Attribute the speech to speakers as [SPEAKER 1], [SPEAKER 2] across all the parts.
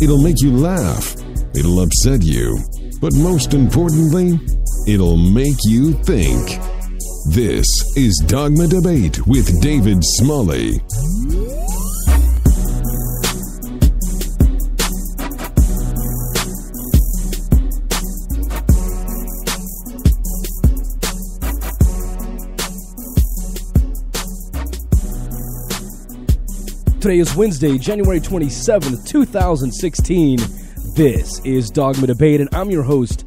[SPEAKER 1] It'll make you laugh. It'll upset you. But most importantly, it'll make you think. This is Dogma Debate with David Smalley.
[SPEAKER 2] Today is Wednesday, January 27th, 2016. This is Dogma Debate, and I'm your host,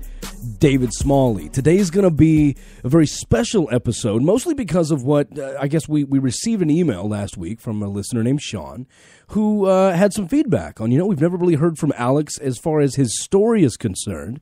[SPEAKER 2] David Smalley. Today is going to be a very special episode, mostly because of what, I guess we received an email last week from a listener named Sean, who had some feedback on, we've never really heard from Alex as far as his story is concerned.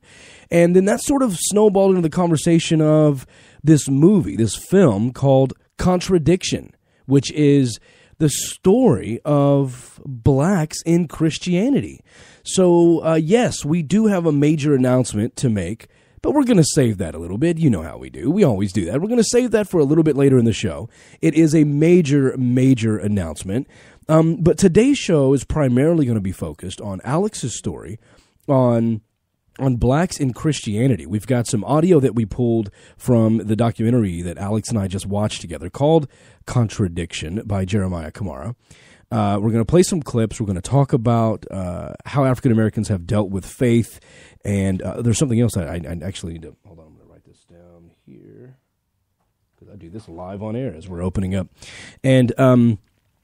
[SPEAKER 2] And then that sort of snowballed into the conversation of this movie, this film called Contradiction, which is the story of blacks in Christianity. So, yes, we do have a major announcement to make, but we're going to save that a little bit. You know how we do. We always do that. We're going to save that for a little bit later in the show. It is a major, major announcement. But today's show is primarily going to be focused on Alex's story on blacks in Christianity. We've got some audio that we pulled from the documentary that Alex and I just watched together called Contradiction by Jeremiah Kamara. We're going to play some clips. We're going to talk about how African Americans have dealt with faith. And there's something else I actually need to, hold on, I'm going to write this down here, because I do this live on air as we're opening up. And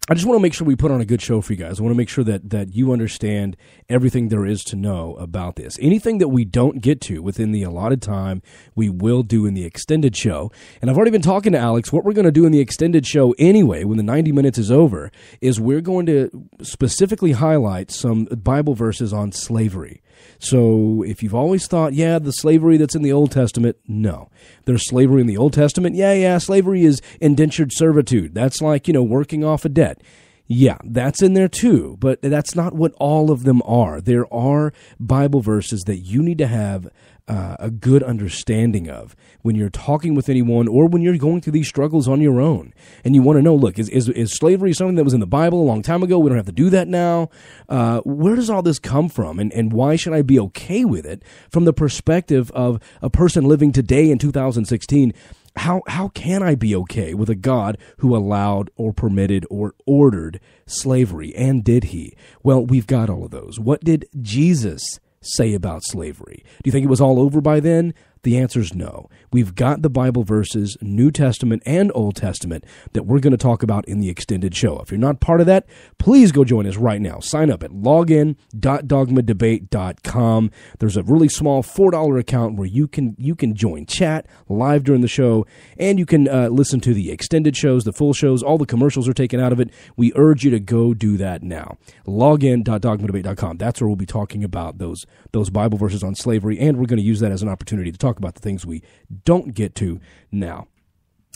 [SPEAKER 2] I just want to make sure we put on a good show for you guys. I want to make sure that you understand everything there is to know about this. Anything that we don't get to within the allotted time, we will do in the extended show. And I've already been talking to Alex. What we're going to do in the extended show anyway, when the 90 minutes is over, is we're going to specifically highlight some Bible verses on slavery. So if you've always thought, the slavery that's in the Old Testament, no. There's slavery in the Old Testament. Slavery is indentured servitude. That's like, working off a debt. Yeah, that's in there too, but that's not what all of them are. There are Bible verses that you need to have a good understanding of when you're talking with anyone or when you're going through these struggles on your own. And you want to know, look, is slavery something that was in the Bible a long time ago? We don't have to do that now. Where does all this come from? And why should I be okay with it from the perspective of a person living today in 2016? How can I be okay with a God who allowed or permitted or ordered slavery? And did he? Well, we've got all of those. What did Jesus say about slavery? Do you think it was all over by then? The answer is no. We've got the Bible verses, New Testament and Old Testament, that we're going to talk about in the extended show. If you're not part of that, please go join us right now. Sign up at login.dogmadebate.com. There's a really small $4 account where you can join chat live during the show, and you can listen to the extended shows, the full shows. All the commercials are taken out of it. We urge you to go do that now. Login.dogmadebate.com. That's where we'll be talking about those Bible verses on slavery, and we're going to use that as an opportunity to talk about the things we don't get to now.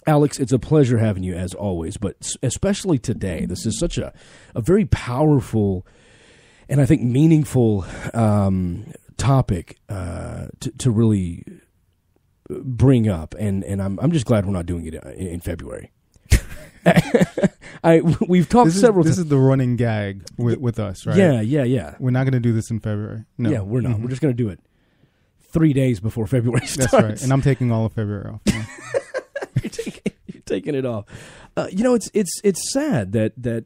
[SPEAKER 2] Alex, it's a pleasure having you as always, but especially today. This is such a very powerful and I think meaningful topic to really bring up, and I'm just glad we're not doing it in February. We've talked several times.
[SPEAKER 3] This is the running gag with us, right?
[SPEAKER 2] Yeah.
[SPEAKER 3] We're not going to do this in February. No.
[SPEAKER 2] Yeah, we're not. Mm-hmm. We're just going to do it 3 days before February starts.
[SPEAKER 3] That's right. And I'm taking all of February off. Yeah.
[SPEAKER 2] You're taking it off. It's sad that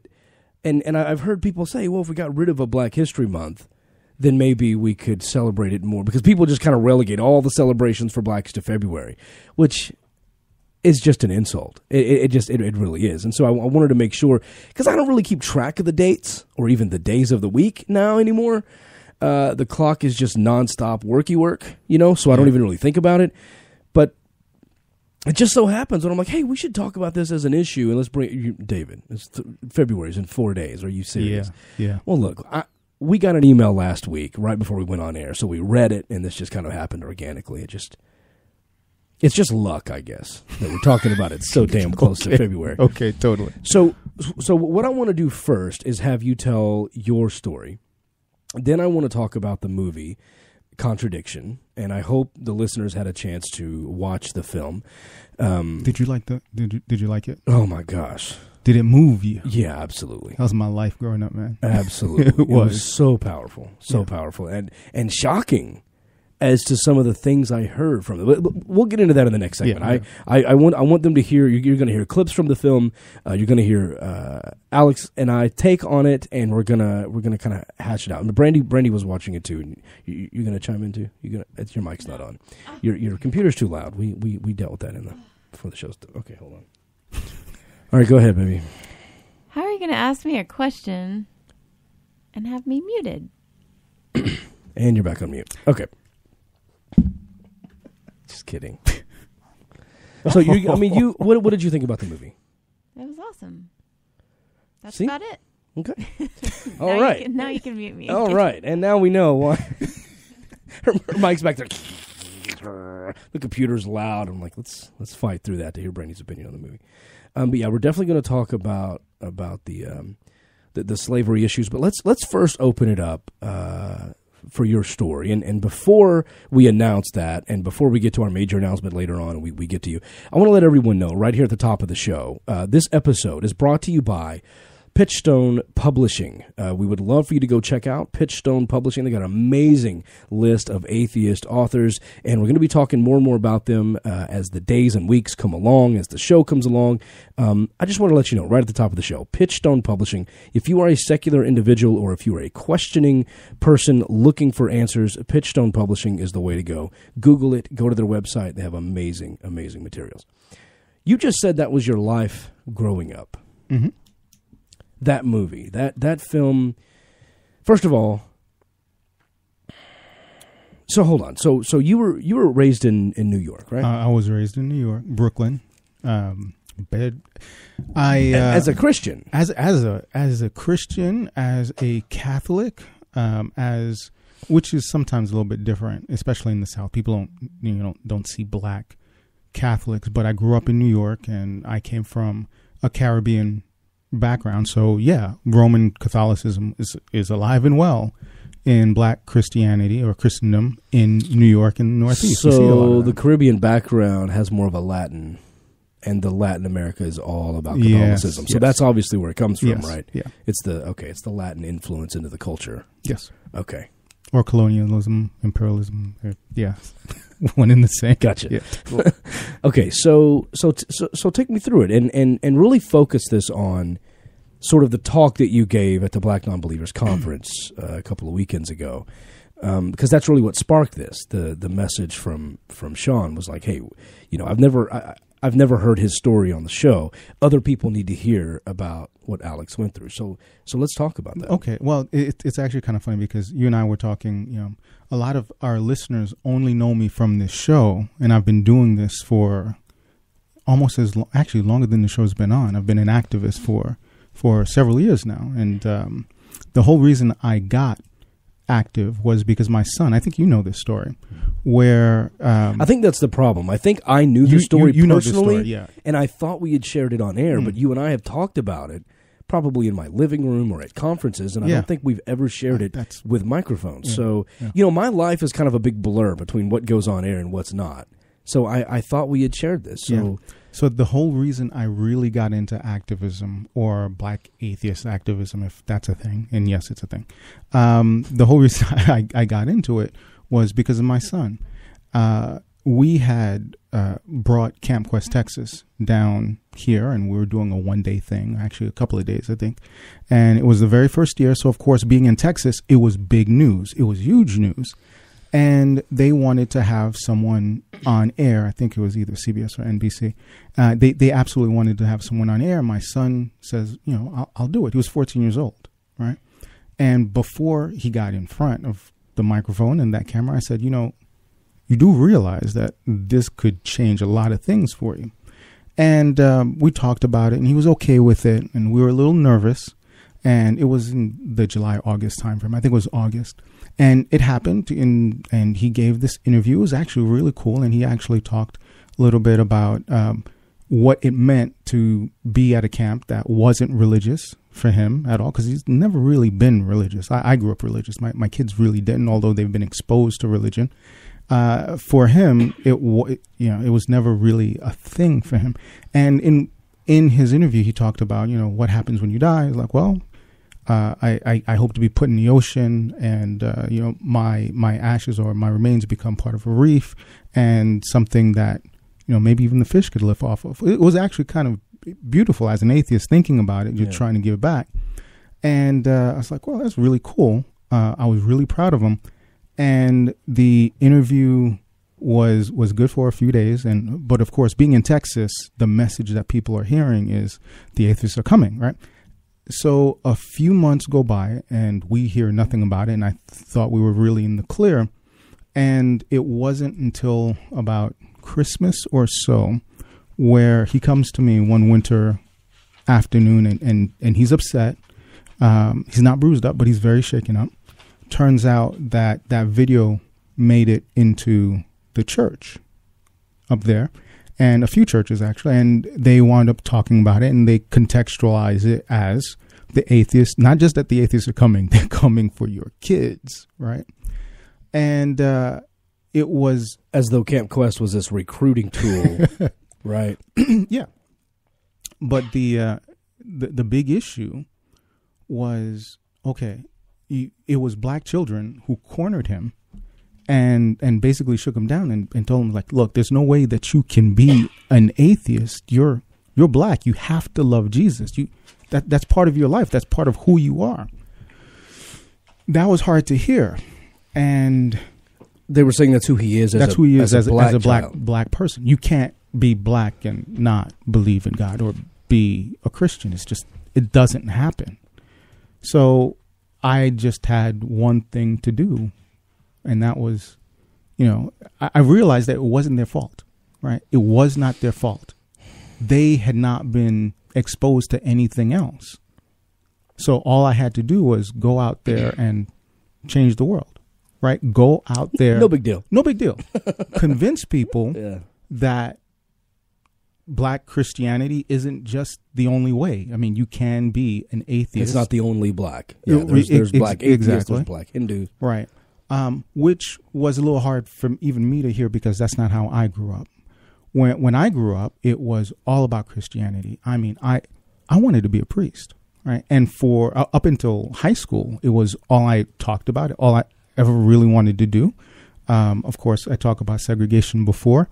[SPEAKER 2] and I've heard people say, well, if we got rid of a Black History Month, then maybe we could celebrate it more, because people just kind of relegate all the celebrations for blacks to February, which is just an insult. It really is. And so I wanted to make sure, because I don't really keep track of the dates or even the days of the week now anymore. The clock is just nonstop worky work, so I don't even really think about it. But it just so happens when I'm like, hey, we should talk about this as an issue, and let's bring you, David. February's in 4 days. Are you serious?
[SPEAKER 3] Yeah.
[SPEAKER 2] Well, look, we got an email last week right before we went on air, so we read it, and this just kind of happened organically. It's just luck, I guess, that we're talking about it so damn close to February.
[SPEAKER 3] Okay, totally.
[SPEAKER 2] So what I want to do first is have you tell your story. Then I want to talk about the movie Contradiction, and I hope the listeners had a chance to watch the film.
[SPEAKER 3] Did you like it?
[SPEAKER 2] Oh my gosh!
[SPEAKER 3] Did it move you?
[SPEAKER 2] Yeah, absolutely.
[SPEAKER 3] That was my life growing up, man.
[SPEAKER 2] Absolutely. It was so powerful, powerful, and shocking as to some of the things I heard from it. But we'll get into that in the next segment.
[SPEAKER 3] Yeah.
[SPEAKER 2] I want them to hear. You're going to hear clips from the film. You're going to hear Alex and I take on it, and we're gonna kind of hash it out. And Brandy was watching it too. And you're going to chime in too. Your mic's not on. Your computer's too loud. We dealt with that before the show's. Okay, hold on. All right, go ahead, baby.
[SPEAKER 4] How are you going to ask me a question and have me muted?
[SPEAKER 2] And you're back on mute. Okay. Just kidding. So what did you think about the movie?
[SPEAKER 4] It was awesome. That's
[SPEAKER 2] See?
[SPEAKER 4] about it.
[SPEAKER 2] Okay. All right.
[SPEAKER 4] Now you can mute me.
[SPEAKER 2] All right. And now we know why her mic's back there. The computer's loud. I'm like, let's fight through that to hear Brandy's opinion on the movie. But yeah, we're definitely going to talk about the slavery issues. But let's first open it up for your story. And before we announce that, and before we get to our major announcement later on, we get to you, I want to let everyone know right here at the top of the show, this episode is brought to you by Pitchstone Publishing. We would love for you to go check out Pitchstone Publishing. They got an amazing list of atheist authors, and we're going to be talking more and more about them as the days and weeks come along, as the show comes along. I just want to let you know right at the top of the show, Pitchstone Publishing. If you are a secular individual or if you are a questioning person looking for answers, Pitchstone Publishing is the way to go. Google it. Go to their website. They have amazing, amazing materials. You just said that was your life growing up.
[SPEAKER 3] Mm-hmm.
[SPEAKER 2] That movie, that film. First of all, so hold on. So you were raised in New York, right?
[SPEAKER 3] I was raised in New York, Brooklyn. As
[SPEAKER 2] a Christian,
[SPEAKER 3] as a Christian, as a Catholic, which is sometimes a little bit different, especially in the South. People don't see black Catholics, but I grew up in New York, and I came from a Caribbean background. So yeah, Roman Catholicism is alive and well in black Christianity or Christendom in New York and Northeast.
[SPEAKER 2] So the Caribbean background has more of a Latin, and the Latin America is all about Catholicism.
[SPEAKER 3] Yes,
[SPEAKER 2] so that's obviously where it comes from, right?
[SPEAKER 3] Yeah.
[SPEAKER 2] It's the Latin influence into the culture.
[SPEAKER 3] Yes.
[SPEAKER 2] Okay.
[SPEAKER 3] Or colonialism, imperialism. Yeah. One in the same.
[SPEAKER 2] Gotcha.
[SPEAKER 3] Yeah.
[SPEAKER 2] Cool. Okay, so take me through it and really focus this on sort of the talk that you gave at the Black Nonbelievers Conference a couple of weekends ago, because that's really what sparked this. The message from Sean was like, hey, I've never heard his story on the show. Other people need to hear about what Alex went through. So let's talk about that.
[SPEAKER 3] Okay. Well, it's actually kind of funny because you and I were talking, a lot of our listeners only know me from this show, and I've been doing this for almost actually longer than the show's been on. I've been an activist for several years now. And the whole reason I got active was because my son, I think you know this story, where
[SPEAKER 2] I think that's the problem. I think I knew the story personally,
[SPEAKER 3] know the story, yeah.
[SPEAKER 2] And I thought we had shared it on air, but you and I have talked about it probably in my living room or at conferences, and I don't think we've ever shared it with microphones. So, my life is kind of a big blur between what goes on air and what's not. So I thought we had shared this.
[SPEAKER 3] So the whole reason I really got into activism, or black atheist activism, if that's a thing, and yes, it's a thing, the whole reason I got into it was because of my son. We had brought Camp Quest Texas down here, and we were doing a one-day thing, actually a couple of days, I think. And it was the very first year, so of course, being in Texas, it was big news. It was huge news. And they wanted to have someone on air. I think it was either CBS or NBC. They absolutely wanted to have someone on air. My son says, I'll do it. He was 14 years old, right? And before he got in front of the microphone and that camera, I said, you do realize that this could change a lot of things for you. And we talked about it, and he was okay with it. And we were a little nervous. And it was in the July-August timeframe. I think it was August. And it happened, and he gave this interview. It was actually really cool, and he actually talked a little bit about what it meant to be at a camp that wasn't religious for him at all, because he's never really been religious. I grew up religious. My kids really didn't, although they've been exposed to religion. For him, it was never really a thing for him. And in his interview, he talked about, what happens when you die. He's like, well, I hope to be put in the ocean, and my ashes or my remains become part of a reef and something that maybe even the fish could live off of. It was actually kind of beautiful as an atheist thinking about it. You're trying to give it back, and I was like, well, that's really cool. I was really proud of him, and the interview was good for a few days. But of course, being in Texas, the message that people are hearing is the atheists are coming, right? So a few months go by and we hear nothing about it. And I thought we were really in the clear. And it wasn't until about Christmas or so where he comes to me one winter afternoon and he's upset. He's not bruised up, but he's very shaken up. Turns out that video made it into the church up there, and a few churches actually, and they wound up talking about it, and they contextualize it as the atheists, not just that the atheists are coming, they're coming for your kids, right? And it was
[SPEAKER 2] as though Camp Quest was this recruiting tool, right?
[SPEAKER 3] Yeah. But the big issue was, okay, it was black children who cornered him and basically shook him down and told him, like, look, there's no way that you can be an atheist. You're black. You have to love Jesus. That's part of your life. That's part of who you are. That was hard to hear. And
[SPEAKER 2] they were saying that's who he is.
[SPEAKER 3] That's who he is as a
[SPEAKER 2] black
[SPEAKER 3] black person. You can't be black and not believe in God or be a Christian. It doesn't happen. So I just had one thing to do. And that was, I realized that it wasn't their fault, right? It was not their fault. They had not been exposed to anything else. So all I had to do was go out there and change the world, right? Go out there.
[SPEAKER 2] No big deal.
[SPEAKER 3] No big deal. Convince people that black Christianity isn't just the only way. I mean, you can be an atheist.
[SPEAKER 2] It's not the only black. Yeah, there's black atheists,
[SPEAKER 3] exactly.
[SPEAKER 2] There's black Hindus.
[SPEAKER 3] Right. Which was a little hard for even me to hear because that's not how I grew up. When I grew up, it was all about Christianity. I mean, I wanted to be a priest, right? And for up until high school, it was all I talked about, all I ever really wanted to do. Of course, I talk about segregation before.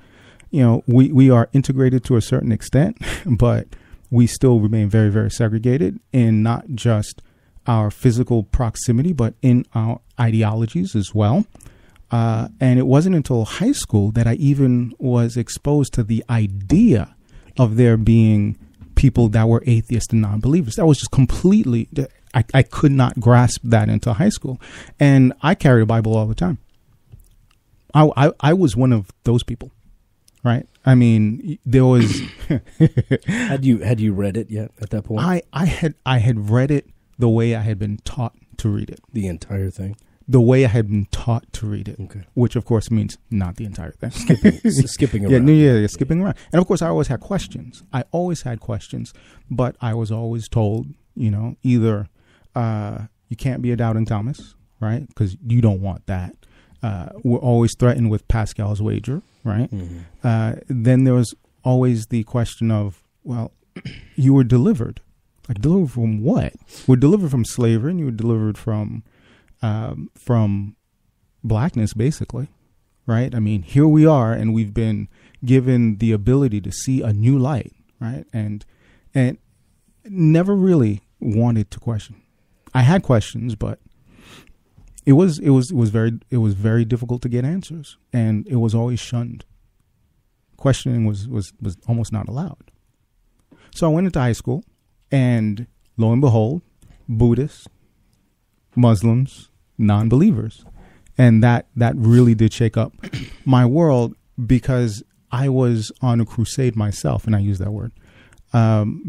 [SPEAKER 3] We are integrated to a certain extent, but we still remain very, very segregated in not just our physical proximity, but in our ideologies as well. And it wasn't until high school that I even was exposed to the idea of there being people that were atheists and non-believers. That was just completely, I could not grasp that until high school. And I carried a Bible all the time. I was one of those people, right? I mean, there was...
[SPEAKER 2] Had you read it yet at that point?
[SPEAKER 3] I had read it the way I had been taught to read it.
[SPEAKER 2] The entire thing?
[SPEAKER 3] The way I had been taught to read it.
[SPEAKER 2] Okay.
[SPEAKER 3] Which, of course, means not the entire thing.
[SPEAKER 2] Skipping around.
[SPEAKER 3] Yeah, skipping around. And, of course, I always had questions. But I was always told, either you can't be a doubting Thomas, right? Because you don't want that. We're always threatened with Pascal's wager, right? Mm-hmm. Then there was always the question of, well, you were delivered. Like, delivered from what? We're delivered from slavery, and you were delivered from blackness, basically, right? I mean, here we are, and we've been given the ability to see a new light, right? And never really wanted to question. I had questions, but it was very difficult to get answers, and it was always shunned. Questioning was almost not allowed. So I went into high school. And lo and behold, Buddhists, Muslims, non-believers. And that really did shake up my world because I was on a crusade myself, and I use that word,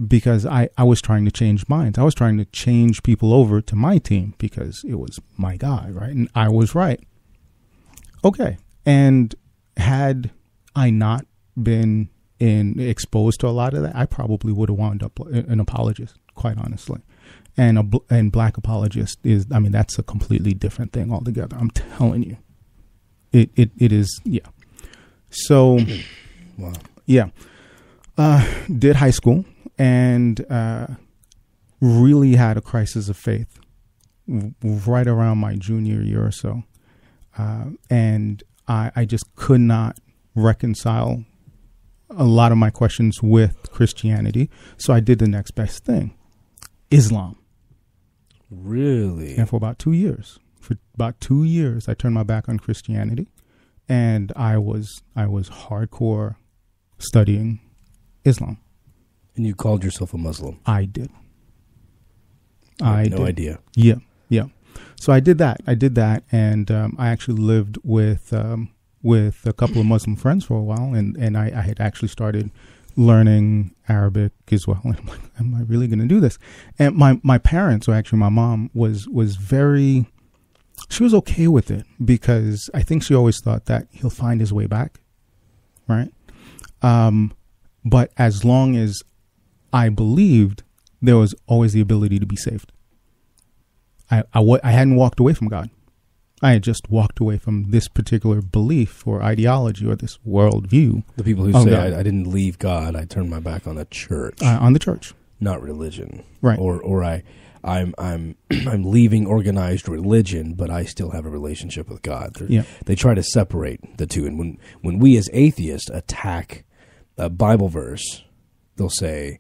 [SPEAKER 3] because I was trying to change minds. I was trying to change people over to my team because it was my guy, right? And I was right. Okay. And had I not been exposed to a lot of that, I probably would have wound up an apologist, quite honestly. And black apologist that's a completely different thing altogether. I'm telling you, it is. Yeah. So,
[SPEAKER 2] wow.
[SPEAKER 3] Yeah. Did high school. and really had a crisis of faith right around my junior year or so. And I just could not reconcile a lot of my questions with Christianity. So I did the next best thing, Islam.
[SPEAKER 2] Really?
[SPEAKER 3] And for about 2 years. I turned my back on Christianity, and I was hardcore studying Islam.
[SPEAKER 2] And you called yourself a Muslim?
[SPEAKER 3] I did.
[SPEAKER 2] I had no idea.
[SPEAKER 3] Yeah. So I did that, and I actually lived with a couple of Muslim friends for a while, and I had actually started learning Arabic as well. And I'm like, am I really going to do this? And my parents, or actually my mom, was very, she was okay with it, because I think she always thought that he'll find his way back, right? But as long as I believed, there was always the ability to be saved. I hadn't walked away from God. I had just walked away from this particular belief or ideology or this worldview.
[SPEAKER 2] The people who say I didn't leave God, I turned my back on the church.
[SPEAKER 3] On the church,
[SPEAKER 2] not religion,
[SPEAKER 3] right?
[SPEAKER 2] Or I'm leaving organized religion, but I still have a relationship with God. They try to separate the two, and when we as atheists attack a Bible verse, they'll say,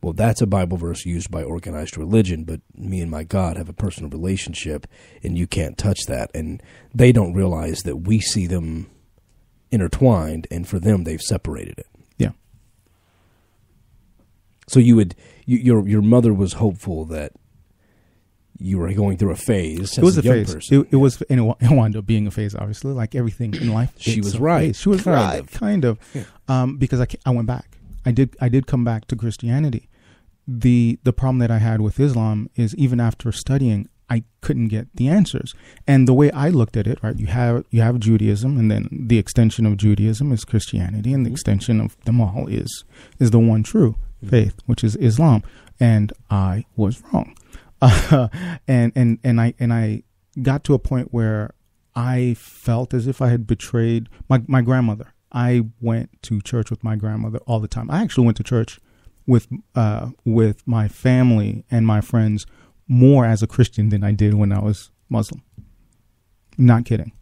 [SPEAKER 2] well, that's a Bible verse used by organized religion, but me and my God have a personal relationship, and you can't touch that. And they don't realize that we see them intertwined, and for them, they've separated it.
[SPEAKER 3] Yeah.
[SPEAKER 2] So your mother was hopeful that you were going through a phase.
[SPEAKER 3] It was a
[SPEAKER 2] young
[SPEAKER 3] phase.
[SPEAKER 2] Person.
[SPEAKER 3] It was, and it wound up being a phase. Obviously, like everything in life.
[SPEAKER 2] She was right.
[SPEAKER 3] Phase. She was right, kind of. Yeah. Because I went back. I did come back to Christianity. The problem that I had with Islam is, even after studying, I couldn't get the answers. And the way I looked at it, right, you have Judaism, and then the extension of Judaism is Christianity, and the extension of them all is the one true faith, which is Islam. And I was wrong. And I got to a point where I felt as if I had betrayed my grandmother. I went to church with my grandmother all the time. I actually went to church with my family and my friends more as a Christian than I did when I was Muslim. Not kidding.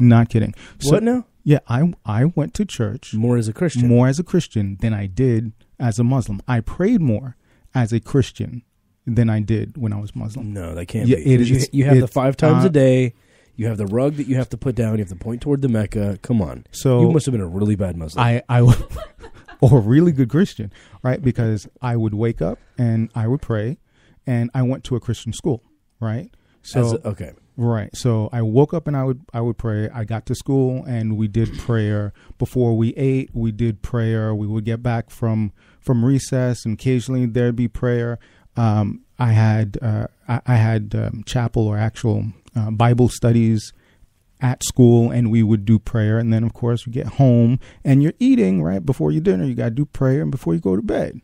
[SPEAKER 3] So,
[SPEAKER 2] what now?
[SPEAKER 3] Yeah, I went to church
[SPEAKER 2] more as a Christian
[SPEAKER 3] than I did as a Muslim. I prayed more as a Christian than I did when I was Muslim.
[SPEAKER 2] No, that can't be. You have the 5 times a day. You have the rug that you have to put down. You have to point toward the Mecca. Come on.
[SPEAKER 3] So
[SPEAKER 2] you must have been a really bad Muslim.
[SPEAKER 3] Or a really good Christian, right? Because I would wake up and I would pray, and I went to a Christian school, right? So
[SPEAKER 2] okay.
[SPEAKER 3] Right. So I woke up and I would pray. I got to school and we did prayer. Before we ate, we did prayer. We would get back from recess, and occasionally there'd be prayer. I had chapel, or actual Bible studies at school, and we would do prayer. And then, of course, we get home and you're eating, right? Before your dinner, you got to do prayer, and before you go to bed.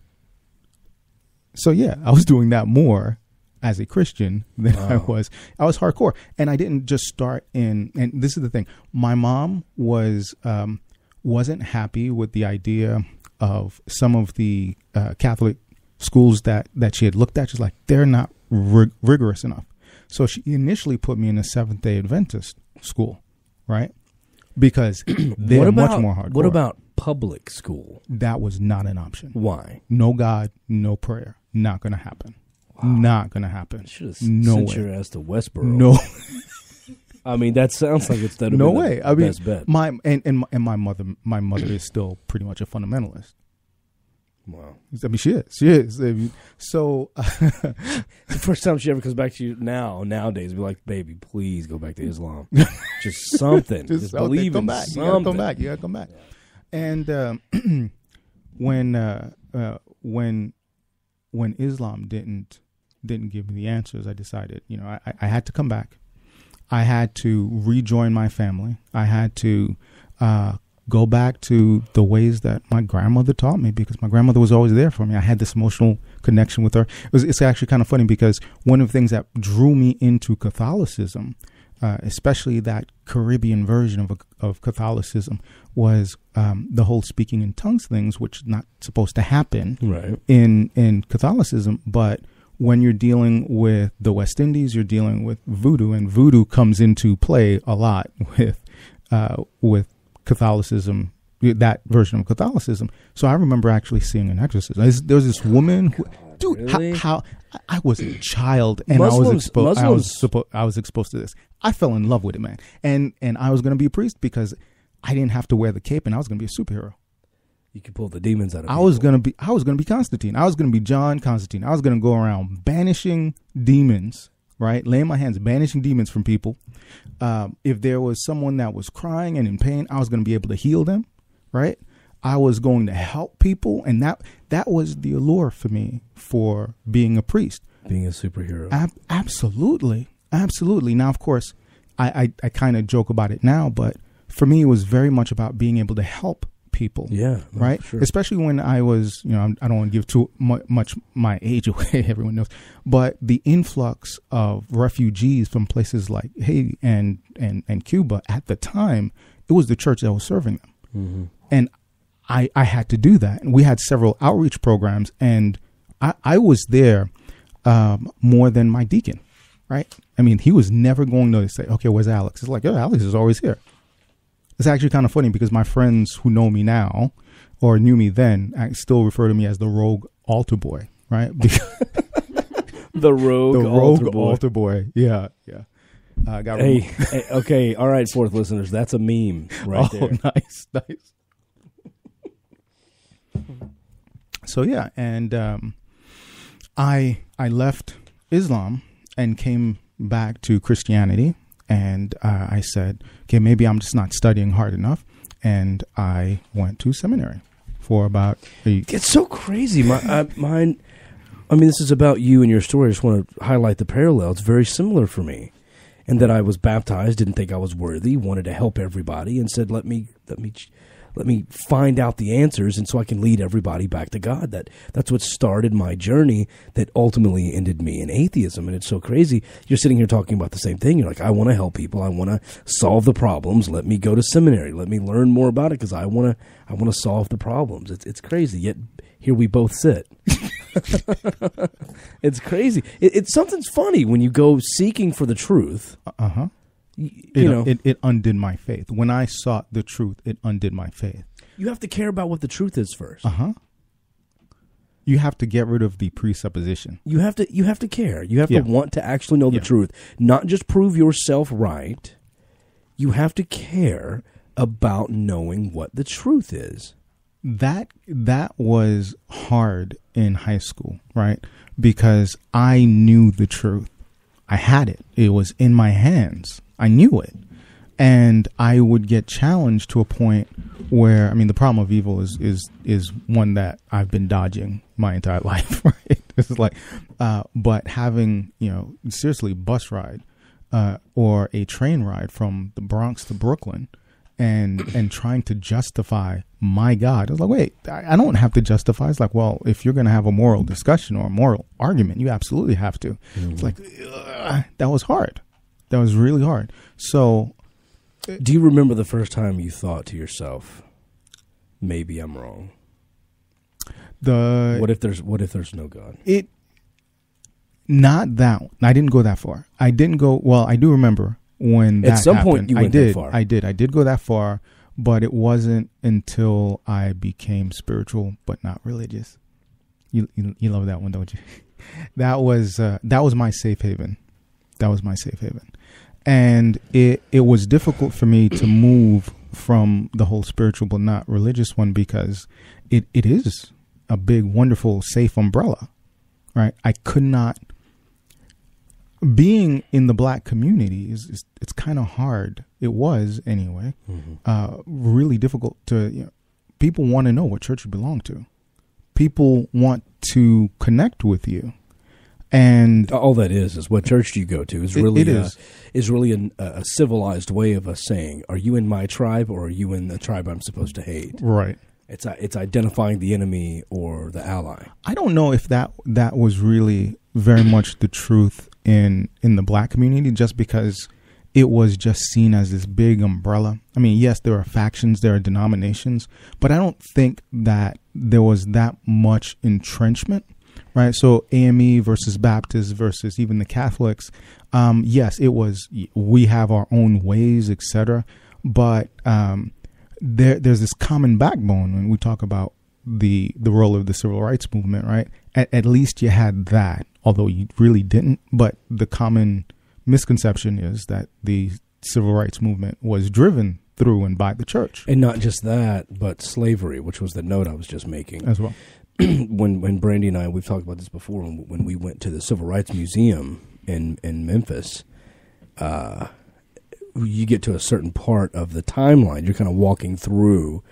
[SPEAKER 3] So yeah, I was doing that more as a Christian than I was hardcore. And I didn't just start and this is the thing. My mom wasn't happy with the idea of some of the Catholic schools that she had looked at. She's like, they're not rigorous enough. So she initially put me in a Seventh-day Adventist school, right? Because they're much more hardcore.
[SPEAKER 2] What about public school?
[SPEAKER 3] That was not an option.
[SPEAKER 2] Why?
[SPEAKER 3] No God, no prayer. Not going to happen. Wow. Not going to happen.
[SPEAKER 2] Should have sent your ass to Westboro.
[SPEAKER 3] No.
[SPEAKER 2] I mean, that sounds like it's
[SPEAKER 3] no way. I mean,
[SPEAKER 2] best bet.
[SPEAKER 3] My mother is still pretty much a fundamentalist.
[SPEAKER 2] Wow.
[SPEAKER 3] I mean, she is. I mean, so
[SPEAKER 2] the first time she ever comes back to you nowadays, be like, baby, please go back to Islam. Just something. Just believe in something.
[SPEAKER 3] You gotta come back. Yeah. And when Islam didn't give me the answers, I decided, I had to come back. I had to rejoin my family. I had to go back to the ways that my grandmother taught me, because my grandmother was always there for me. I had this emotional connection with her. It's actually kind of funny, because one of the things that drew me into Catholicism especially that Caribbean version of Catholicism, was the whole speaking in tongues things, which is not supposed to happen in Catholicism. But when you're dealing with the West Indies, you're dealing with voodoo, and voodoo comes into play a lot with Catholicism, that version of Catholicism. So I remember actually seeing an exorcism. There was this woman who, dude,
[SPEAKER 2] really?
[SPEAKER 3] how I was a child and I was exposed to this. I fell in love with it, man. And I was going to be a priest because I didn't have to wear the cape, and I was going to be a superhero.
[SPEAKER 2] You could pull the demons out of
[SPEAKER 3] I was going to be Constantine. I was going to be John Constantine. I was going to go around banishing demons, right? Laying my hands, banishing demons from people. If there was someone that was crying and in pain, I was going to be able to heal them, right? I was going to help people, and that was the allure for me for being a priest.
[SPEAKER 2] Being a superhero.
[SPEAKER 3] Absolutely. Now, of course, I kind of joke about it now, but for me, it was very much about being able to help people.
[SPEAKER 2] Yeah.
[SPEAKER 3] Right?
[SPEAKER 2] Sure.
[SPEAKER 3] Especially when I was, I don't want to give too much my age away, everyone knows, but the influx of refugees from places like Haiti and Cuba at the time, it was the church that was serving them. Mm-hmm. And I had to do that. And we had several outreach programs, and I was there more than my deacon, right? I mean, he was never going to say, okay, where's Alex? It's like, oh, Alex is always here. It's actually kind of funny because my friends who know me now or knew me then still refer to me as the rogue altar boy, right?
[SPEAKER 2] The rogue
[SPEAKER 3] altar boy. Yeah.
[SPEAKER 2] Hey, okay. All right, fourth listeners. That's a meme right there.
[SPEAKER 3] Oh, nice. So, yeah. And I left Islam and came back to Christianity. And I said, okay, maybe I'm just not studying hard enough. And I went to seminary for about
[SPEAKER 2] It's so crazy. Mine. I mean, this is about you and your story. I just want to highlight the parallel. It's very similar for me. And that I was baptized, didn't think I was worthy, wanted to help everybody, and said, let me find out the answers, and so I can lead everybody back to God. That's what started my journey that ultimately ended me in atheism. And it's so crazy. You're sitting here talking about the same thing. You're like, I want to help people. I want to solve the problems. Let me go to seminary. Let me learn more about it because I want to solve the problems. It's crazy. Yet here we both sit. It's crazy. It's something's funny when you go seeking for the truth. It undid my faith. When I sought the truth, it undid my faith. You have to care about what the truth is first.
[SPEAKER 3] You have to get rid of the presupposition.
[SPEAKER 2] You have to care. You have to want to actually know the truth, not just prove yourself right. You have to care about knowing what the truth is.
[SPEAKER 3] That was hard in high school, right? Because I knew the truth. I had it. It was in my hands. I knew it. And I would get challenged to a point where, I mean, the problem of evil is one that I've been dodging my entire life, right? It's like, but having, seriously, bus ride or a train ride from the Bronx to Brooklyn and trying to justify my God. I was like, wait, I don't have to justify. It's like, well, if you're going to have a moral discussion or a moral argument, you absolutely have to. Mm-hmm. It's like, that was hard. That was really hard. So,
[SPEAKER 2] do you remember the first time you thought to yourself, maybe I'm wrong? What if there's no God?
[SPEAKER 3] Not that one. I didn't go that far. I didn't go, well, I do remember when that happened.
[SPEAKER 2] At some point you went that far.
[SPEAKER 3] I did go that far, but it wasn't until I became spiritual but not religious. You love that one, don't you? That was my safe haven. That was my safe haven. And it was difficult for me to move from the whole spiritual but not religious one because it is a big, wonderful, safe umbrella, right? I could not. Being in the black community it's kind of hard. It was anyway, really difficult to. People want to know what church you belong to. People want to connect with you. And
[SPEAKER 2] all that is what church do you go to is really a civilized way of us saying, are you in my tribe or are you in the tribe I'm supposed to hate?
[SPEAKER 3] Right.
[SPEAKER 2] It's identifying the enemy or the ally.
[SPEAKER 3] I don't know if that was really very much the truth in the black community, just because it was just seen as this big umbrella. I mean, yes, there are factions, there are denominations, but I don't think that there was that much entrenchment, right? So AME versus Baptists versus even the Catholics. Yes, it was, we have our own ways, etc. But there's this common backbone when we talk about the role of the civil rights movement, right? At least you had that, although you really didn't. But the common misconception is that the civil rights movement was driven through and by the church.
[SPEAKER 2] And not just that, but slavery, which was the note I was just making.
[SPEAKER 3] As well.
[SPEAKER 2] when Brandy and I, we've talked about this before, when we went to the Civil Rights Museum in Memphis, you get to a certain part of the timeline. You're kind of walking through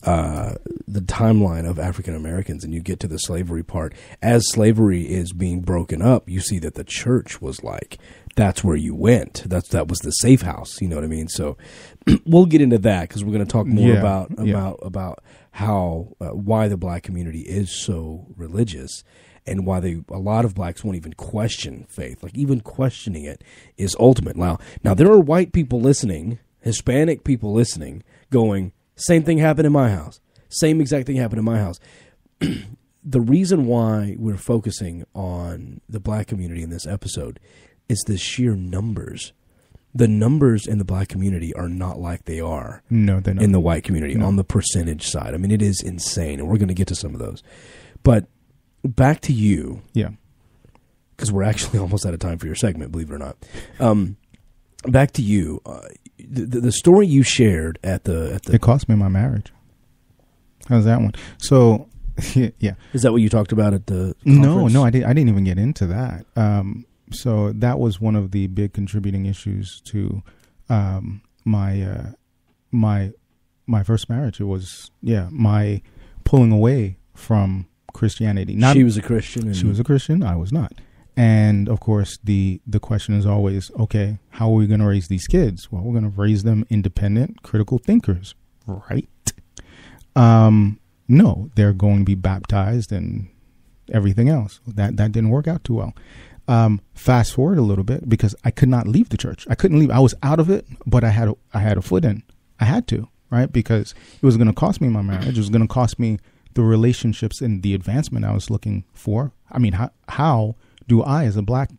[SPEAKER 2] the timeline of African Americans, and you get to the slavery part. As slavery is being broken up, you see that the church was like, that's where you went. That was the safe house. You know what I mean? So we'll get into that because we're going to talk more about how why the black community is so religious, and why a lot of blacks won't even question faith. Like, even questioning it is ultimate. Now there are white people listening, Hispanic people listening, going, same thing happened in my house. Same exact thing happened in my house. The reason why we're focusing on the black community in this episode is the sheer numbers. The numbers in the black community are not like they are in the white community on the percentage side. I mean, it is insane, and we're going to get to some of those. But back to you.
[SPEAKER 3] Yeah.
[SPEAKER 2] Because we're actually almost out of time for your segment, believe it or not. Back to you. The story you shared at the
[SPEAKER 3] it cost me my marriage. How's that one? So, yeah.
[SPEAKER 2] Is that what you talked about at the conference?
[SPEAKER 3] No, I didn't even get into that. So that was one of the big contributing issues to my first marriage. It was my pulling away from Christianity.
[SPEAKER 2] She was a Christian.
[SPEAKER 3] She was a Christian. I was not. And of course, the question is always, okay, how are we going to raise these kids? Well, we're going to raise them independent, critical thinkers, right? No, they're going to be baptized and everything else. That didn't work out too well. Fast forward a little bit, because I could not leave the church. I couldn't leave. I was out of it, but I had a foot in. I had to, right? Because it was going to cost me my marriage. It was going to cost me the relationships and the advancement I was looking for. I mean, how do I, as a black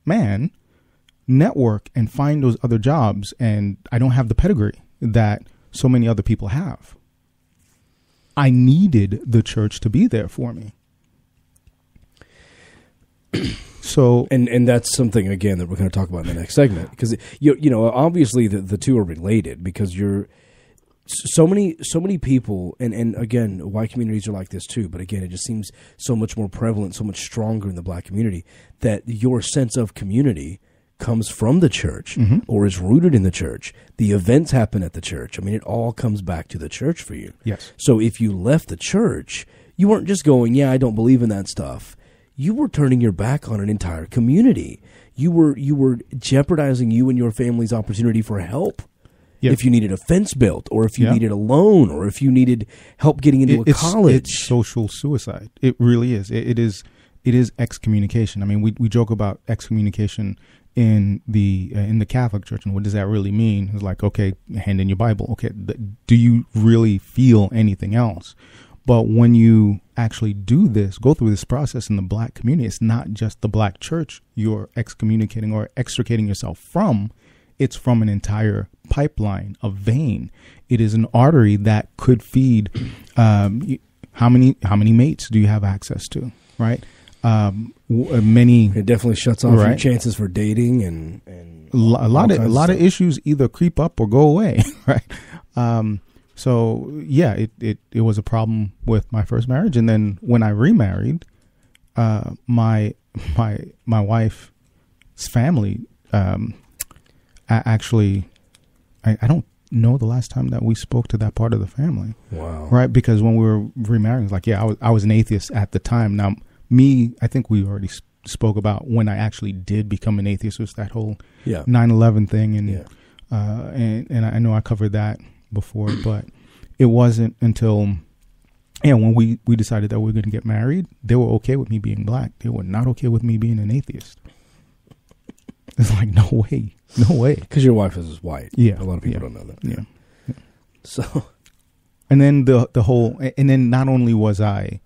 [SPEAKER 3] man, network and find those other jobs? And I don't have the pedigree that so many other people have. I needed the church to be there for me. So,
[SPEAKER 2] and that's something, again, that we're going to talk about in the next segment, because you know obviously the two are related, because you're so many people, and again, white communities are like this too, but again, it just seems so much more prevalent, so much stronger in the black community, that your sense of community comes from the church, or is rooted in the church. The events happen at the church. I mean, it all comes back to the church for you.
[SPEAKER 3] Yes.
[SPEAKER 2] So if you left the church, you weren't just going, I don't believe in that stuff. You were turning your back on an entire community. You were jeopardizing you and your family's opportunity for help. Yep. If you needed a fence built, or if you needed a loan, or if you needed help getting into a college.
[SPEAKER 3] It's social suicide. It really is. It is excommunication. I mean, we joke about excommunication in the Catholic Church, and what does that really mean? It's like, okay, hand in your Bible. Okay, do you really feel anything else? But when you actually go through this process in the black community, it's not just the black church you're excommunicating or extricating yourself from. It's from an entire pipeline, a vein. It is an artery that could feed. How many mates do you have access to? Right. Many.
[SPEAKER 2] It definitely shuts off your chances for dating, and
[SPEAKER 3] a lot of issues either creep up or go away. Right. So yeah, it was a problem with my first marriage, and then when I remarried, my wife's family. Actually, I don't know the last time that we spoke to that part of the family.
[SPEAKER 2] Wow.
[SPEAKER 3] Right? Because when we were remarrying, it's like, I was an atheist at the time. Now, I think we already spoke about when I actually did become an atheist. It was that whole 9/11 thing. And I know I covered that before, but it wasn't until, when we decided that we were going to get married, they were okay with me being black. They were not okay with me being an atheist. It's like, no way.
[SPEAKER 2] Because your wife is white.
[SPEAKER 3] Yeah.
[SPEAKER 2] A lot of people don't know that.
[SPEAKER 3] Yeah.
[SPEAKER 2] So,
[SPEAKER 3] And then the whole, and then not only was I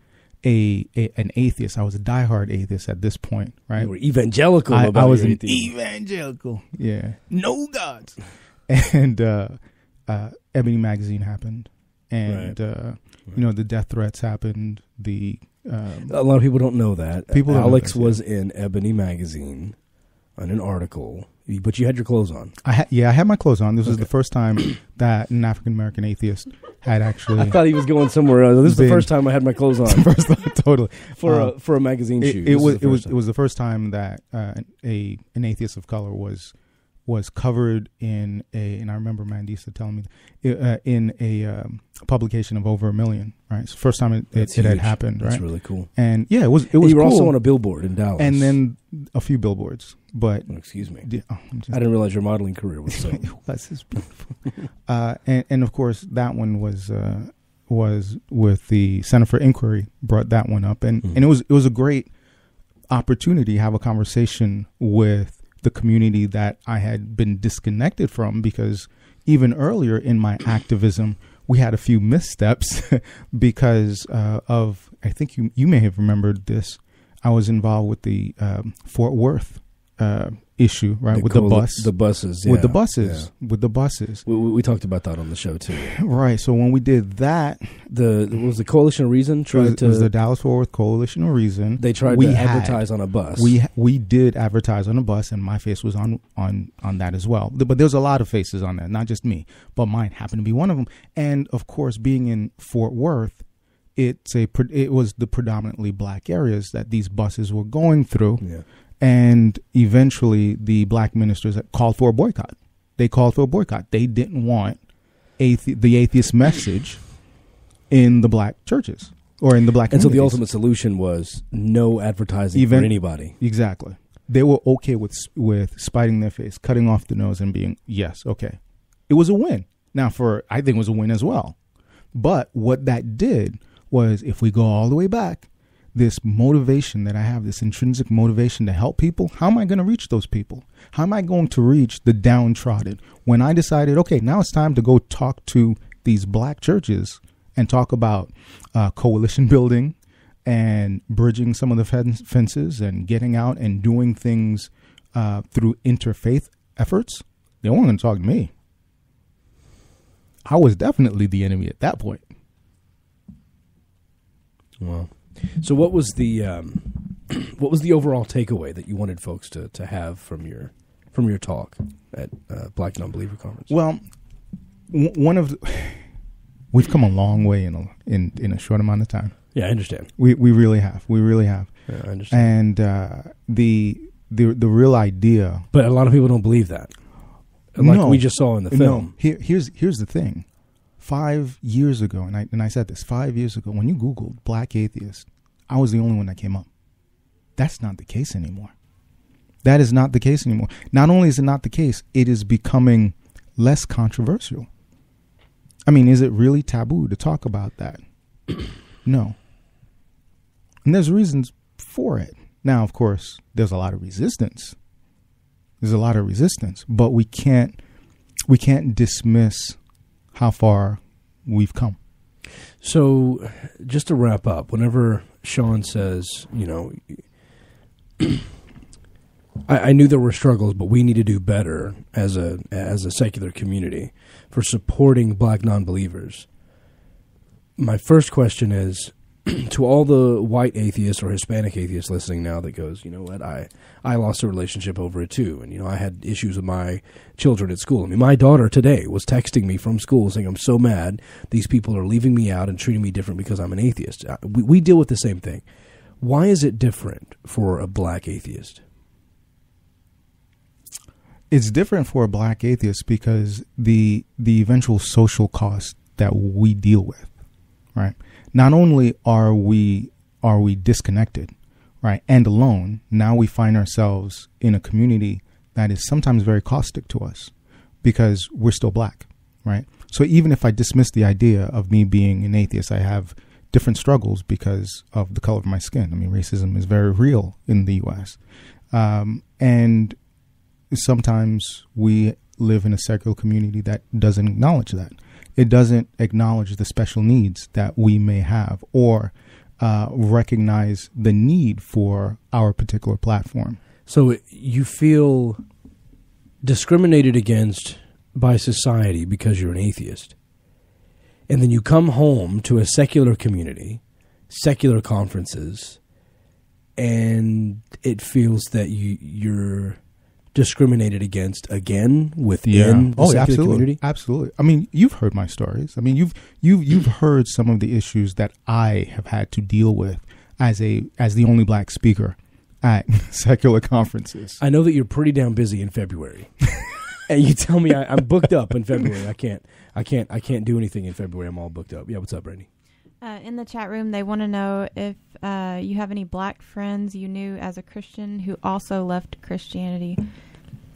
[SPEAKER 3] an atheist, I was a diehard atheist at this point, right?
[SPEAKER 2] you were evangelical
[SPEAKER 3] I
[SPEAKER 2] about
[SPEAKER 3] was
[SPEAKER 2] your
[SPEAKER 3] an
[SPEAKER 2] atheism.
[SPEAKER 3] evangelical. Yeah. No gods. And Ebony magazine happened. And, you know, the death threats happened.
[SPEAKER 2] A lot of people don't know that.
[SPEAKER 3] People don't know
[SPEAKER 2] Alex
[SPEAKER 3] this,
[SPEAKER 2] was in Ebony magazine on an article, but you had your clothes on.
[SPEAKER 3] I had my clothes on. This was the first time that an African American atheist had actually.
[SPEAKER 2] I thought he was going somewhere else. This is the
[SPEAKER 3] been-
[SPEAKER 2] first time I had my clothes on
[SPEAKER 3] Totally.
[SPEAKER 2] for a magazine shoot.
[SPEAKER 3] It was the first time that an atheist of color was covered in and I remember Mandisa telling me in a publication of over 1 million. Right, it's the first time it had happened.
[SPEAKER 2] That's
[SPEAKER 3] right,
[SPEAKER 2] really cool.
[SPEAKER 3] And yeah, it was.
[SPEAKER 2] You were
[SPEAKER 3] cool.
[SPEAKER 2] also on a billboard in Dallas,
[SPEAKER 3] and then a few billboards. But
[SPEAKER 2] excuse me,
[SPEAKER 3] I
[SPEAKER 2] I didn't realize your modeling career was so.
[SPEAKER 3] It's beautiful. And of course that one was with the Center for Inquiry brought that one up, and it was a great opportunity to have a conversation with the community that I had been disconnected from, because even earlier in my activism, we had a few missteps because of, I think you may have remembered this. I was involved with the Fort Worth issue, right? With the buses.
[SPEAKER 2] Yeah.
[SPEAKER 3] With the buses.
[SPEAKER 2] We talked about that on the show too.
[SPEAKER 3] Right. So when we did that,
[SPEAKER 2] the Coalition of Reason
[SPEAKER 3] it was the Dallas Fort Worth Coalition of Reason.
[SPEAKER 2] They tried to advertise on a bus.
[SPEAKER 3] We did advertise on a bus, and my face was on that as well. But there's a lot of faces on that, not just me, but mine happened to be one of them. And of course, being in Fort Worth, it was the predominantly black areas that these buses were going through.
[SPEAKER 2] Yeah.
[SPEAKER 3] And eventually, the black ministers called for a boycott. They called for a boycott. They didn't want the atheist message in the black churches or in the black communities.
[SPEAKER 2] And so the ultimate solution was no advertising for anybody.
[SPEAKER 3] Exactly. They were okay with spiting their face, cutting off the nose, and being, yes, okay. It was a win. Now, I think it was a win as well. But what that did was, if we go all the way back, this motivation that I have, this intrinsic motivation to help people, how am I going to reach those people? How am I going to reach the downtrodden? When I decided, okay, now it's time to go talk to these black churches and talk about coalition building and bridging some of the fences and getting out and doing things through interfaith efforts, they weren't going to talk to me. I was definitely the enemy at that point.
[SPEAKER 2] Wow. So what was the overall takeaway that you wanted folks to have from your talk at Black Non-Believer Conference?
[SPEAKER 3] Well, we've come a long way in a short amount of time.
[SPEAKER 2] Yeah, I understand.
[SPEAKER 3] We really have. We really have.
[SPEAKER 2] Yeah, I understand.
[SPEAKER 3] And the real idea,
[SPEAKER 2] but a lot of people don't believe that. Like we just saw in the film.
[SPEAKER 3] No. Here's the thing. 5 years ago, and I said this 5 years ago, when you Googled black atheist, I was the only one that came up. That's not the case anymore. That is not the case anymore. Not only is it not the case, it is becoming less controversial. I mean, is it really taboo to talk about that? No. And there's reasons for it. Now, of course, there's a lot of resistance. But we can't dismiss how far we've come.
[SPEAKER 2] So, just to wrap up, whenever Sean says, I knew there were struggles, but we need to do better as a secular community for supporting black non-believers. My first question is, to all the white atheists or Hispanic atheists listening now that goes, you know what, I lost a relationship over it too. And, I had issues with my children at school. I mean, my daughter today was texting me from school saying, I'm so mad these people are leaving me out and treating me different because I'm an atheist. We deal with the same thing. Why is it different for a black atheist?
[SPEAKER 3] It's different for a black atheist because the eventual social cost that we deal with, right? Not only are we disconnected, right, and alone, now we find ourselves in a community that is sometimes very caustic to us because we're still black, right? So even if I dismiss the idea of me being an atheist, I have different struggles because of the color of my skin. I mean, racism is very real in the U.S. And sometimes we live in a secular community that doesn't acknowledge that. It doesn't acknowledge the special needs that we may have, or recognize the need for our particular platform.
[SPEAKER 2] So you feel discriminated against by society because you're an atheist. And then you come home to a secular community, secular conferences, and it feels that you're discriminated against again within the secular
[SPEAKER 3] absolutely.
[SPEAKER 2] community?
[SPEAKER 3] Absolutely. I mean, you've heard my stories. I mean, you've heard some of the issues that I have had to deal with as the only black speaker at secular conferences.
[SPEAKER 2] I know that you're pretty damn busy in February. And you tell me I'm booked up in February. I can't do anything in February. I'm all booked up. Yeah, what's up, Brandy?
[SPEAKER 4] In the chat room, they want to know if you have any black friends you knew as a Christian who also left Christianity,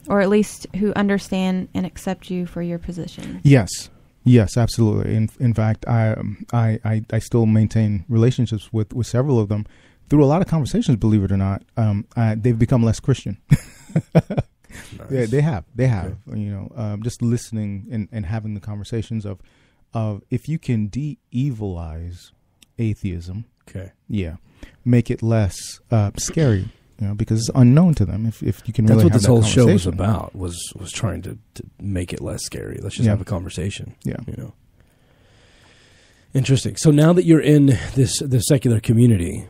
[SPEAKER 4] or at least who understand and accept you for your position.
[SPEAKER 3] Yes, absolutely. In fact, I still maintain relationships with several of them through a lot of conversations. Believe it or not, they've become less Christian.
[SPEAKER 2] Nice.
[SPEAKER 3] Yeah, they have.
[SPEAKER 2] Okay.
[SPEAKER 3] Just listening and having the conversations of if you can de-evilize atheism,
[SPEAKER 2] Okay.
[SPEAKER 3] yeah, make it less scary, because it's unknown to them. If you can
[SPEAKER 2] That's
[SPEAKER 3] really
[SPEAKER 2] what
[SPEAKER 3] have
[SPEAKER 2] this
[SPEAKER 3] that
[SPEAKER 2] whole show was
[SPEAKER 3] conversation.
[SPEAKER 2] about, was trying to make it less scary. Let's just
[SPEAKER 3] Yeah.
[SPEAKER 2] have a conversation.
[SPEAKER 3] Yeah.
[SPEAKER 2] Interesting. So now that you're in the secular community,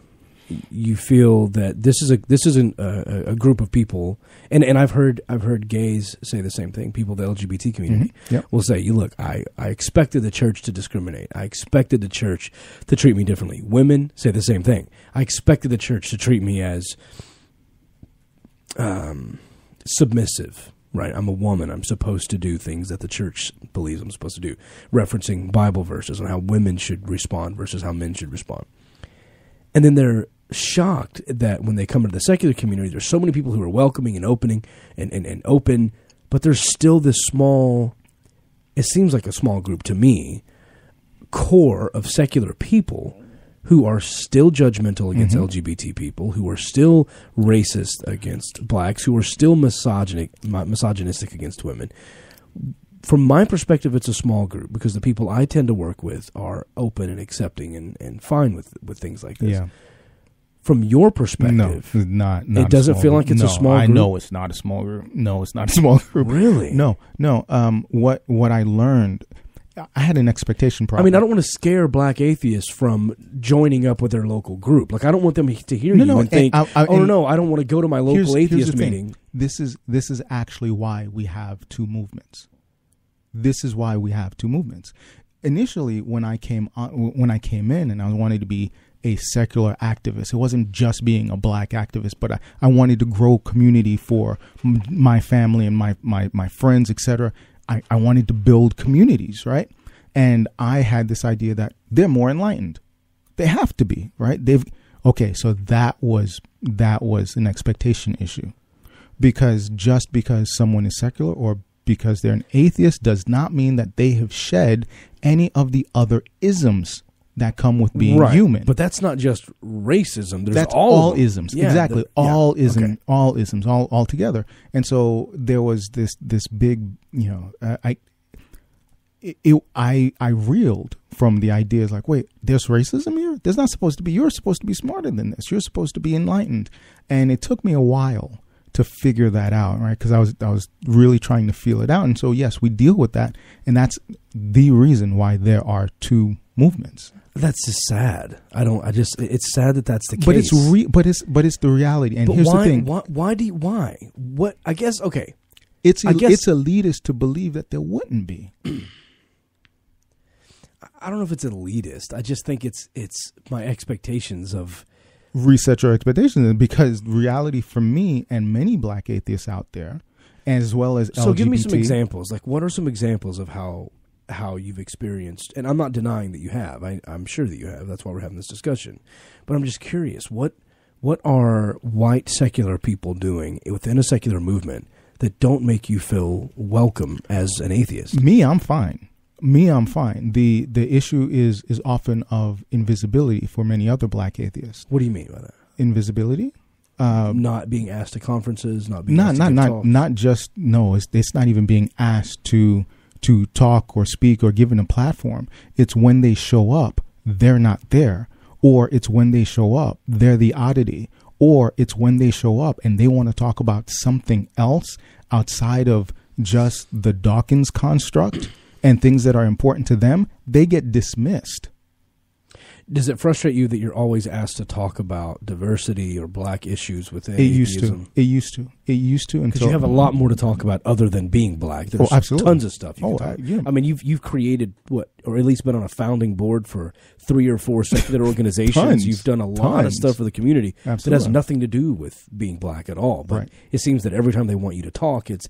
[SPEAKER 2] you feel that this is a group of people, and I've heard gays say the same thing. People, the LGBT community,
[SPEAKER 3] Yep.
[SPEAKER 2] will say, "You look, I expected the church to discriminate. I expected the church to treat me differently." Women say the same thing. I expected the church to treat me as submissive. Right, I'm a woman. I'm supposed to do things that the church believes I'm supposed to do, referencing Bible verses on how women should respond versus how men should respond. And then they're shocked that when they come into the secular community, there's so many people who are welcoming and opening and open, but there's still this small, it seems like a small group to me, core of secular people who are still judgmental against LGBT people, who are still racist against blacks, who are still misogynistic against women. From my perspective, it's a small group because the people I tend to work with are open and accepting and fine with things like this.
[SPEAKER 3] Yeah.
[SPEAKER 2] From your perspective,
[SPEAKER 3] No, not
[SPEAKER 2] it doesn't feel like it's a small group?
[SPEAKER 3] I know it's not a small group. No, it's not a small group.
[SPEAKER 2] Really?
[SPEAKER 3] No. What I learned, I had an expectation problem.
[SPEAKER 2] I mean, I don't want to scare black atheists from joining up with their local group. Like, I don't want them to hear you and think, I don't want to go to my local atheist meeting.
[SPEAKER 3] This is actually why we have two movements. This is why we have two movements. Initially, when I came in and I wanted to be a secular activist, it wasn't just being a black activist, but I wanted to grow community for my family and my friends, etc. I wanted to build communities, right? And I had this idea that they're more enlightened. They have to be, right? So that was an expectation issue. Because just because someone is secular or because they're an atheist does not mean that they have shed any of the other isms that come with being human.
[SPEAKER 2] But that's not just racism. There's
[SPEAKER 3] That's all isms.
[SPEAKER 2] Yeah,
[SPEAKER 3] exactly. All isms all together. And so there was this big, I reeled from the ideas like, wait, there's racism here? There's not supposed to be. You're supposed to be smarter than this. You're supposed to be enlightened. And it took me a while to figure that out, right? Because I was really trying to feel it out. And so, yes, we deal with that. And that's the reason why there are two movements.
[SPEAKER 2] That's just sad. It's sad that that's the case.
[SPEAKER 3] But it's the reality. And here's the thing.
[SPEAKER 2] Why? What? I guess, okay.
[SPEAKER 3] It's elitist to believe that there wouldn't be.
[SPEAKER 2] I don't know if it's elitist. I just think it's my expectations of...
[SPEAKER 3] Reset your expectations, because reality for me and many black atheists out there, as well as LGBT.
[SPEAKER 2] So give me some examples. Like, what are some examples of how you've experienced, and I'm not denying that you have. I'm sure that you have. That's why we're having this discussion. But I'm just curious, what are white secular people doing within a secular movement that don't make you feel welcome as an atheist?
[SPEAKER 3] Me, I'm fine. The issue is often of invisibility for many other black atheists.
[SPEAKER 2] What do you mean by that?
[SPEAKER 3] Invisibility?
[SPEAKER 2] not being asked to conferences, not being asked to give talks?
[SPEAKER 3] Not just, no, it's not even being asked to talk or speak or given a platform. It's when they show up, they're not there. Or it's when they show up, they're the oddity. Or it's when they show up and they want to talk about something else outside of just the Dawkins construct and things that are important to them, they get dismissed.
[SPEAKER 2] Does it frustrate you that you're always asked to talk about diversity or black issues within
[SPEAKER 3] atheism? It used to.
[SPEAKER 2] Because you have a lot more to talk about other than being black. There's
[SPEAKER 3] absolutely.
[SPEAKER 2] Tons of stuff you can talk.
[SPEAKER 3] Yeah.
[SPEAKER 2] I mean, you've created or at least been on a founding board for 3 or 4 secular organizations.
[SPEAKER 3] Tons.
[SPEAKER 2] You've done a lot of stuff for the community
[SPEAKER 3] Absolutely.
[SPEAKER 2] that has nothing to do with being black at all. But it seems that every time they want you to talk, it's,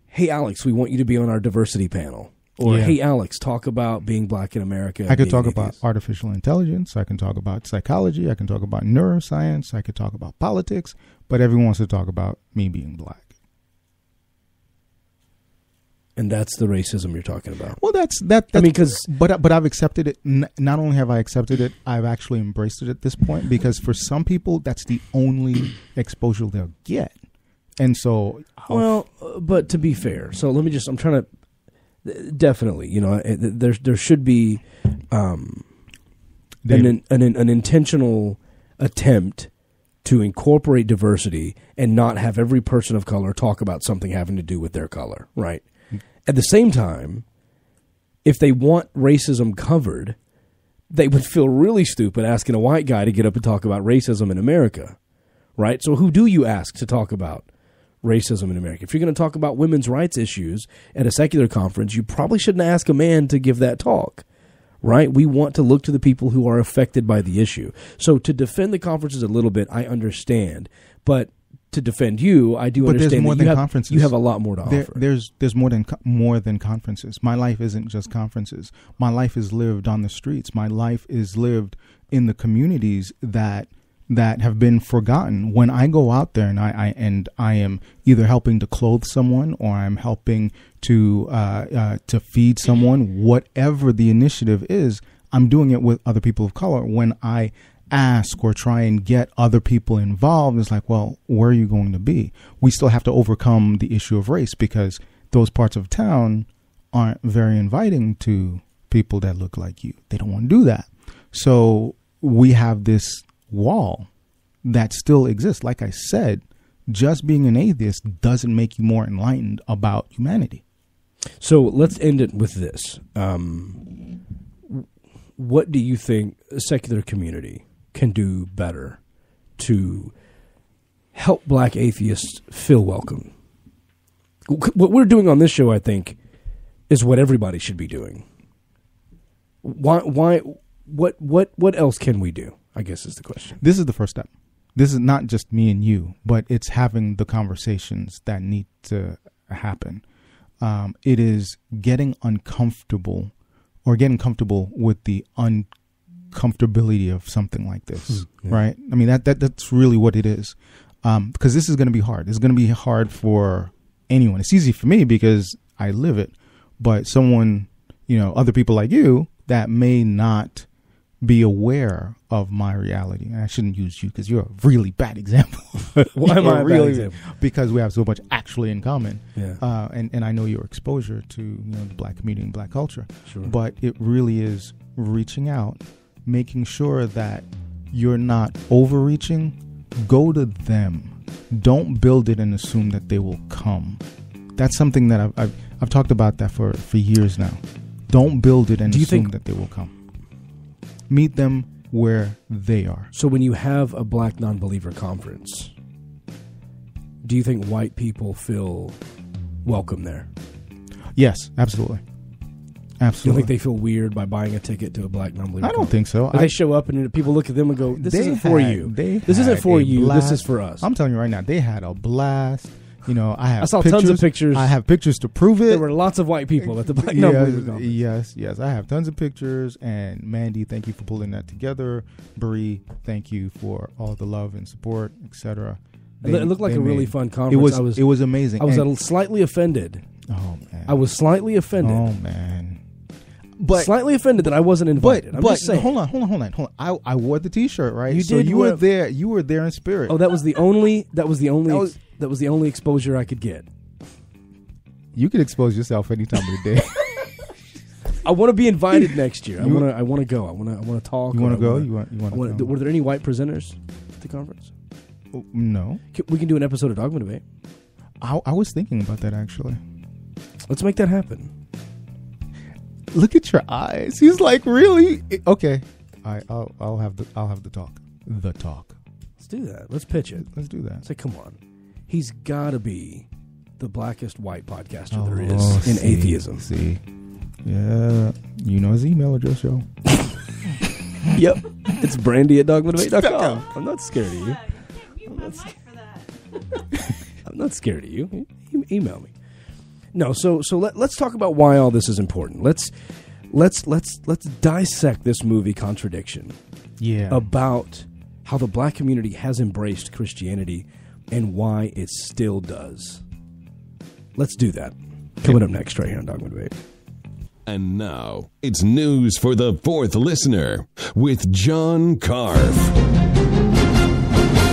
[SPEAKER 2] hey, Alex, we want you to be on our diversity panel. Or, hey, Alex, talk about being black in America.
[SPEAKER 3] I could talk about artificial intelligence. I can talk about psychology. I can talk about neuroscience. I could talk about politics. But everyone wants to talk about me being black.
[SPEAKER 2] And that's the racism you're talking about.
[SPEAKER 3] Well, that's I mean, but I've accepted it. Not only have I accepted it, I've actually embraced it at this point. Because for some people, that's the only exposure they'll get. And so,
[SPEAKER 2] but to be fair, so let me just, I'm trying to. Definitely, there should be an intentional attempt to incorporate diversity and not have every person of color talk about something having to do with their color, right? At the same time, if they want racism covered, they would feel really stupid asking a white guy to get up and talk about racism in America, right? So who do you ask to talk about racism in America? If you're going to talk about women's rights issues at a secular conference, you probably shouldn't ask a man to give that talk, right? We want to look to the people who are affected by the issue. So to defend the conferences a little bit, I understand, but to defend you, I do understand.
[SPEAKER 3] There's more than conferences.
[SPEAKER 2] You have a lot more to offer.
[SPEAKER 3] There's more than conferences. My life isn't just conferences. My life is lived on the streets. My life is lived in the communities that have been forgotten. When I go out there and I am either helping to clothe someone or I'm helping to feed someone, whatever the initiative is, I'm doing it with other people of color. When I ask or try and get other people involved, it's like, well, where are you going to be? We still have to overcome the issue of race because those parts of town aren't very inviting to people that look like you. They don't want to do that. So we have this wall that still exists. Like I said, just being an atheist doesn't make you more enlightened about humanity.
[SPEAKER 2] So let's end it with this. What do you think a secular community can do better to help black atheists feel welcome? What we're doing on this show, I think, is what everybody should be doing. Why? What else can we do? I guess is the question.
[SPEAKER 3] This is the first step. This is not just me and you, but it's having the conversations that need to happen. It is getting uncomfortable or getting comfortable with the uncomfortability of something like this, right? I mean, that's really what it is. Because this is going to be hard. It's going to be hard for anyone. It's easy for me because I live it. But someone, other people like you that may not be aware of my reality. And I shouldn't use you because you're a really bad example.
[SPEAKER 2] Why am I a bad example?
[SPEAKER 3] Because we have so much actually in common.
[SPEAKER 2] Yeah.
[SPEAKER 3] And I know your exposure to the black community and black culture.
[SPEAKER 2] Sure.
[SPEAKER 3] But it really is reaching out, making sure that you're not overreaching. Go to them. Don't build it and assume that they will come. That's something that I've talked about that for years now. Don't build it and assume that they will come. Meet them where they are.
[SPEAKER 2] So when you have a black non-believer conference, do you think white people feel welcome there?
[SPEAKER 3] Yes, absolutely. Absolutely.
[SPEAKER 2] Do you think they feel weird by buying a ticket to a black non-believer
[SPEAKER 3] conference? I don't think so.
[SPEAKER 2] They show up and people look at them and go, this isn't for you. This isn't for you. This is for us.
[SPEAKER 3] I'm telling you right now, they had a blast. I
[SPEAKER 2] saw tons of pictures.
[SPEAKER 3] I have pictures to prove it.
[SPEAKER 2] There were lots of white people at the black non-believer conference.
[SPEAKER 3] Yes. I have tons of pictures. And Mandy, thank you for pulling that together. Bree, thank you for all the love and support, etc.
[SPEAKER 2] It looked like a really fun conference.
[SPEAKER 3] It was amazing.
[SPEAKER 2] I was slightly offended.
[SPEAKER 3] Oh man.
[SPEAKER 2] I was slightly offended.
[SPEAKER 3] Oh man.
[SPEAKER 2] slightly offended that I wasn't invited. I'm just saying.
[SPEAKER 3] Hold on. I wore the T-shirt, right?
[SPEAKER 2] You
[SPEAKER 3] so
[SPEAKER 2] did.
[SPEAKER 3] You were there. You were there in spirit.
[SPEAKER 2] Oh, that was the only exposure I could get.
[SPEAKER 3] You could expose yourself any time of the day.
[SPEAKER 2] I want to be invited next year. I want to go. I want to talk.
[SPEAKER 3] You want to go? You want to go?
[SPEAKER 2] Were there any white presenters at the conference?
[SPEAKER 3] No.
[SPEAKER 2] We can do an episode of Dogma Debate.
[SPEAKER 3] I was thinking about that actually.
[SPEAKER 2] Let's make that happen.
[SPEAKER 3] Look at your eyes. He's like, really? Okay. I'll have the talk. The talk.
[SPEAKER 2] Let's do that. Let's pitch it.
[SPEAKER 3] Let's do that.
[SPEAKER 2] Say, come on. He's got to be the blackest white podcaster there is in atheism.
[SPEAKER 3] See. Yeah. You know his email address, yo.
[SPEAKER 2] Yep. It's brandy@dogmadebate.com. I'm not scared of you. I'm not scared of you. Email me. No, so let's talk about why all this is important. Let's dissect this movie Contradiction.
[SPEAKER 3] Yeah.
[SPEAKER 2] About how the black community has embraced Christianity and why it still does. Let's do that. Coming up next right here on Dogma Debate.
[SPEAKER 1] And now, it's news for the fourth listener with John Carf.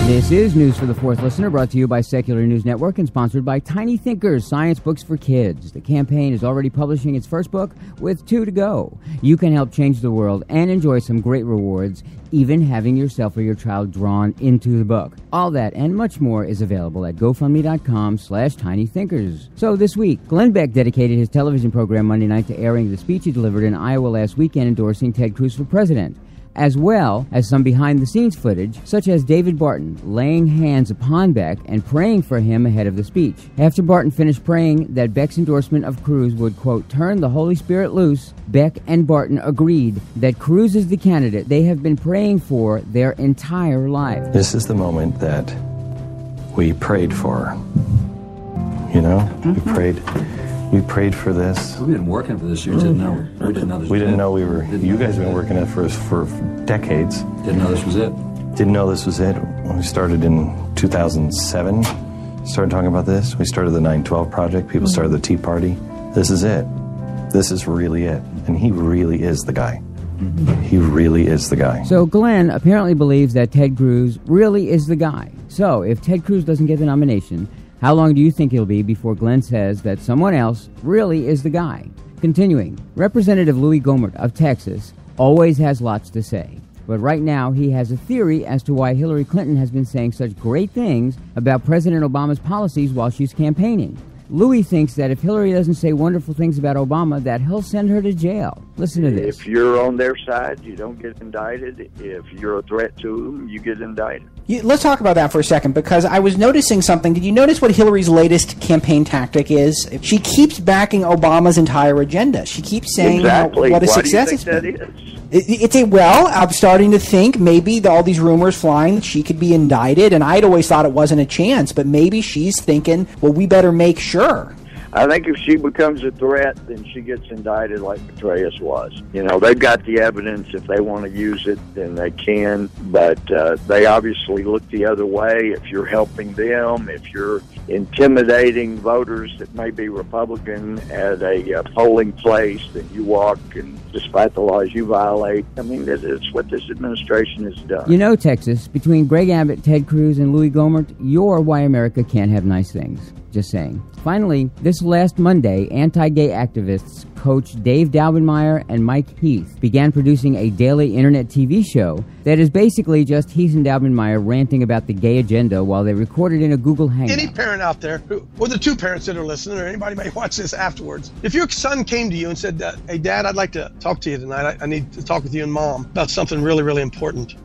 [SPEAKER 5] This is News for the Fourth Listener, brought to you by Secular News Network and sponsored by Tiny Thinkers, Science Books for Kids. The campaign is already publishing its first book with 2 to go. You can help change the world and enjoy some great rewards, even having yourself or your child drawn into the book. All that and much more is available at GoFundMe.com/TinyThinkers. So this week, Glenn Beck dedicated his television program Monday night to airing the speech he delivered in Iowa last weekend endorsing Ted Cruz for president, as well as some behind-the-scenes footage, such as David Barton laying hands upon Beck and praying for him ahead of the speech. After Barton finished praying that Beck's endorsement of Cruz would, quote, turn the Holy Spirit loose, Beck and Barton agreed that Cruz is the candidate they have been praying for their entire life.
[SPEAKER 6] This is the moment that we prayed for. You know? We prayed for this.
[SPEAKER 7] We've been working for this year. We didn't know this.
[SPEAKER 6] We didn't know we were. You guys have been working at it for decades.
[SPEAKER 7] Didn't know this was it.
[SPEAKER 6] Didn't know this was it. When we started in 2007, started talking about this. We started the 9/12 Project. People started the Tea Party. This is it. This is really it. And he really is the guy. He really is the guy.
[SPEAKER 5] So Glenn apparently believes that Ted Cruz really is the guy. So if Ted Cruz doesn't get the nomination, how long do you think it'll be before Glenn says that someone else really is the guy? Continuing, Representative Louis Gohmert of Texas always has lots to say. But right now, he has a theory as to why Hillary Clinton has been saying such great things about President Obama's policies while she's campaigning. Louis thinks that if Hillary doesn't say wonderful things about Obama, that he'll send her to jail. Listen to this.
[SPEAKER 8] If you're on their side, you don't get indicted. If you're a threat to them, you get indicted.
[SPEAKER 9] Let's talk about that for a second, because I was noticing something. Did you notice what Hillary's latest campaign tactic is? She keeps backing Obama's entire agenda. She keeps saying what a success it's been. I'm starting to think maybe all these rumors flying that she could be indicted, and I'd always thought it wasn't a chance, but maybe she's thinking, well, we better make sure.
[SPEAKER 8] I think if she becomes a threat, then she gets indicted like Petraeus was. You know, they've got the evidence. If they want to use it, then they can. But they obviously look the other way. If you're helping them, if you're intimidating voters that may be Republican at a polling place, then you walk, and despite the laws you violate. I mean, it's what this administration has done.
[SPEAKER 5] You know, Texas, between Greg Abbott, Ted Cruz, and Louis Gohmert, you're why America can't have nice things. Just saying. Finally, this last Monday, anti-gay activists Coach Dave Daubenmire and Mike Heath began producing a daily internet TV show that is basically just Heath and Daubenmire ranting about the gay agenda while they recorded in a Google Hangout.
[SPEAKER 10] Any parent out there, or the 2 parents that are listening, or anybody may watch this afterwards, if your son came to you and said, hey, Dad, I'd like to talk to you tonight. I need to talk with you and Mom about something really, really important.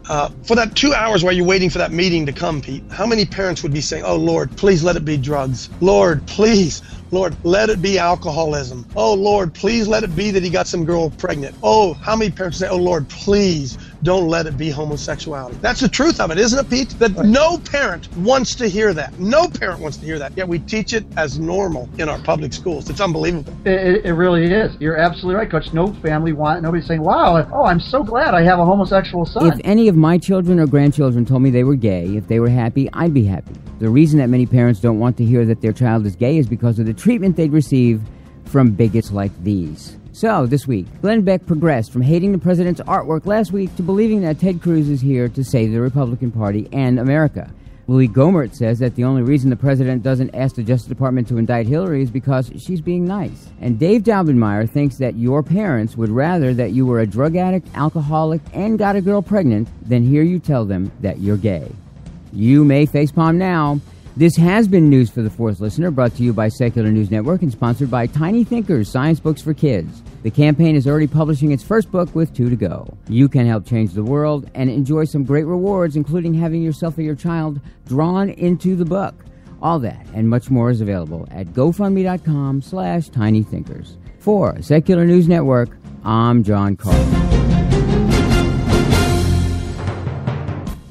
[SPEAKER 10] For that 2 hours while you're waiting for that meeting to come, Pete, how many parents would be saying, oh, Lord, please let it be drugs. Lord, please. Lord, let it be alcoholism. Oh, Lord, please let it be that he got some girl pregnant. Oh, how many parents say, oh, Lord, please don't let it be homosexuality. That's the truth of it, isn't it, Pete? That no parent wants to hear that. No parent wants to hear that. Yet we teach it as normal in our public schools. It's unbelievable.
[SPEAKER 11] It really is. You're absolutely right, Coach. No family nobody's saying, wow, I'm so glad I have a homosexual son.
[SPEAKER 5] If any of my children or grandchildren told me they were gay, if they were happy, I'd be happy. The reason that many parents don't want to hear that their child is gay is because of the treatment they'd receive from bigots like these. So, this week, Glenn Beck progressed from hating the president's artwork last week to believing that Ted Cruz is here to save the Republican Party and America. Louis Gohmert says that the only reason the president doesn't ask the Justice Department to indict Hillary is because she's being nice. And Dave Daubenmire thinks that your parents would rather that you were a drug addict, alcoholic, and got a girl pregnant than hear you tell them that you're gay. You may facepalm now. This has been News for the Fourth Listener, brought to you by Secular News Network and sponsored by Tiny Thinkers, Science Books for Kids. The campaign is already publishing its first book with 2 to go. You can help change the world and enjoy some great rewards, including having yourself or your child drawn into the book. All that and much more is available at GoFundMe.com/TinyThinkers. For Secular News Network, I'm John Carlin.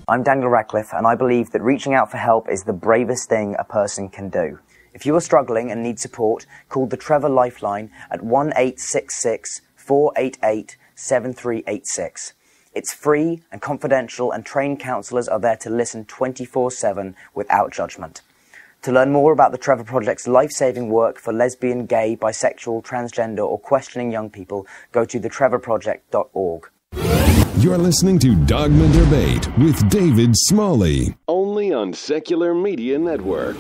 [SPEAKER 12] I'm Daniel Radcliffe, and I believe that reaching out for help is the bravest thing a person can do. If you are struggling and need support, call the Trevor Lifeline at 1-866-488-7386. It's free and confidential, and trained counselors are there to listen 24/7 without judgment. To learn more about the Trevor Project's life-saving work for lesbian, gay, bisexual, transgender, or questioning young people, go to thetrevorproject.org.
[SPEAKER 1] You're listening to Dogma Debate with David Smalley, only on Secular Media Network.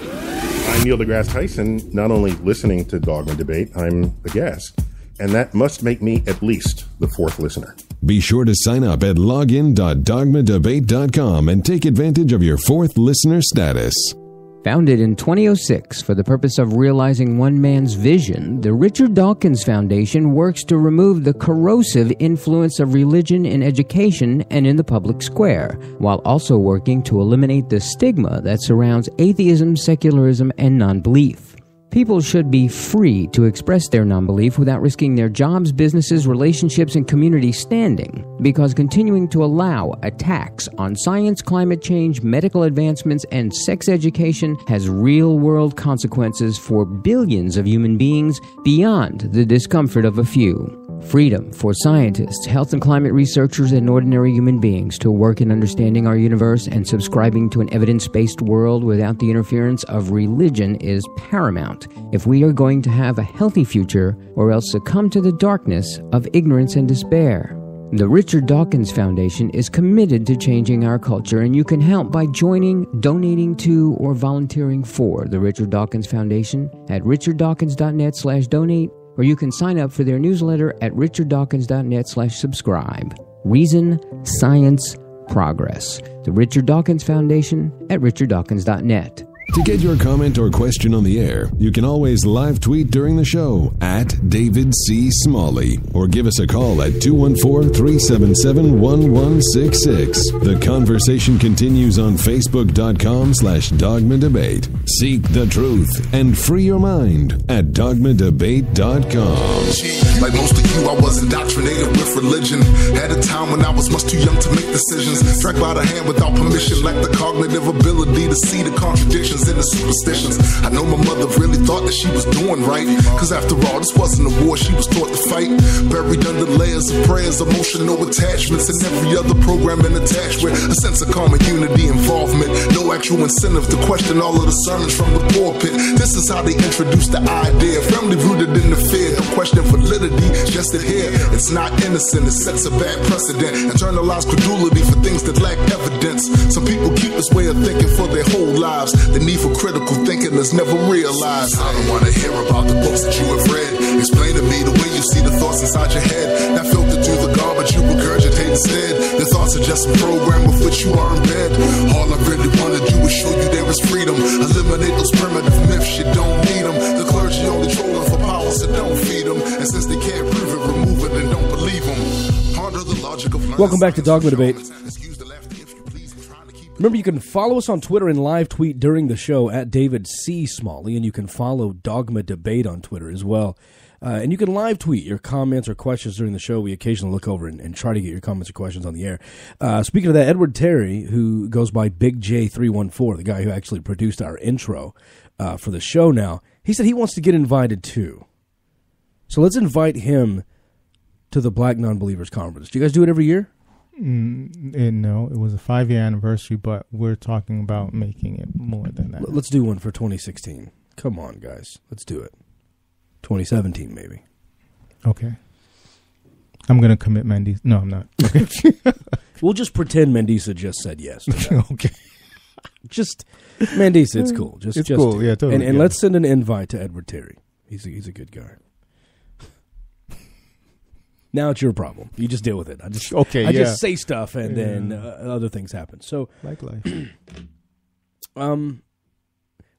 [SPEAKER 13] I'm Neil deGrasse Tyson. Not only listening to Dogma Debate, I'm a guest. And that must make me at least the fourth listener.
[SPEAKER 1] Be sure to sign up at login.dogmadebate.com and take advantage of your fourth listener status.
[SPEAKER 5] Founded in 2006 for the purpose of realizing one man's vision, the Richard Dawkins Foundation works to remove the corrosive influence of religion in education and in the public square, while also working to eliminate the stigma that surrounds atheism, secularism, and non-belief. People should be free to express their non-belief without risking their jobs, businesses, relationships, and community standing, because continuing to allow attacks on science, climate change, medical advancements, and sex education has real-world consequences for billions of human beings beyond the discomfort of a few. Freedom for scientists, health and climate researchers, and ordinary human beings to work in understanding our universe and subscribing to an evidence-based world without the interference of religion is paramount if we are going to have a healthy future or else succumb to the darkness of ignorance and despair. The Richard Dawkins Foundation is committed to changing our culture, and you can help by joining, donating to, or volunteering for the Richard Dawkins Foundation at richarddawkins.net/donate, or you can sign up for their newsletter at richarddawkins.net/subscribe. Reason, Science, Progress. The Richard Dawkins Foundation at richarddawkins.net.
[SPEAKER 1] To get your comment or question on the air, you can always live tweet during the show at David C. Smalley, or give us a call at 214-377-1166. The conversation continues on Facebook.com/Dogma Debate. Seek the truth and free your mind at dogmadebate.com.
[SPEAKER 14] Like most of you, I was indoctrinated with religion. Had a time when I was much too young to make decisions. Dragged by the hand without permission, lacked the cognitive ability to see the contradictions and the superstitions. I know my mother really thought that she was doing right, cause after all, this wasn't a war she was taught to fight. Buried under layers of prayers, emotional attachments, and every other programming attached with a sense of common unity, involvement. No actual incentive to question all of the sermons from the pulpit. This is how they introduced the idea, firmly rooted in the fear. No question validity, just adhere. It's not innocent, it sets a bad precedent. Internalized credulity for things that lack evidence. Some people keep this way of thinking for their whole lives. The need for critical thinking is never realized. I don't wanna hear about the books that you have read. Explain to me the way you see the thoughts inside your head. Not filtered through the garbage you regurgitate instead. Your thoughts are just a program with which you are in bed. All I really wanna do is show you there is freedom. Eliminate those primitive myths, you don't need them. The clergy only trolling for power, so don't feed them. And since they can't prove it, remove it and don't believe them. Ponder the logic of
[SPEAKER 2] Welcome back to Dogma Debate. Remember, you can follow us on Twitter and live tweet during the show at David C. Smalley, and you can follow Dogma Debate on Twitter as well. And you can live tweet your comments or questions during the show. We occasionally look over and try to get your comments or questions on the air. Speaking of that, Edward Terry, who goes by Big J314, the guy who actually produced our intro for the show now, he said he wants to get invited too. So let's invite him to the Black Non-Believers Conference. Do you guys do it every year?
[SPEAKER 3] No, it was a 5-year anniversary, but we're talking about making it more than that.
[SPEAKER 2] Let's do one for 2016. Come on, guys. Let's do it. 2017, maybe.
[SPEAKER 3] Okay. I'm going to commit Mandisa. No, I'm not. Okay.
[SPEAKER 2] We'll just pretend Mandisa just said yes.
[SPEAKER 3] Okay.
[SPEAKER 2] Just Mandisa, it's cool. Just
[SPEAKER 3] cool. Yeah, totally.
[SPEAKER 2] And let's send an invite to Edward Terry. He's a good guy. Now it's your problem. You just deal with it. I just say stuff and then other things happen. So
[SPEAKER 3] like life.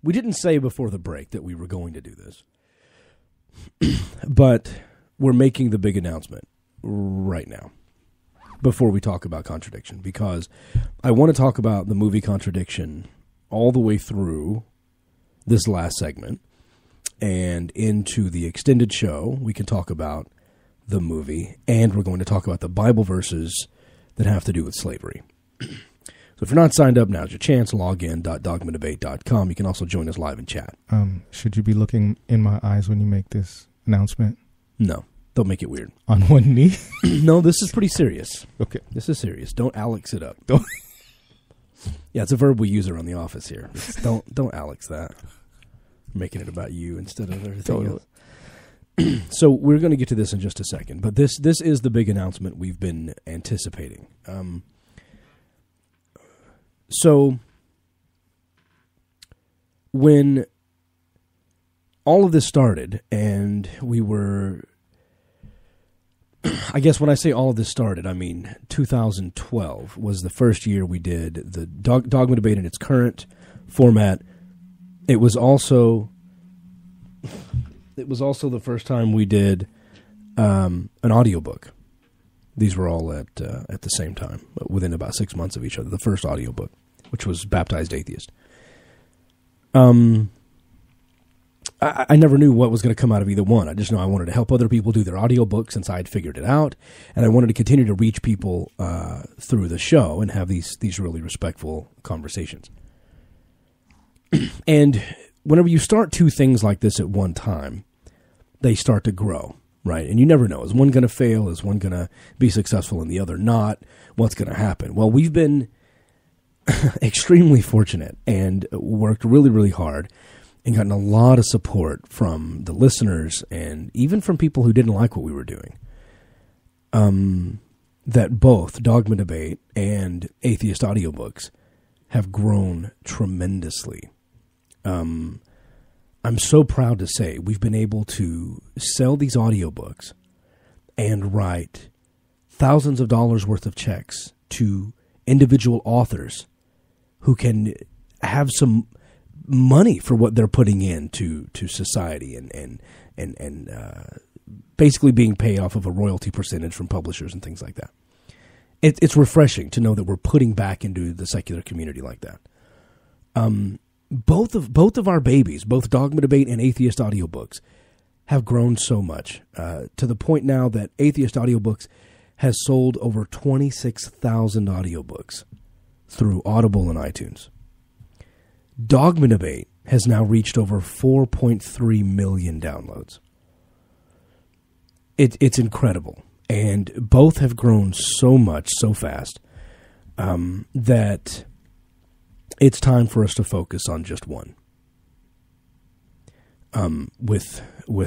[SPEAKER 2] We didn't say before the break that we were going to do this, but we're making the big announcement right now before we talk about Contradiction, because I want to talk about the movie Contradiction all the way through this last segment and into the extended show. We can talk about the movie, and we're going to talk about the Bible verses that have to do with slavery. So if you're not signed up, now's your chance. Log in .dogmadebate.com. You can also join us live in chat.
[SPEAKER 3] Should you be looking in my eyes when you make this announcement?
[SPEAKER 2] No. Don't make it weird.
[SPEAKER 3] On one knee?
[SPEAKER 2] No, this is pretty serious.
[SPEAKER 3] Okay.
[SPEAKER 2] This is serious. Don't Alex it up.
[SPEAKER 3] Don't.
[SPEAKER 2] Yeah, it's a verb we use around the office here. Don't Alex that. Making it about you instead of everything else. So we're going to get to this in just a second, but this is the big announcement we've been anticipating. So when all of this started, and we were, I guess when I say all of this started, I mean 2012 was the first year we did the Dogma Debate in its current format. It was also the first time we did an audiobook. These were all at the same time, within about 6 months of each other. The first audiobook, which was Baptized Atheist. I never knew what was going to come out of either one. I just know I wanted to help other people do their audiobooks since I'd figured it out, and I wanted to continue to reach people through the show and have these really respectful conversations. And whenever you start two things like this at one time, they start to grow, right? And you never know. Is one going to fail? Is one going to be successful and the other not? What's going to happen? Well, we've been extremely fortunate and worked really, really hard and gotten a lot of support from the listeners and even from people who didn't like what we were doing. That both Dogma Debate and Atheist Audiobooks have grown tremendously. I'm so proud to say we've been able to sell these audiobooks and write thousands of dollars worth of checks to individual authors who can have some money for what they're putting into society and basically being paid off of a royalty percentage from publishers and things like that. It's refreshing to know that we're putting back into the secular community like that. Both of our babies, both Dogma Debate and Atheist Audiobooks, have grown so much to the point now that Atheist Audiobooks has sold over 26,000 audiobooks through Audible and iTunes. Dogma Debate has now reached over 4.3 million downloads. It's incredible. And both have grown so much, so fast, that it's time for us to focus on just one. With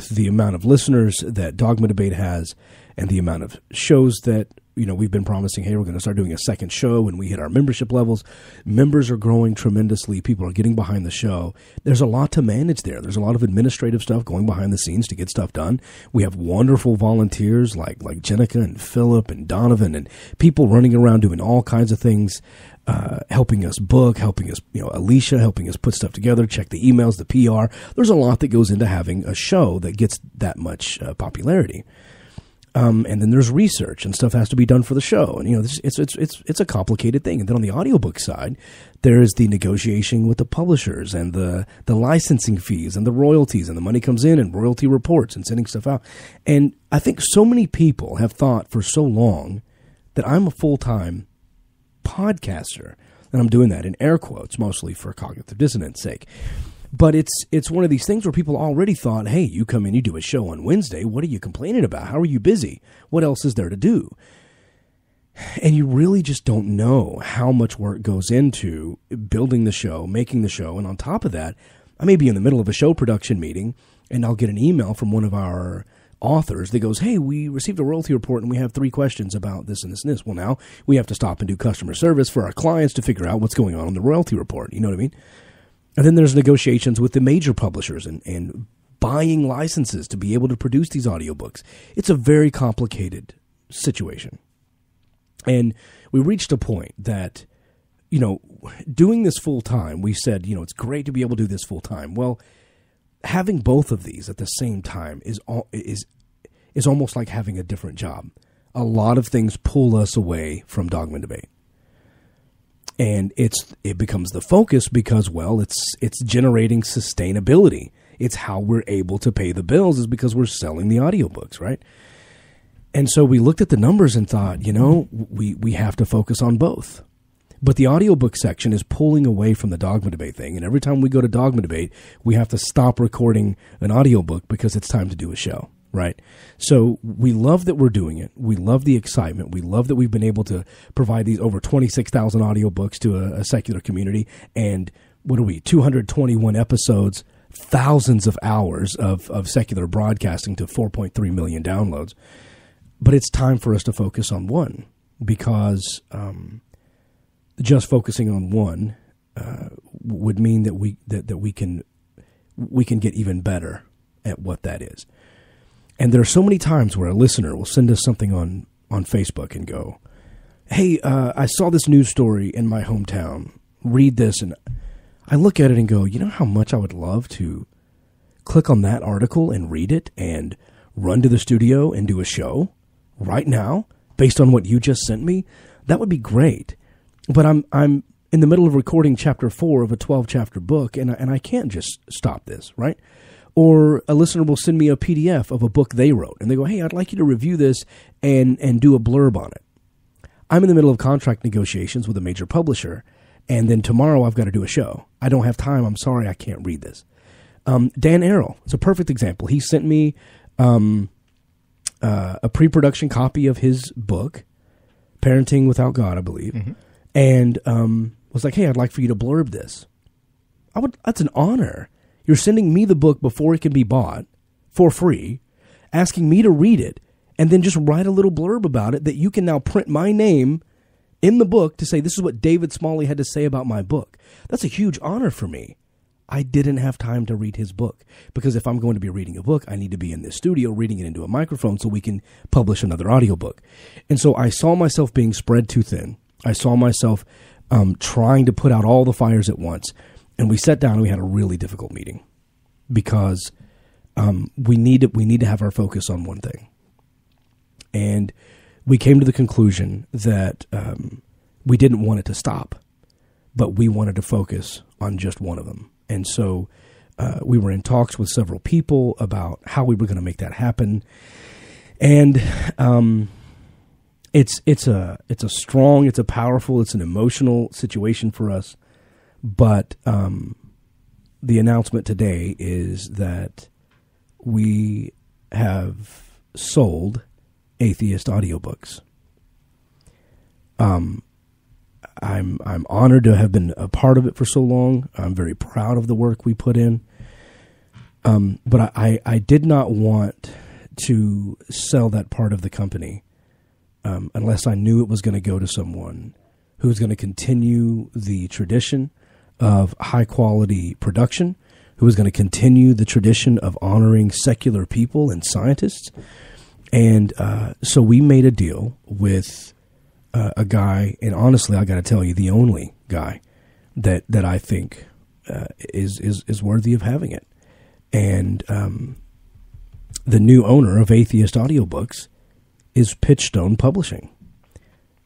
[SPEAKER 2] the amount of listeners that Dogma Debate has and the amount of shows that, we've been promising, hey, we're going to start doing a second show when we hit our membership levels. Members are growing tremendously. People are getting behind the show. There's a lot to manage there. There's a lot of administrative stuff going behind the scenes to get stuff done. We have wonderful volunteers like Jenica and Philip and Donovan and people running around doing all kinds of things, helping us book, helping us, Alicia helping us put stuff together, check the emails, the PR. There's a lot that goes into having a show that gets that much popularity. And then there's research and stuff has to be done for the show. And, it's a complicated thing. And then on the audiobook side, there is the negotiation with the publishers and the licensing fees and the royalties, and the money comes in and royalty reports and sending stuff out. And I think so many people have thought for so long that I'm a full-time podcaster. And I'm doing that in air quotes, mostly for cognitive dissonance sake. But it's one of these things where people already thought, hey, you come in, you do a show on Wednesday. What are you complaining about? How are you busy? What else is there to do? And you really just don't know how much work goes into building the show, making the show. And on top of that, I may be in the middle of a show production meeting, and I'll get an email from one of our authors that goes, hey, we received a royalty report and we have 3 questions about this and this and this. Well, now we have to stop and do customer service for our clients to figure out what's going on in the royalty report. You know what I mean? And then there's negotiations with the major publishers and buying licenses to be able to produce these audiobooks. It's a very complicated situation. And we reached a point that, doing this full time, we said, it's great to be able to do this full time. Well, having both of these at the same time is almost like having a different job. A lot of things pull us away from Dogma Debate. And it becomes the focus because, well, it's generating sustainability. It's how we're able to pay the bills is because we're selling the audiobooks, right? And so we looked at the numbers and thought, we have to focus on both. But the audiobook section is pulling away from the Dogma Debate thing. And every time we go to Dogma Debate, we have to stop recording an audiobook because it's time to do a show, right? So we love that we're doing it. We love the excitement. We love that we've been able to provide these over 26,000 audiobooks to a secular community. And 221 episodes, thousands of hours of secular broadcasting to 4.3 million downloads. But it's time for us to focus on one because just focusing on one would mean that we can get even better at what that is. And there are so many times where a listener will send us something on Facebook and go, hey, I saw this news story in my hometown. Read this. And I look at it and go, you know how much I would love to click on that article and read it and run to the studio and do a show right now based on what you just sent me? That would be great. But I'm in the middle of recording chapter 4 of a 12-chapter book, and I can't just stop this, right? Or a listener will send me a PDF of a book they wrote, and they go, hey, I'd like you to review this and do a blurb on it. I'm in the middle of contract negotiations with a major publisher, and then tomorrow I've got to do a show. I don't have time. I'm sorry, I can't read this. Dan Arrow is a perfect example. He sent me a pre-production copy of his book, Parenting Without God, I believe, and was like, hey, I'd like for you to blurb this. That's an honor. You're sending me the book before it can be bought for free, asking me to read it, and then just write a little blurb about it that you can now print my name in the book to say, this is what David Smalley had to say about my book. That's a huge honor for me. I didn't have time to read his book because if I'm going to be reading a book, I need to be in this studio reading it into a microphone so we can publish another audiobook. And so I saw myself being spread too thin. I saw myself trying to put out all the fires at once. And we sat down and we had a really difficult meeting because we need to have our focus on one thing. And we came to the conclusion that we didn't want it to stop, but we wanted to focus on just one of them. And so we were in talks with several people about how we were going to make that happen. And it's a strong, it's a powerful, it's an emotional situation for us. But the announcement today is that we have sold Atheist audiobooks. I'm honored to have been a part of it for so long. I'm very proud of the work we put in. But I did not want to sell that part of the company unless I knew it was going to go to someone who was going to continue the tradition of high-quality production, who was going to continue the tradition of honoring secular people and scientists. And so we made a deal with a guy, and honestly, I got to tell you, the only guy that I think is worthy of having it. And the new owner of Atheist Audiobooks is Pitchstone Publishing,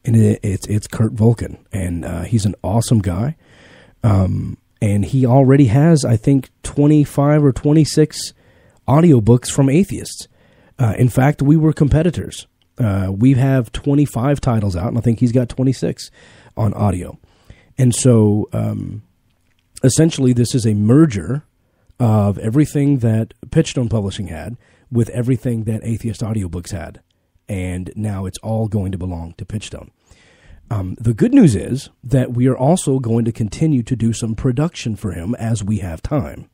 [SPEAKER 2] and it's Kurt Volken, and he's an awesome guy. And he already has, I think, 25 or 26 audiobooks from atheists. In fact, we were competitors. We have 25 titles out, and I think he's got 26 on audio. And so, essentially, this is a merger of everything that Pitchstone Publishing had with everything that Atheist Audiobooks had. And now it's all going to belong to Pitchstone. The good news is that we are also going to continue to do some production for him as we have time.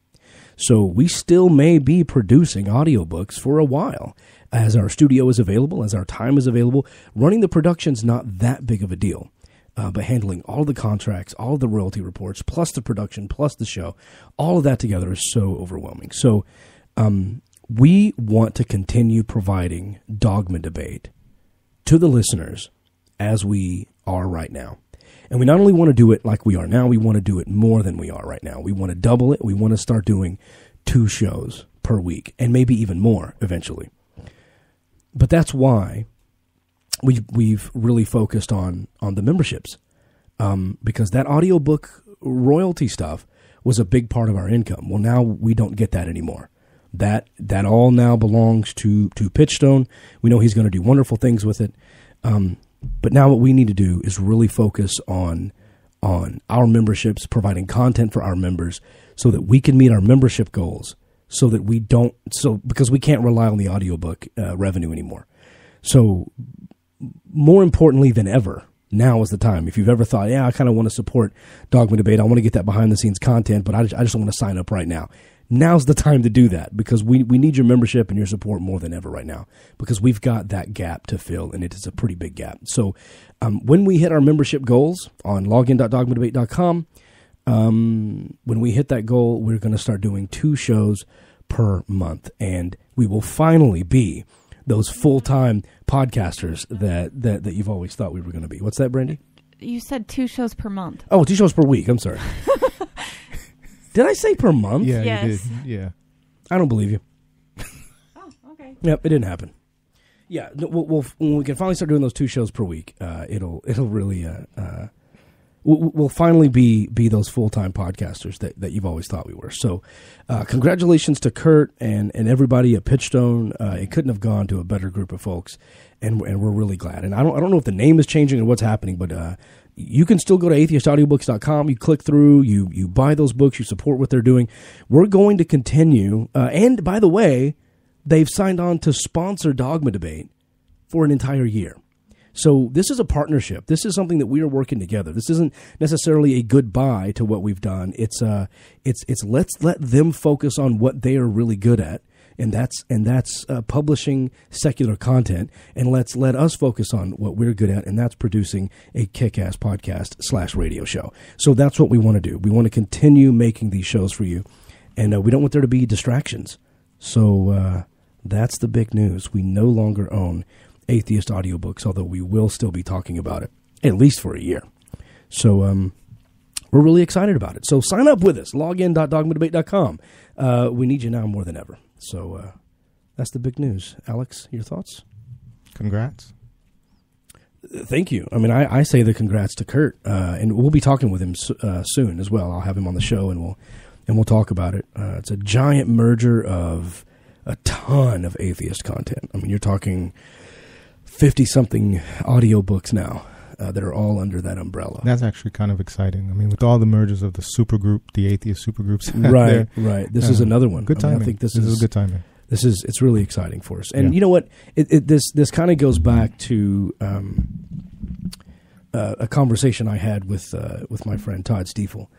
[SPEAKER 2] So we still may be producing audiobooks for a while as our studio is available, as our time is available. Running the production's not that big of a deal. But handling all the contracts, all the royalty reports, plus the production, plus the show, all of that together is so overwhelming. So we want to continue providing Dogma Debate to the listeners as we are right now. And we not only want to do it like we are now, we want to do it more than we are right now. We want to double it. We want to start doing 2 shows per week, and maybe even more eventually. But that's why we've really focused on the memberships, because that audiobook royalty stuff was a big part of our income. Well, now we don't get that anymore. That all now belongs to Pitchstone. We know he's going to do wonderful things with it. But now what we need to do is really focus on our memberships, providing content for our members so that we can meet our membership goals, because we can't rely on the audiobook revenue anymore. So more importantly than ever, now is the time. If you've ever thought, yeah, I kind of want to support Dogma Debate, I want to get that behind-the-scenes content, but I just want to sign up right now. Now's the time to do that, because we need your membership and your support more than ever right now, because we've got that gap to fill, and it is a pretty big gap. So when we hit our membership goals on login.dogmadebate.com, when we hit that goal, we're going to start doing 2 shows per month, and we will finally be those full-time podcasters that you've always thought we were going to be. What's that, Brandy?
[SPEAKER 4] You said 2 shows per month.
[SPEAKER 2] Oh, 2 shows per week. I'm sorry. Did I say per month?
[SPEAKER 3] Yeah,
[SPEAKER 4] yes.
[SPEAKER 3] You did. Yeah.
[SPEAKER 2] I don't believe you.
[SPEAKER 4] Oh, okay.
[SPEAKER 2] Yep, it didn't happen. Yeah, we'll when we can finally start doing those 2 shows per week, it'll really we'll finally be those full-time podcasters that you've always thought we were. So congratulations to Kurt and everybody at Pitchstone. It couldn't have gone to a better group of folks, and we're really glad. And I don't know if the name is changing or what's happening, but you can still go to atheistaudiobooks.com. You click through, you buy those books, you support what they're doing. We're going to continue. And by the way, they've signed on to sponsor Dogma Debate for an entire year. So this is a partnership. This is something that we are working together. This isn't necessarily a goodbye to what we've done. It's let's let them focus on what they are really good at, and that's publishing secular content, and let's let us focus on what we're good at, and that's producing a kick-ass podcast / radio show. So that's what we want to do. We want to continue making these shows for you, and we don't want there to be distractions. So that's the big news. We no longer own Atheist Audiobooks, although we will still be talking about it, at least for a year. So we're really excited about it. So sign up with us, login.dogmadebate.com. We need you now more than ever. So that's the big news. Alex, your thoughts?
[SPEAKER 3] Congrats.
[SPEAKER 2] Thank you. I mean, I say the congrats to Kurt, and we'll be talking with him soon as well. I'll have him on the show, and we'll talk about it. It's a giant merger of a ton of atheist content. I mean, you're talking 50-something audiobooks now that are all under that umbrella.
[SPEAKER 3] That's actually kind of exciting. I mean, with all the mergers of the supergroup, the atheist supergroups.
[SPEAKER 2] Right. This is another one.
[SPEAKER 3] Good timing.
[SPEAKER 2] I think this
[SPEAKER 3] is a good timing.
[SPEAKER 2] It's really exciting for us. And you know what? This kind of goes back to a conversation I had with my friend Todd Stiefel.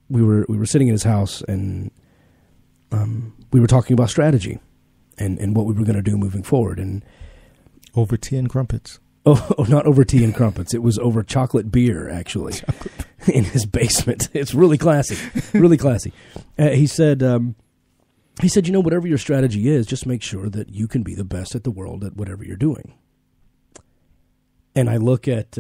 [SPEAKER 2] We were sitting in his house, and we were talking about strategy and what we were going to do moving forward. And
[SPEAKER 3] over tea and crumpets.
[SPEAKER 2] Oh, not over tea and crumpets. It was over chocolate beer, actually, in his basement. It's really classy, really classy. He said, whatever your strategy is, just make sure that you can be the best at the world at whatever you're doing. And I look at,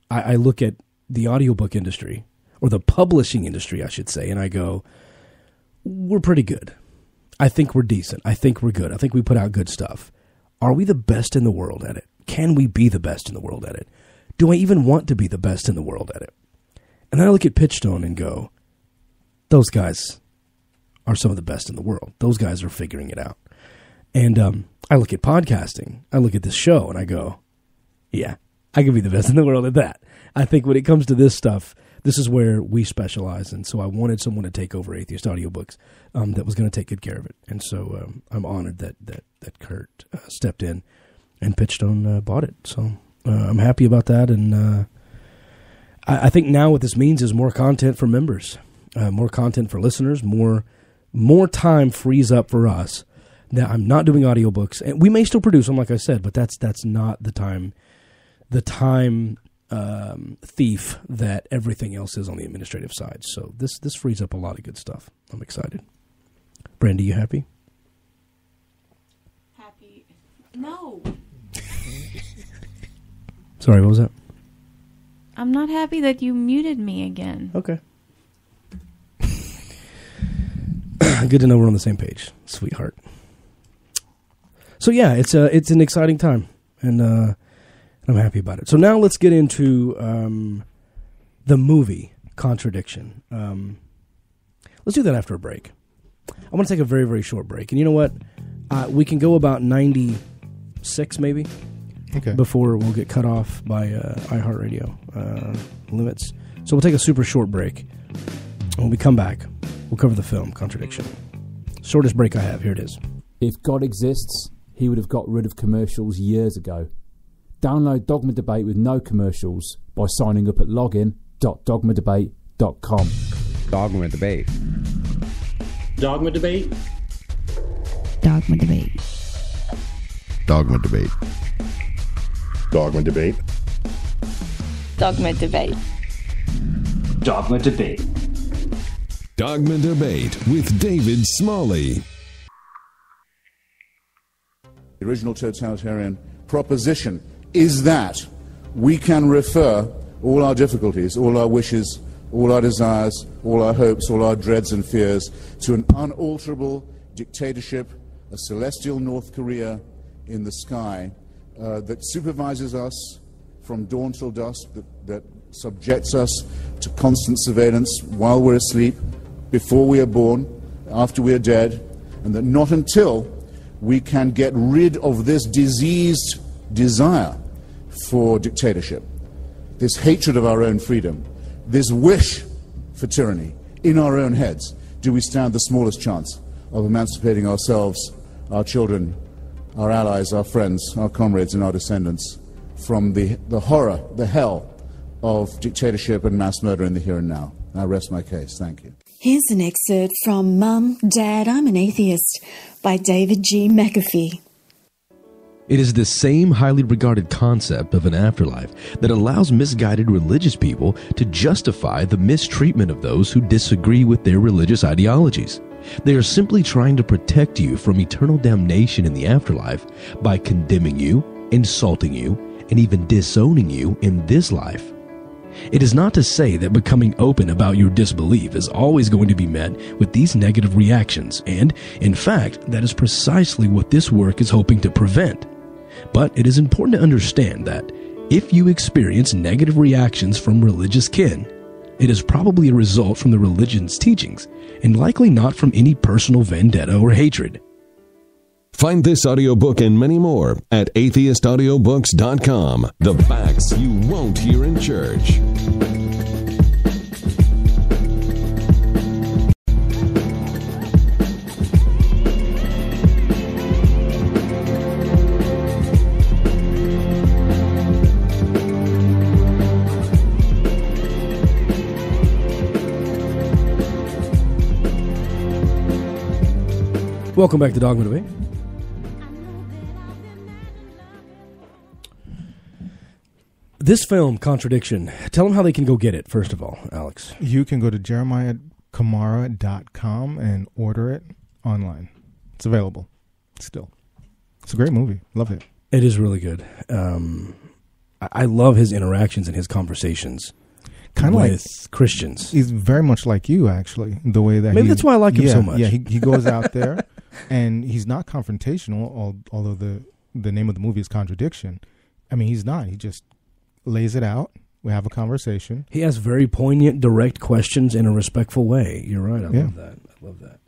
[SPEAKER 2] I look at the audiobook industry, or the publishing industry, I should say, and I go, we're pretty good. I think we're decent. I think we're good. I think we put out good stuff. Are we the best in the world at it? Can we be the best in the world at it? Do I even want to be the best in the world at it? And then I look at Pitchstone and go, those guys are some of the best in the world. Those guys are figuring it out. And I look at podcasting. I look at this show and I go, yeah, I can be the best in the world at that. I think when it comes to this stuff, this is where we specialize. And so I wanted someone to take over Atheist Audiobooks that was going to take good care of it. And so I'm honored that Kurt stepped in and Pitchstone bought it. So I'm happy about that. And I think now what this means is more content for members. more content for listeners, more time frees up for us. That I'm not doing audiobooks, and we may still produce them, like I said, but that's not the time thief that everything else is on the administrative side. So this frees up a lot of good stuff. I'm excited. Brandy, you happy?
[SPEAKER 4] Happy? No.
[SPEAKER 2] Sorry, what was that?
[SPEAKER 4] I'm not happy that you muted me again.
[SPEAKER 2] Okay. Good to know we're on the same page, sweetheart. So yeah, it's an exciting time, and I'm happy about it. So now let's get into the movie Contradiction. Let's do that after a break. I want to take a very, very short break, and you know what? We can go about 96 maybe.
[SPEAKER 3] Okay.
[SPEAKER 2] Before we'll get cut off by iHeartRadio limits. So we'll take a super short break. When we come back, we'll cover the film Contradiction. Shortest break I have. Here it is.
[SPEAKER 15] If God exists, he would have got rid of commercials years ago. Download Dogma Debate with no commercials by signing up at login.dogmadebate.com.
[SPEAKER 16] Dogma Debate.
[SPEAKER 17] Dogma Debate.
[SPEAKER 18] Dogma Debate.
[SPEAKER 13] Dogma Debate. Dogma Debate.
[SPEAKER 18] Dogma Debate.
[SPEAKER 17] Dogma Debate.
[SPEAKER 1] Dogma Debate with David Smalley.
[SPEAKER 19] The original totalitarian proposition is that we can refer all our difficulties, all our wishes, all our desires, all our hopes, all our dreads and fears to an unalterable dictatorship, a celestial North Korea in the sky that supervises us from dawn till dusk, that subjects us to constant surveillance while we're asleep, before we are born, after we are dead, and that not until we can get rid of this diseased desire for dictatorship, this hatred of our own freedom, this wish for tyranny in our own heads, do we stand the smallest chance of emancipating ourselves, our children, our allies, our friends, our comrades, and our descendants from the horror, the hell of dictatorship and mass murder in the here and now. I rest my case. Thank you.
[SPEAKER 20] Here's an excerpt from Mum, Dad, I'm an Atheist by David G. McAfee.
[SPEAKER 21] It is the same highly regarded concept of an afterlife that allows misguided religious people to justify the mistreatment of those who disagree with their religious ideologies. They are simply trying to protect you from eternal damnation in the afterlife by condemning you, insulting you, and even disowning you in this life. It is not to say that becoming open about your disbelief is always going to be met with these negative reactions, and, in fact, that is precisely what this work is hoping to prevent. But it is important to understand that if you experience negative reactions from religious kin, it is probably a result from the religion's teachings, and likely not from any personal vendetta or hatred.
[SPEAKER 1] Find this audiobook and many more at atheistaudiobooks.com. The facts you won't hear in church.
[SPEAKER 2] Welcome back to Dogma Debate. This film, Contradiction, tell them how they can go get it, first of all, Alex.
[SPEAKER 3] You can go to jeremiahkamara.com and order it online. It's available still. It's a great movie. Love it.
[SPEAKER 2] It is really good. I love his interactions and his conversations
[SPEAKER 3] kind of
[SPEAKER 2] with
[SPEAKER 3] like
[SPEAKER 2] Christians.
[SPEAKER 3] He's very much like you, actually, the way that
[SPEAKER 2] Maybe that's why I like him so much.
[SPEAKER 3] Yeah, he goes out there, and he's not confrontational, although the name of the movie is Contradiction. I mean, he's not. He just lays it out. We have a conversation.
[SPEAKER 2] He has very poignant, direct questions in a respectful way. You're right. I love that. I love that.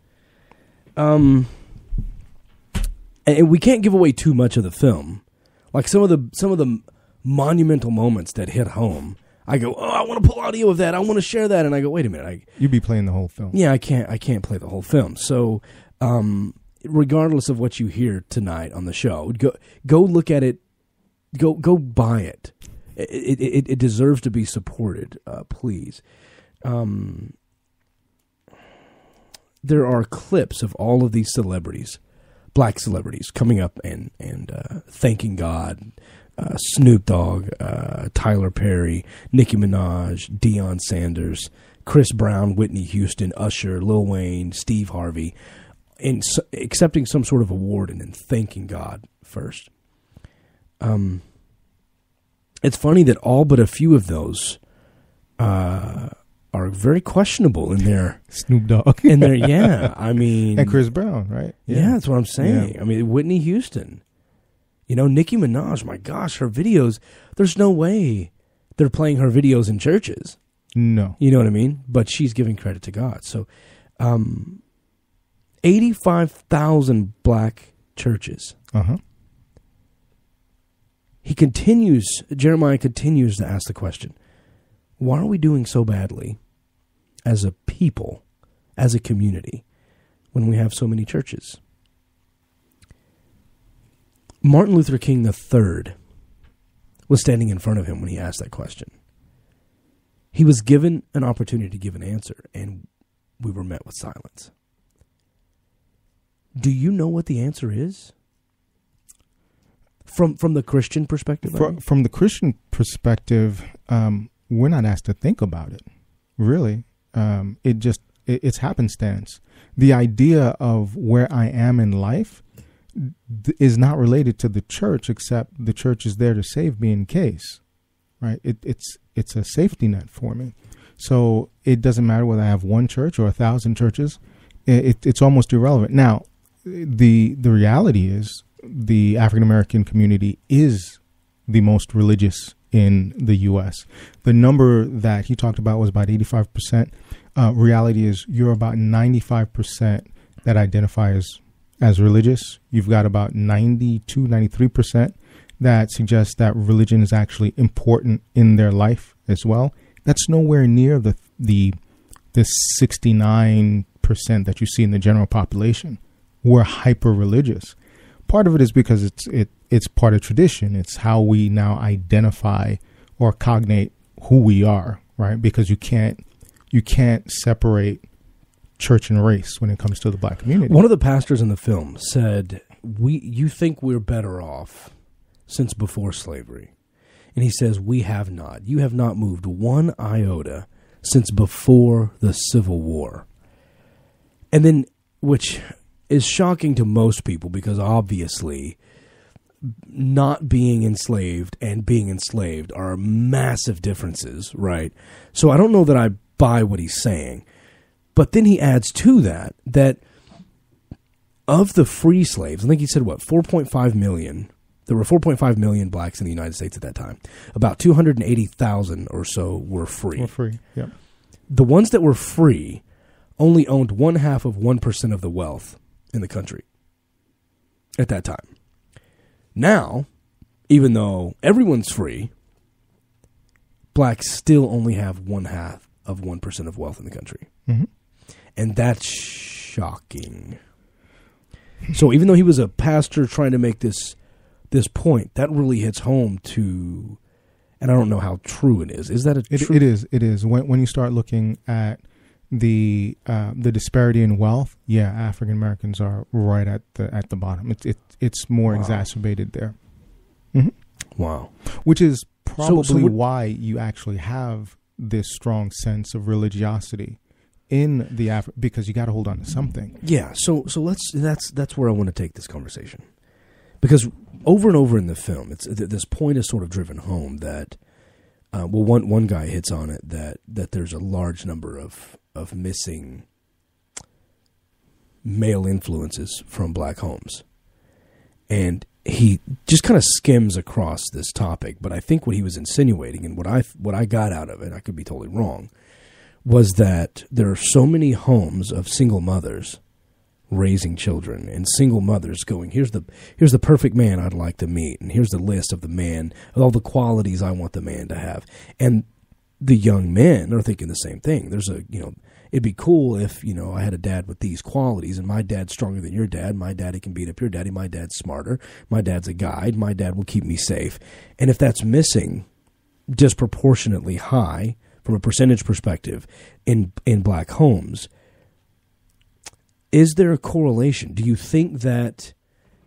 [SPEAKER 2] And we can't give away too much of the film. Like some of the monumental moments that hit home. I go, I want to pull audio of that. I want to share that. And I go, wait a minute.
[SPEAKER 3] You'd be playing the whole film.
[SPEAKER 2] Yeah, I can't play the whole film. So, regardless of what you hear tonight on the show, go look at it. Go buy it. It deserves to be supported, please. there are clips of all of these celebrities, black celebrities, coming up and thanking God. Snoop Dogg, Tyler Perry, Nicki Minaj, Deion Sanders, Chris Brown, Whitney Houston, Usher, Lil Wayne, Steve Harvey, and accepting some sort of award and then thanking God first. It's funny that all but a few of those are very questionable in their
[SPEAKER 3] Snoop Dogg.
[SPEAKER 2] In their, yeah, I mean,
[SPEAKER 3] and Chris Brown, right?
[SPEAKER 2] Yeah, that's what I'm saying. Yeah. I mean, Whitney Houston. You know, Nicki Minaj, my gosh, her videos, there's no way they're playing her videos in churches.
[SPEAKER 3] No.
[SPEAKER 2] You know what I mean? But she's giving credit to God. So 85,000 black churches.
[SPEAKER 3] Uh-huh.
[SPEAKER 2] Jeremiah continues to ask the question, why are we doing so badly as a people, as a community, when we have so many churches? Martin Luther King III was standing in front of him when he asked that question. He was given an opportunity to give an answer, and we were met with silence. Do you know what the answer is? From the Christian perspective?
[SPEAKER 3] From the Christian perspective, we're not asked to think about it, really. It's happenstance. The idea of where I am in life is not related to the church, except the church is there to save me in case, right? It's a safety net for me. So it doesn't matter whether I have one church or 1,000 churches. It's almost irrelevant. Now, the reality is the African American community is the most religious in the U.S. The number that he talked about was about 85%. Reality is you're about 95% that identify as religious. You've got about 92, 93% that suggests that religion is actually important in their life as well. That's nowhere near the 69% that you see in the general population. We're hyper religious. Part of it is because it's part of tradition. It's how we now identify or cognate who we are, right? Because you can't separate church and race when it comes to the black community.
[SPEAKER 2] One of the pastors in the film said, you think we're better off since before slavery. And he says, we have not. You have not moved one iota since before the Civil War. And then, which is shocking to most people, because obviously not being enslaved and being enslaved are massive differences, right? So I don't know that I buy what he's saying. But then he adds to that of the free slaves, I think he said, 4.5 million. There were 4.5 million blacks in the United States at that time. About 280,000 or so were free.
[SPEAKER 3] Yep.
[SPEAKER 2] The ones that were free only owned 0.5% of the wealth in the country at that time. Now, even though everyone's free, blacks still only have 0.5% of wealth in the country.
[SPEAKER 3] Mm-hmm.
[SPEAKER 2] And that's shocking. So even though he was a pastor trying to make this point, that really hits home to, and I don't know how true it is. Is that true?
[SPEAKER 3] It is. It is. When you start looking at the disparity in wealth, yeah, African Americans are right at the bottom. It's more exacerbated there. Mm-hmm.
[SPEAKER 2] Wow.
[SPEAKER 3] Which is probably why you actually have this strong sense of religiosity in the because you got to hold on to something.
[SPEAKER 2] Yeah. So that's where I want to take this conversation, because over and over in the film, this point is sort of driven home that, one guy hits on it that there's a large number of missing male influences from black homes, and he just kind of skims across this topic. But I think what he was insinuating, and what I got out of it, I could be totally wrong, was that there are so many homes of single mothers raising children, and single mothers going, here's the perfect man I'd like to meet, and here's the list of the man, of all the qualities I want the man to have. And the young men are thinking the same thing. There's it'd be cool if, I had a dad with these qualities, and my dad's stronger than your dad. My daddy can beat up your daddy. My dad's smarter. My dad's a guide. My dad will keep me safe. And if that's missing disproportionately high from a percentage perspective in black homes, Is there a correlation? Do you think that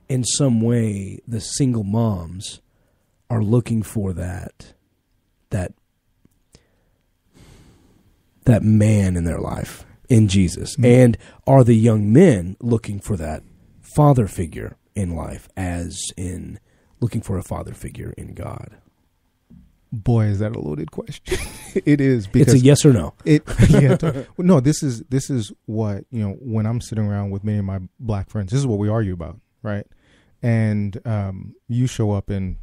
[SPEAKER 2] in some way the single moms are looking for that man in their life, in Jesus? Mm-hmm. And are the young men looking for that father figure in life, as in looking for a father figure in God?
[SPEAKER 3] Boy, is that a loaded question. It is, because
[SPEAKER 2] it's a yes or no.
[SPEAKER 3] No, this is what, when I'm sitting around with many of my black friends, this is what we argue about, right? And you show up and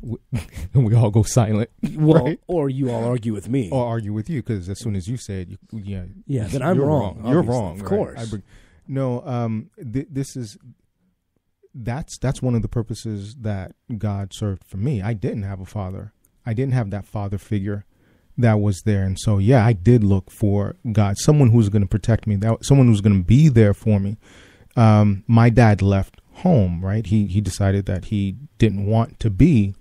[SPEAKER 3] we all go silent.
[SPEAKER 2] Well,
[SPEAKER 3] right?
[SPEAKER 2] Or you all argue with me.
[SPEAKER 3] Or argue with you, because as soon as you say it,
[SPEAKER 2] then I'm wrong.
[SPEAKER 3] You're wrong,
[SPEAKER 2] of course.
[SPEAKER 3] That's one of the purposes that God served for me. I didn't have a father. I didn't have that father figure that was there. And so, I did look for God, someone who's going to protect me, someone who's going to be there for me. My dad left home, right? He decided that he didn't want to be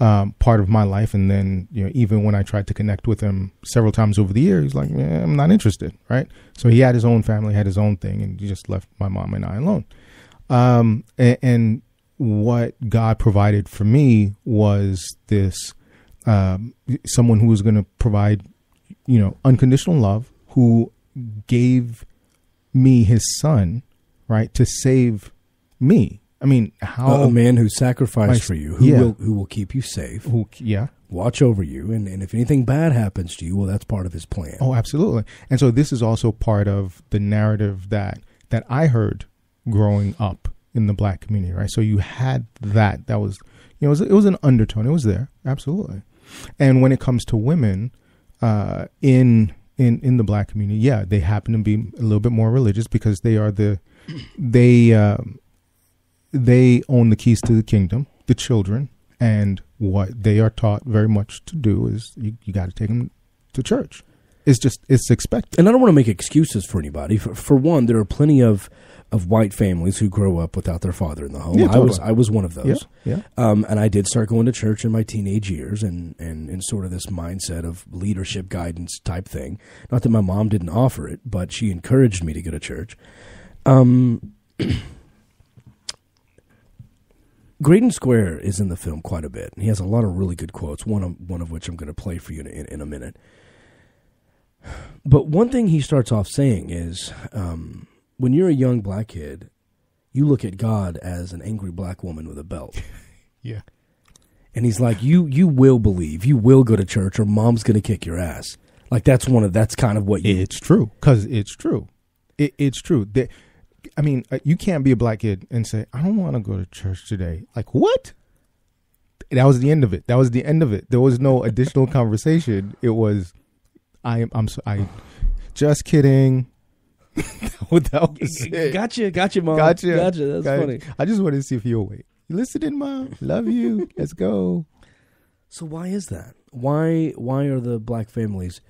[SPEAKER 3] part of my life. And then, even when I tried to connect with him several times over the year, he's like, I'm not interested, right? So he had his own family, had his own thing, and he just left my mom and I alone. And what God provided for me was this, someone who was going to provide, unconditional love, who gave me his son, right, to save me. I mean, how
[SPEAKER 2] a man who sacrificed for you, who will keep you safe, watch over you, and if anything bad happens to you, well, that's part of his plan.
[SPEAKER 3] Oh, absolutely. And so this is also part of the narrative that I heard growing up in the black community, right? So you had that was, it was an undertone. It was there, absolutely. And when it comes to women in the black community, they happen to be a little bit more religious, because they are they own the keys to the kingdom, the children, and what they are taught very much to do is you got to take them to church. It's expected.
[SPEAKER 2] And I don't want to make excuses for anybody. For one, there are plenty of white families who grow up without their father in the home.
[SPEAKER 3] Yeah, totally.
[SPEAKER 2] I was one of those.
[SPEAKER 3] Yeah.
[SPEAKER 2] And I did start going to church in my teenage years, and in sort of this mindset of leadership guidance type thing. Not that my mom didn't offer it, but she encouraged me to go to church. Graydon Square is in the film quite a bit. He has a lot of really good quotes, one of which I'm going to play for you in a minute. But one thing he starts off saying is, when you're a young black kid, you look at God as an angry black woman with a belt.
[SPEAKER 3] Yeah.
[SPEAKER 2] And he's like, you will believe, you will go to church, or mom's going to kick your ass. Like that's kind of what you...
[SPEAKER 3] It's true, because it's true. It's true. You can't be a black kid and say, I don't want to go to church today. Like, what? That was the end of it. There was no additional conversation. It was, I just kidding. that was it.
[SPEAKER 2] Gotcha, Mom.
[SPEAKER 3] Gotcha.
[SPEAKER 2] That's funny.
[SPEAKER 3] I just wanted to see if you're awake. You listening, Mom? Love you. Let's go.
[SPEAKER 2] So why is that? Why are the black families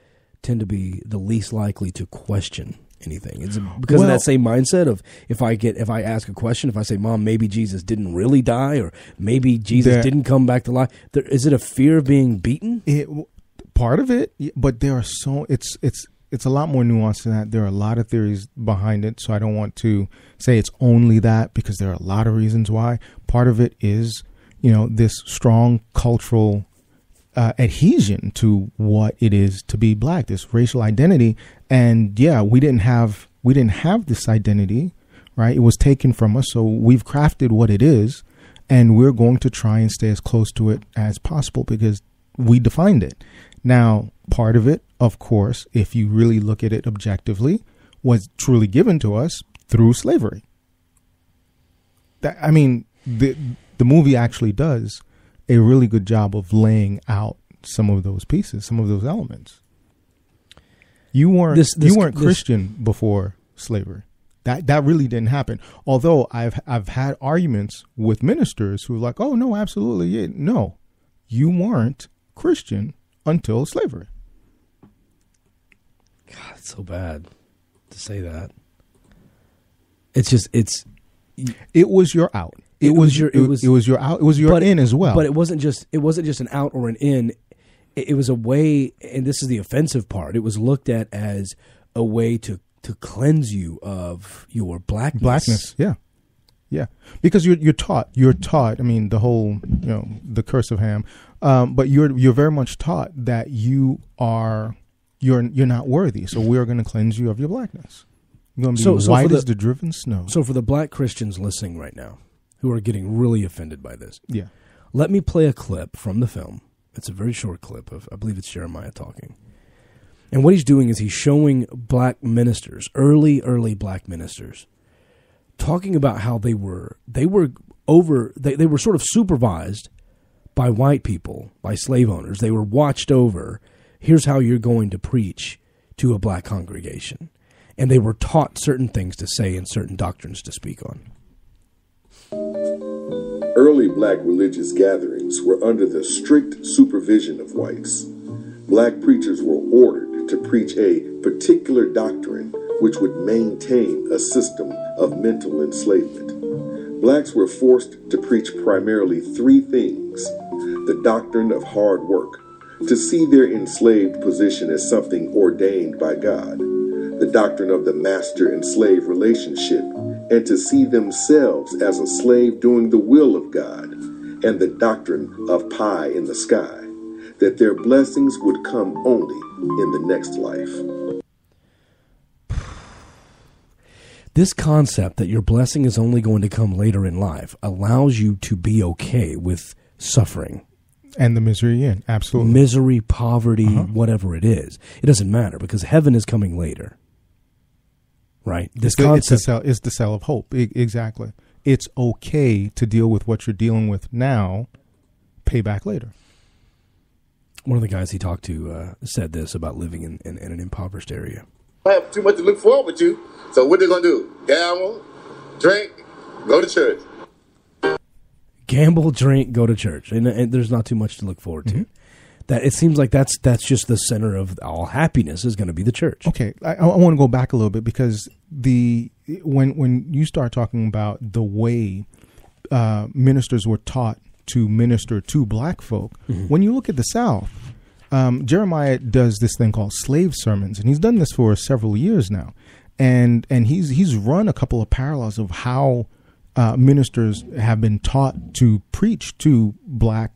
[SPEAKER 2] tend to be the least likely to question anything? Is it because of that same mindset of if I ask a question, if I say, Mom, maybe Jesus didn't really die, or maybe Jesus didn't come back to life? Is it a fear of being beaten?
[SPEAKER 3] Part of it, but there are it's a lot more nuanced than that. There are a lot of theories behind it, so I don't want to say it's only that, because there are a lot of reasons why. Part of it is, this strong cultural adhesion to what it is to be black, this racial identity. And we didn't have this identity, right? It was taken from us. So we've crafted what it is, and we're going to try and stay as close to it as possible because we defined it. Now, part of it, of course, if you really look at it objectively, was truly given to us through slavery. The movie actually does a really good job of laying out some of those pieces, some of those elements. You weren't Christian before slavery. That really didn't happen. Although I've had arguments with ministers who are like, oh no, absolutely, yeah. No, you weren't Christian until slavery.
[SPEAKER 2] God, it's so bad to say that. It was your out. It was your out. It was your in as well. But it wasn't just an out or an in. It was a way, and this is the offensive part. It was looked at as a way to to cleanse you of your blackness.
[SPEAKER 3] Yeah. Yeah, because you're taught. I mean, the whole, the curse of Ham. But you're very much taught that you're not worthy. So we are going to cleanse you of your blackness. You're going to be white as the driven snow.
[SPEAKER 2] So for the black Christians listening right now, who are getting really offended by this,
[SPEAKER 3] yeah,
[SPEAKER 2] let me play a clip from the film. It's a very short clip of, I believe it's Jeremiah talking. And what he's doing is he's showing black ministers, early black ministers, talking about how they were sort of supervised by white people, by slave owners. They were watched over. Here's how you're going to preach to a black congregation. And they were taught certain things to say and certain doctrines to speak on.
[SPEAKER 16] Early black religious gatherings were under the strict supervision of whites. Black preachers were ordered to preach a particular doctrine which would maintain a system of mental enslavement. Blacks were forced to preach primarily three things: the doctrine of hard work, to see their enslaved position as something ordained by God, the doctrine of the master and slave relationship, and to see themselves as a slave doing the will of God, and the doctrine of pie in the sky, that their blessings would come only in the next life.
[SPEAKER 2] This concept that your blessing is only going to come later in life allows you to be okay with suffering.
[SPEAKER 3] And the misery in, absolutely.
[SPEAKER 2] Misery, poverty, whatever it is. It doesn't matter because heaven is coming later. Right?
[SPEAKER 3] It's the cell of hope. Exactly. It's okay to deal with what you're dealing with now, pay back later.
[SPEAKER 2] One of the guys he talked to said this about living in an impoverished area.
[SPEAKER 22] I have too much to look forward to, so what they going to do? Gamble, drink, go to church.
[SPEAKER 2] Gamble, drink, go to church. And there's not too much to look forward to. That it seems like that's just the center of all happiness is going to be the church.
[SPEAKER 3] Okay, I want to go back a little bit because when you start talking about the way ministers were taught to minister to black folk, when you look at the South, Jeremiah does this thing called slave sermons, and he's done this for several years now, and he's run a couple of parallels of how ministers have been taught to preach to black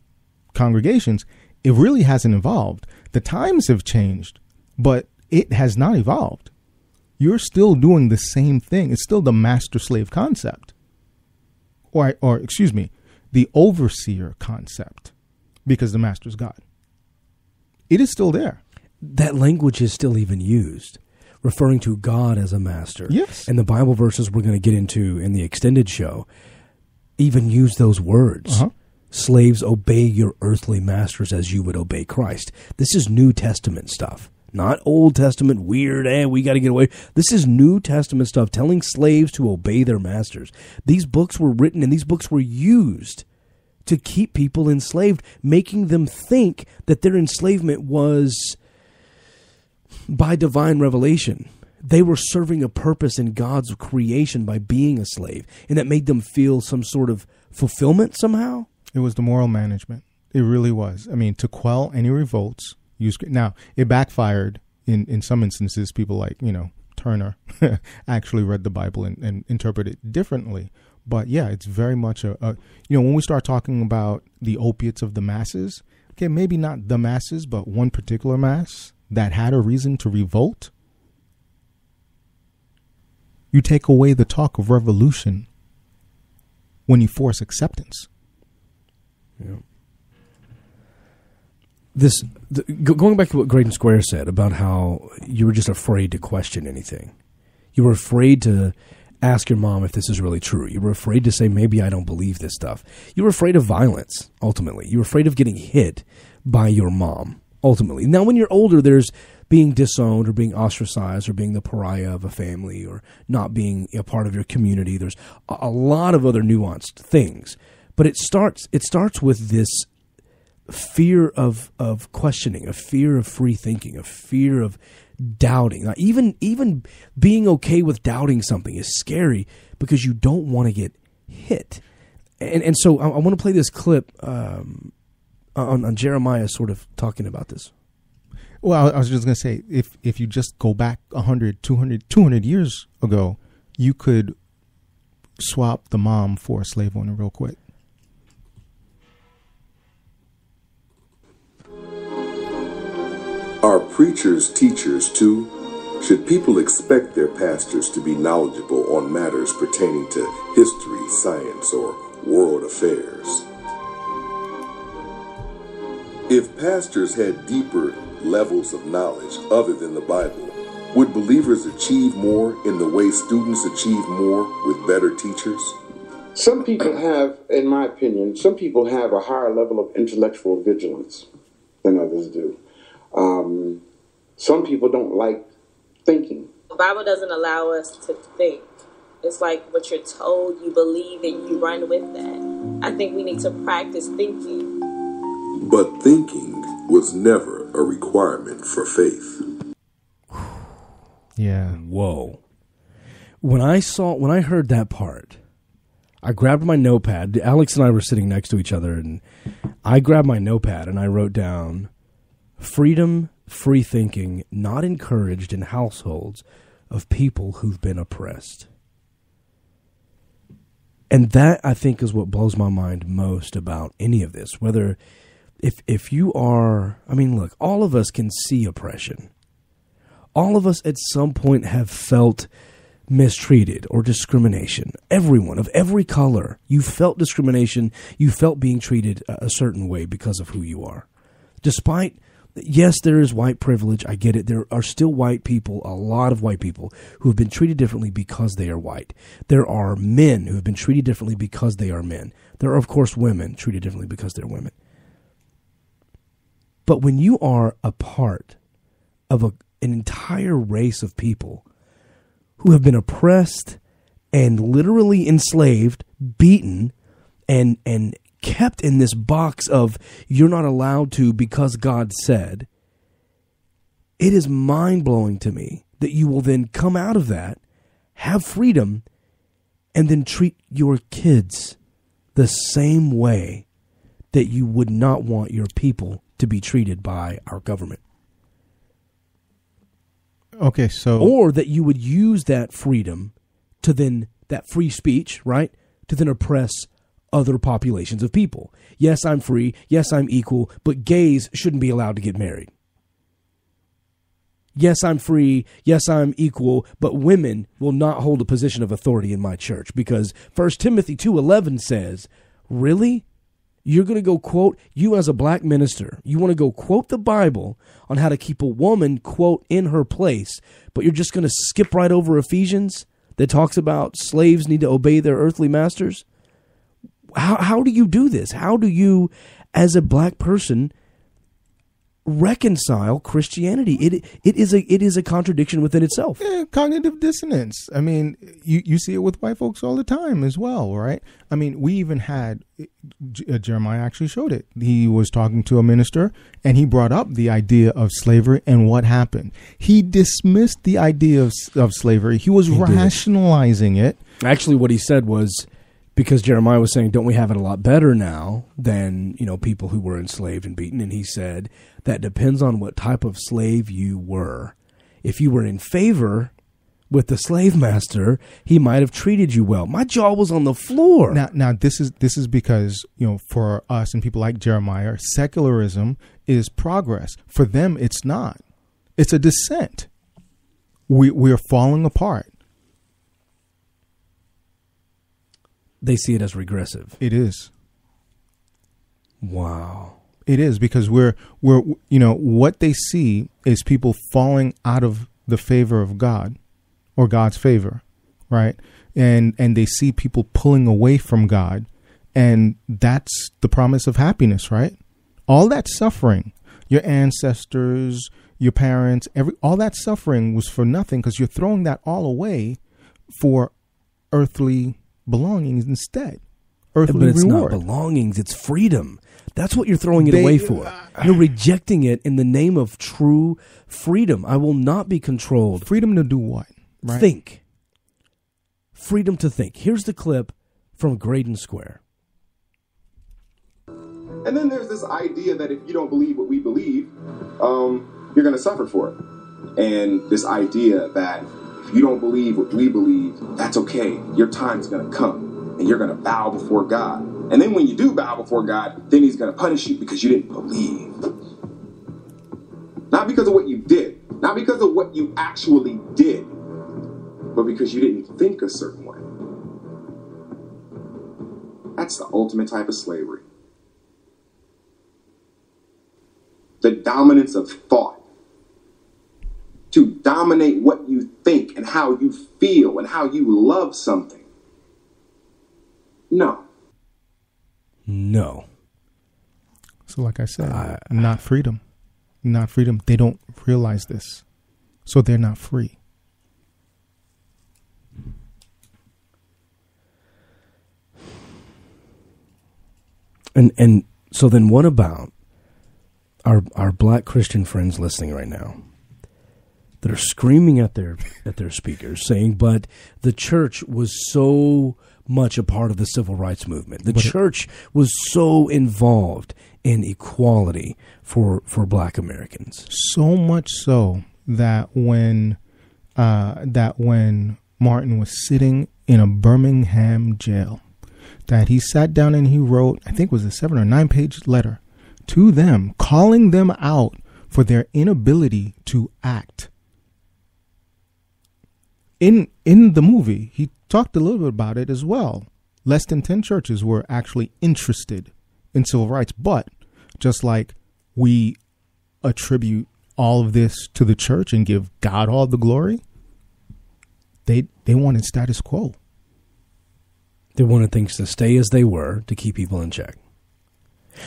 [SPEAKER 3] congregations. It really hasn't evolved. The times have changed, but it has not evolved. You're still doing the same thing. It's still the master-slave concept. Or excuse me, the overseer concept, because the master's God. It is still there.
[SPEAKER 2] That language is still even used, referring to God as a master.
[SPEAKER 3] Yes.
[SPEAKER 2] And the Bible verses we're going to get into in the extended show even use those words. Slaves, obey your earthly masters as you would obey Christ. This is New Testament stuff, not Old Testament weird, we got to get away. This is New Testament stuff, telling slaves to obey their masters. These books were written and these books were used to keep people enslaved, making them think that their enslavement was by divine revelation. They were serving a purpose in God's creation by being a slave, and that made them feel some sort of fulfillment somehow.
[SPEAKER 3] It was the moral management. It really was. I mean, to quell any revolts. Now, it backfired in some instances. People like, Turner actually read the Bible and interpreted it differently. But yeah, it's very much when we start talking about the opiates of the masses, okay, maybe not the masses, but one particular mass that had a reason to revolt. You take away the talk of revolution when you force acceptance.
[SPEAKER 2] Yeah. Going back to what Graydon Square said about how you were just afraid to question anything. You were afraid to ask your mom if this is really true. You were afraid to say, maybe I don't believe this stuff. You were afraid of violence, ultimately. You were afraid of getting hit by your mom, ultimately. Now, when you're older, there's being disowned or being ostracized or being the pariah of a family or not being a part of your community. There's a lot of other nuanced things. But it starts with this fear of questioning, a fear of free thinking, a fear of doubting. Now, even being okay with doubting something is scary because you don't want to get hit. And so I want to play this clip on Jeremiah sort of talking about this.
[SPEAKER 3] Well, I was just going to say, if you just go back 100, 200 years ago, you could swap the mom for a slave owner real quick.
[SPEAKER 16] Are preachers teachers too? Should people expect their pastors to be knowledgeable on matters pertaining to history, science, or world affairs? If pastors had deeper levels of knowledge other than the Bible, would believers achieve more in the way students achieve more with better teachers?
[SPEAKER 6] Some people have, in my opinion, some people have a higher level of intellectual vigilance than others do. Some people don't like thinking.
[SPEAKER 7] The Bible doesn't allow us to think. It's like what you're told, you believe, and you run with that. I think we need to practice thinking.
[SPEAKER 16] But thinking was never a requirement for faith.
[SPEAKER 3] Yeah.
[SPEAKER 2] Whoa. When I heard that part, I grabbed my notepad. Alex and I were sitting next to each other, and I grabbed my notepad and I wrote down, freedom, free thinking, not encouraged in households of people who've been oppressed. And that, I think, is what blows my mind most about any of this. Whether, if you are, I mean, look, all of us can see oppression. All of us at some point have felt mistreated or discrimination. Everyone of every color, you felt discrimination. You felt being treated a certain way because of who you are. Despite, yes, there is white privilege. I get it. There are still white people, a lot of white people, who have been treated differently because they are white. There are men who have been treated differently because they are men. There are, of course, women treated differently because they're women. But when you are a part of an entire race of people who have been oppressed and literally enslaved, beaten, and kept in this box of you're not allowed to because God said, it is mind-blowing to me that you will then come out of that, have freedom, and then treat your kids the same way that you would not want your people to be treated by our government.
[SPEAKER 3] Okay, so...
[SPEAKER 2] Or that you would use that freedom to then, that free speech, right, to then oppress other populations of people. Yes, I'm free. Yes, I'm equal, but gays shouldn't be allowed to get married. Yes, I'm free. Yes, I'm equal, but women will not hold a position of authority in my church because 1 Timothy 2:11 says, really? You're going to go quote, you as a black minister, you want to go quote the Bible on how to keep a woman, quote, in her place, but you're just going to skip right over Ephesians that talks about slaves need to obey their earthly masters? How do you do this? How do you, as a black person, reconcile Christianity? It is a contradiction within itself.
[SPEAKER 3] Yeah, cognitive dissonance. I mean, you see it with white folks all the time as well, right? I mean, we even had Jeremiah actually showed it. He was talking to a minister, and he brought up the idea of slavery, and what happened? He dismissed the idea of slavery. He was rationalizing it.
[SPEAKER 2] Actually, what he said was, because Jeremiah was saying, don't we have it a lot better now than, people who were enslaved and beaten? And he said, that depends on what type of slave you were. If you were in favor with the slave master, he might have treated you well. My jaw was on the floor.
[SPEAKER 3] Now this is because, for us and people like Jeremiah, secularism is progress. For them, it's not. It's a descent. We are falling apart.
[SPEAKER 2] They see it as regressive.
[SPEAKER 3] It is.
[SPEAKER 2] Wow.
[SPEAKER 3] It is, because we're what they see is people falling out of the favor of God or God's favor, right? And they see people pulling away from God, and that's the promise of happiness, right? All that suffering, your ancestors, your parents, all that suffering was for nothing, because you're throwing that all away for earthly belongings instead. Earthly
[SPEAKER 2] but it's
[SPEAKER 3] reward.
[SPEAKER 2] Not belongings, it's freedom. That's what you're throwing it away for. You're rejecting it in the name of true freedom. I will not be controlled.
[SPEAKER 3] Freedom to do what? Right?
[SPEAKER 2] Think. Freedom to think. Here's the clip from Graydon Square.
[SPEAKER 23] And then there's this idea that if you don't believe what we believe,
[SPEAKER 8] you're going to suffer for it. And this idea that if you don't believe what we believe, that's okay. Your time's going to come and you're going to bow before God. And then when you do bow before God, then he's going to punish you because you didn't believe. Not because of what you did, not because of what you actually did, but because you didn't think a certain way. That's the ultimate type of slavery. The dominance of thought. To dominate what you think and how you feel and how you love something. No.
[SPEAKER 2] No.
[SPEAKER 3] So like I said, not freedom. Not freedom. They don't realize this. So they're not free.
[SPEAKER 2] And so then what about our black Christian friends listening right now that are screaming at their speakers saying, but the church was so much a part of the civil rights movement. The church was so involved in equality for black Americans.
[SPEAKER 3] So much so that when Martin was sitting in a Birmingham jail, that he sat down and he wrote, I think it was a 7 or 9 page letter to them, calling them out for their inability to act. In the movie, he talked a little bit about it as well. Less than 10 churches were actually interested in civil rights, but just like we attribute all of this to the church and give God all the glory, they wanted status quo.
[SPEAKER 2] They wanted things to stay as they were to keep people in check.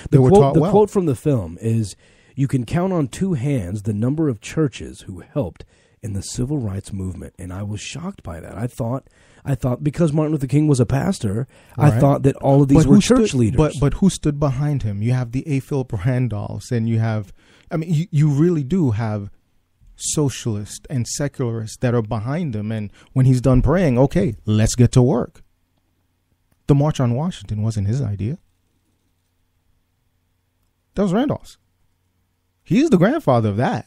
[SPEAKER 3] They were taught well.
[SPEAKER 2] The quote from the film is, "You can count on 2 hands the number of churches who helped in the civil rights movement." And I was shocked by that. I thought because Martin Luther King was a pastor,
[SPEAKER 3] Right.
[SPEAKER 2] I thought that all of these were church leaders.
[SPEAKER 3] But who stood behind him? You have the A. Philip Randolphs, and you have, I mean, you really do have socialists and secularists that are behind him. And when he's done praying, okay, let's get to work. The March on Washington wasn't his idea. That was Randolph's. He's the grandfather of that.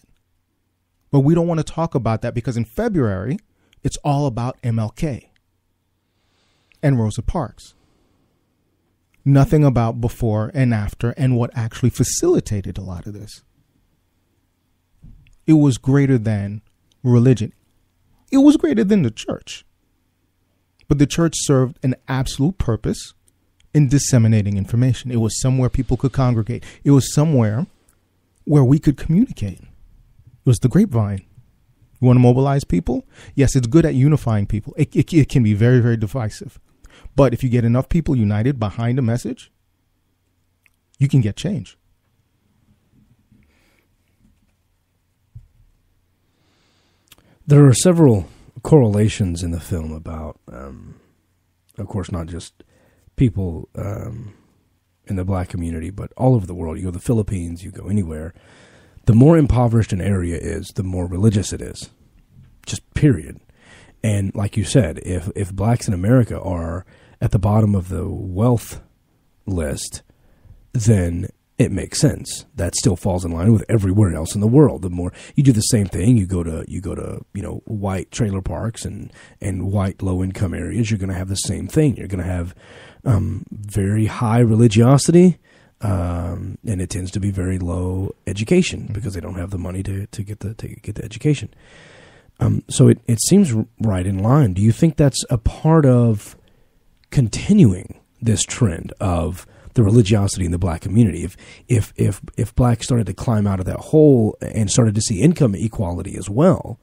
[SPEAKER 3] But we don't want to talk about that because in February, it's all about MLK and Rosa Parks. Nothing about before and after and what actually facilitated a lot of this. It was greater than religion. It was greater than the church. But the church served an absolute purpose in disseminating information. It was somewhere people could congregate. It was somewhere where we could communicate. It was the grapevine. You want to mobilize people? Yes, it's good at unifying people. It can be very, very divisive. But if you get enough people united behind a message, you can get change.
[SPEAKER 2] There are several correlations in the film about, of course, not just people in the black community, but all over the world. You go to the Philippines, you go anywhere. The more impoverished an area is, the more religious it is. Just period. And like you said, if blacks in America are at the bottom of the wealth list, then it makes sense. That still falls in line with everywhere else in the world. The more you do the same thing, you go to white trailer parks and white low income areas, you're going to have the same thing. You're going to have very high religiosity, and it tends to be very low education because they don't have the money to get the education. So it seems right in line. Do you think that's a part of continuing this trend of the religiosity in the black community? If blacks started to climb out of that hole and started to see income equality as well,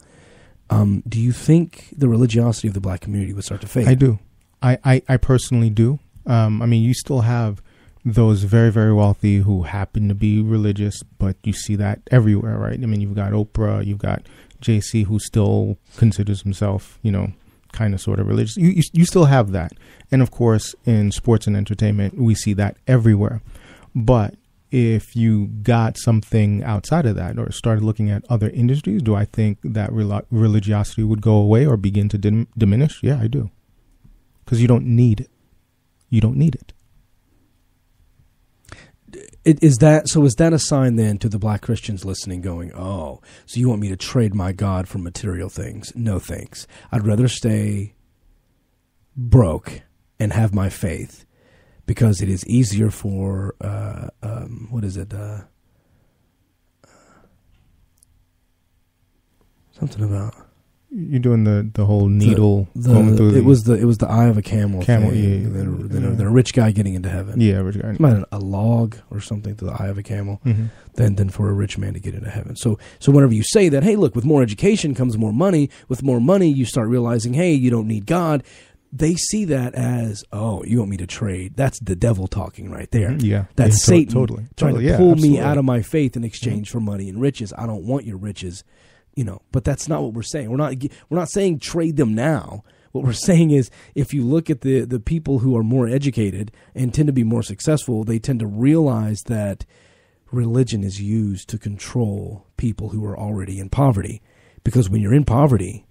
[SPEAKER 2] do you think the religiosity of the black community would start to fade?
[SPEAKER 3] I do. I personally do. I mean, you still have those very, very wealthy who happen to be religious, but you see that everywhere, right? I mean, you've got Oprah, you've got JC, who still considers himself, kind of sort of religious. You still have that. And of course, in sports and entertainment, we see that everywhere. But if you got something outside of that or started looking at other industries, do I think that religiosity would go away or begin to diminish? Yeah, I do. Because you don't need it. You don't need it.
[SPEAKER 2] Is that a sign then to the black Christians listening going, oh, so you want me to trade my God for material things? No thanks. I'd rather stay broke and have my faith, because it is easier for, something about...
[SPEAKER 3] You're doing the whole needle.
[SPEAKER 2] It was the eye of a camel.
[SPEAKER 3] Camel,
[SPEAKER 2] thing.
[SPEAKER 3] yeah.
[SPEAKER 2] Then a rich guy getting into heaven.
[SPEAKER 3] Yeah, a rich guy.
[SPEAKER 2] It's about a log or something to the eye of a camel.
[SPEAKER 3] Mm-hmm.
[SPEAKER 2] Than for a rich man to get into heaven. So whenever you say that, hey, look, with more education comes more money. With more money, you start realizing, hey, you don't need God. They see that as, oh, you want me to trade? That's the devil talking right there.
[SPEAKER 3] Mm-hmm. Yeah,
[SPEAKER 2] that's Satan
[SPEAKER 3] totally
[SPEAKER 2] trying to
[SPEAKER 3] yeah,
[SPEAKER 2] pull
[SPEAKER 3] absolutely.
[SPEAKER 2] me out of my faith in exchange for money and riches. I don't want your riches. But that's not what we're saying. We're not saying trade them now. What we're saying is, if you look at the people who are more educated and tend to be more successful, they tend to realize that religion is used to control people who are already in poverty. Because when you're in poverty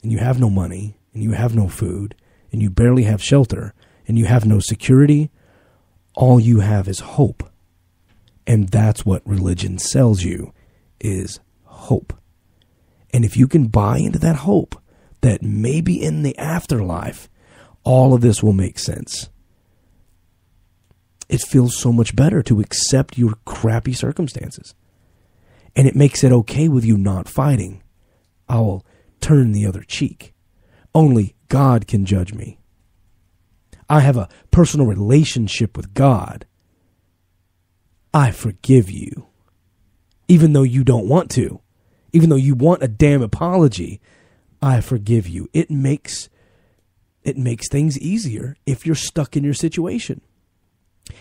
[SPEAKER 2] and you have no money and you have no food and you barely have shelter and you have no security, all you have is hope. And that's what religion sells you, is hope. And if you can buy into that hope that maybe in the afterlife, all of this will make sense, it feels so much better to accept your crappy circumstances. And it makes it okay with you not fighting. I will turn the other cheek. Only God can judge me. I have a personal relationship with God. I forgive you, even though you don't want to. Even though you want a damn apology, I forgive you. It makes things easier if you're stuck in your situation.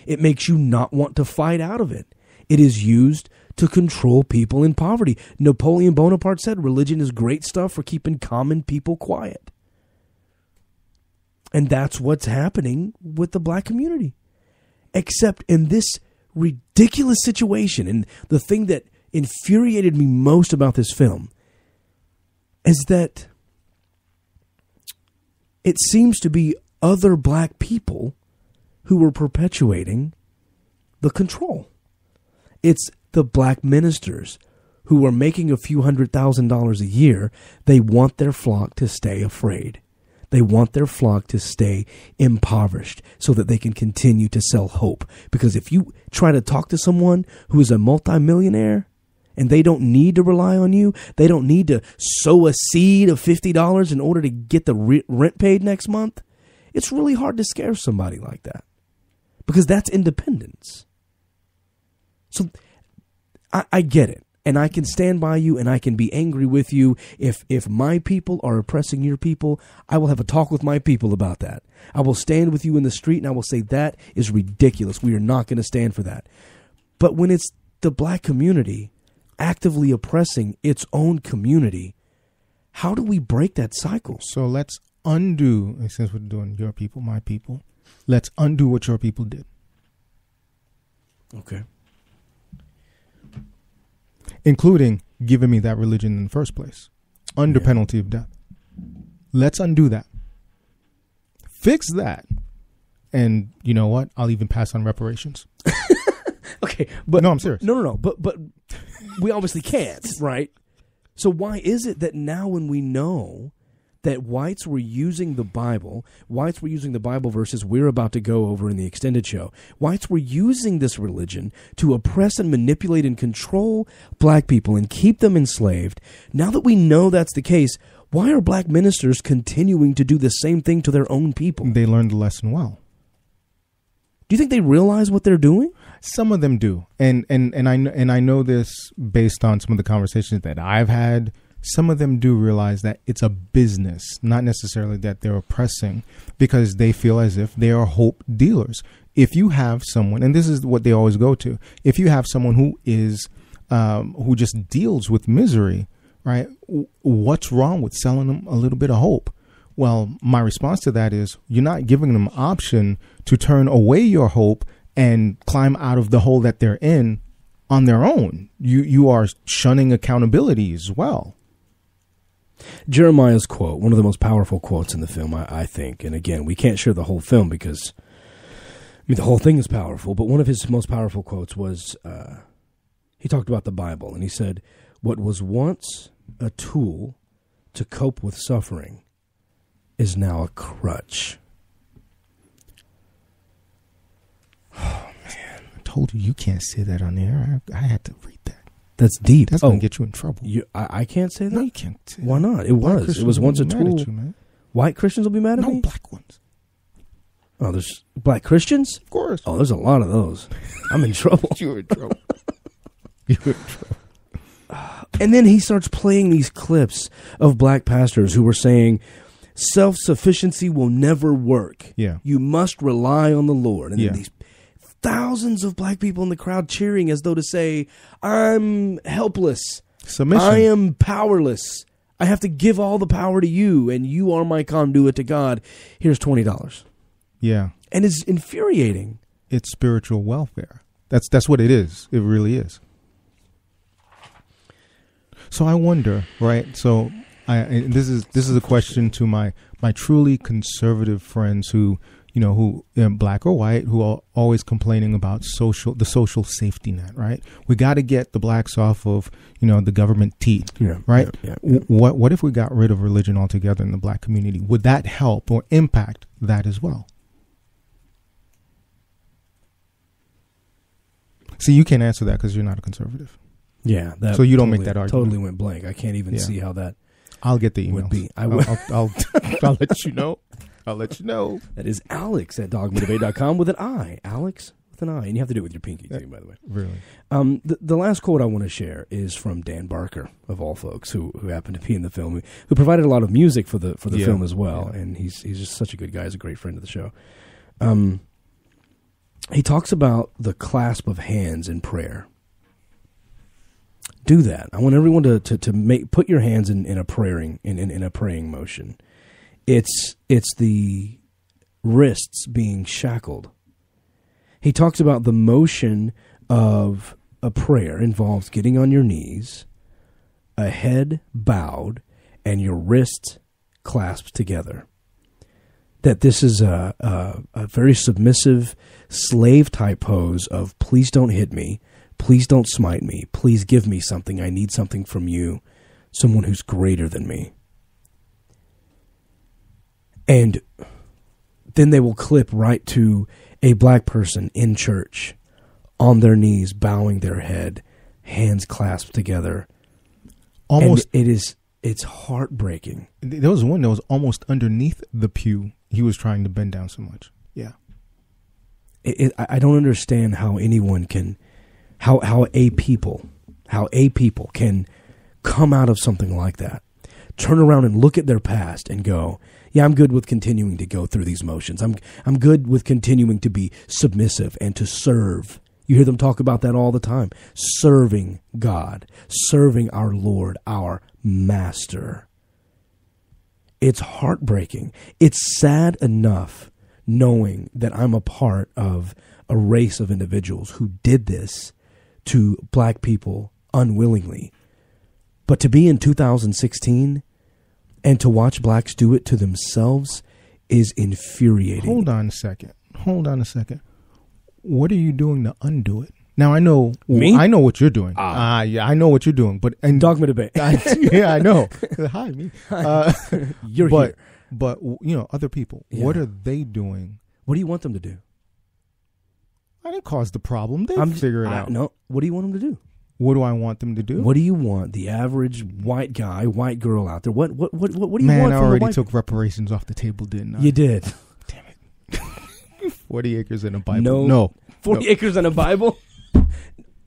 [SPEAKER 2] It makes you not want to fight out of it. It is used to control people in poverty. Napoleon Bonaparte said religion is great stuff for keeping common people quiet. And that's what's happening with the black community. Except in this ridiculous situation, and the thing that infuriated me most about this film is that it seems to be other black people who were perpetuating the control. It's the black ministers who are making a few $100,000 a year. They want their flock to stay afraid. They want their flock to stay impoverished so that they can continue to sell hope. Because if you try to talk to someone who is a multimillionaire, and they don't need to rely on you, they don't need to sow a seed of $50 in order to get the rent paid next month, it's really hard to scare somebody like that. Because that's independence. So I get it. And I can stand by you and I can be angry with you. If my people are oppressing your people, I will have a talk with my people about that. I will stand with you in the street and I will say that is ridiculous. We are not going to stand for that. But when it's the black community actively oppressing its own community, how do we break that cycle?
[SPEAKER 3] So let's undo, since we're doing your people, my people, let's undo what your people did.
[SPEAKER 2] Okay.
[SPEAKER 3] Including giving me that religion in the first place, under penalty of death. Let's undo that. Fix that. And you know what? I'll even pass on reparations.
[SPEAKER 2] Okay, but
[SPEAKER 3] no, I'm serious.
[SPEAKER 2] No. But we obviously can't, right? So why is it that now, when we know that whites were using the Bible verses we're about to go over in the extended show, whites were using this religion to oppress and manipulate and control black people and keep them enslaved. Now that we know that's the case, why are black ministers continuing to do the same thing to their own people?
[SPEAKER 3] They learned the lesson well.
[SPEAKER 2] Do you think they realize what they're doing?
[SPEAKER 3] Some of them do, and I know this based on some of the conversations that I've had. Some of them do realize that it's a business, not necessarily that they're oppressing, because they feel as if they are hope dealers. If you have someone, and this is what they always go to, if you have someone who is who just deals with misery, right? What's wrong with selling them a little bit of hope? Well, my response to that is you're not giving them an option to turn away your hope and climb out of the hole that they're in on their own. You are shunning accountability as well.
[SPEAKER 2] Jeremiah's quote, one of the most powerful quotes in the film, I think. And again, we can't share the whole film because mean, the whole thing is powerful, but one of his most powerful quotes was, he talked about the Bible, and he said, "What was once a tool to cope with suffering is now a crutch."
[SPEAKER 3] Oh, man. I told you can't say that on the air. I had to read that.
[SPEAKER 2] That's deep.
[SPEAKER 3] That's going to get you in trouble.
[SPEAKER 2] I can't say that?
[SPEAKER 3] No, you can't say that.
[SPEAKER 2] Why not? It was once a tool.
[SPEAKER 3] You, man.
[SPEAKER 2] White Christians will be mad at me?
[SPEAKER 3] No, black ones.
[SPEAKER 2] Oh, there's black Christians?
[SPEAKER 3] Of course.
[SPEAKER 2] Oh, there's a lot of those. I'm in trouble.
[SPEAKER 3] You're in trouble. You're in trouble.
[SPEAKER 2] And then he starts playing these clips of black pastors who were saying, self-sufficiency will never work.
[SPEAKER 3] Yeah.
[SPEAKER 2] You must rely on the Lord. And
[SPEAKER 3] yeah.
[SPEAKER 2] then these thousands of black people in the crowd cheering as though to say, I'm helpless.
[SPEAKER 3] Submission.
[SPEAKER 2] I am powerless. I have to give all the power to you, and you are my conduit to God. Here's $20.
[SPEAKER 3] Yeah.
[SPEAKER 2] And it's infuriating.
[SPEAKER 3] It's spiritual welfare. That's what it is. It really is. So I wonder, right? So and this is a question to my truly conservative friends who black or white, who are always complaining about the social safety net, right? We got to get the blacks off of, the government teat, right?
[SPEAKER 2] Yeah.
[SPEAKER 3] What if we got rid of religion altogether in the black community? Would that help or impact that as well? See, you can't answer that because you're not a conservative.
[SPEAKER 2] Yeah.
[SPEAKER 3] So you don't make that argument.
[SPEAKER 2] Totally went blank. I can't even see how that
[SPEAKER 3] I'll get the emails.
[SPEAKER 2] would be.
[SPEAKER 3] I'll let you know. I'll let you know.
[SPEAKER 2] That is Alex at dogmadebate.com with an I. Alex with an I. And you have to do it with your pinky, too, by the way.
[SPEAKER 3] Really?
[SPEAKER 2] The last quote I want to share is from Dan Barker, of all folks, who happened to be in the film, who provided a lot of music for the film as well. Yeah. And he's just such a good guy. He's a great friend of the show. He talks about the clasp of hands in prayer. Do that. I want everyone to put your hands in a praying motion. It's the wrists being shackled. He talks about the motion of a prayer involves getting on your knees, a head bowed, and your wrists clasped together. That this is a very submissive slave type pose of please don't hit me, please don't smite me, please give me something, I need something from you, someone who's greater than me. And then they will clip right to a black person in church on their knees, bowing their head, hands clasped together.
[SPEAKER 3] Almost,
[SPEAKER 2] and it's heartbreaking.
[SPEAKER 3] There was one that was almost underneath the pew. He was trying to bend down so much. Yeah.
[SPEAKER 2] I don't understand how anyone can, how a people can come out of something like that, turn around and look at their past and go, yeah, I'm good with continuing to go through these motions. I'm good with continuing to be submissive and to serve. You hear them talk about that all the time. Serving God, serving our Lord, our Master. It's heartbreaking. It's sad enough knowing that I'm a part of a race of individuals who did this to black people unwillingly. But to be in 2016 and to watch blacks do it to themselves is infuriating.
[SPEAKER 3] Hold on a second. What are you doing to undo it? Now I know what you're doing. Yeah, I know what you're doing. But and
[SPEAKER 2] Dogma Debate.
[SPEAKER 3] Yeah, I know. Hi, me.
[SPEAKER 2] You're here.
[SPEAKER 3] But other people. Yeah. What are they doing?
[SPEAKER 2] What do you want them to do?
[SPEAKER 3] I didn't cause the problem. They figure it out.
[SPEAKER 2] No. What do you want them to do?
[SPEAKER 3] What do I want them to do?
[SPEAKER 2] What do you want the average white guy, white girl out there? What do you want?
[SPEAKER 3] Man, I already took reparations off the table, didn't I?
[SPEAKER 2] You did.
[SPEAKER 3] Damn it. 40 acres and a Bible.
[SPEAKER 2] No. 40 acres and a Bible?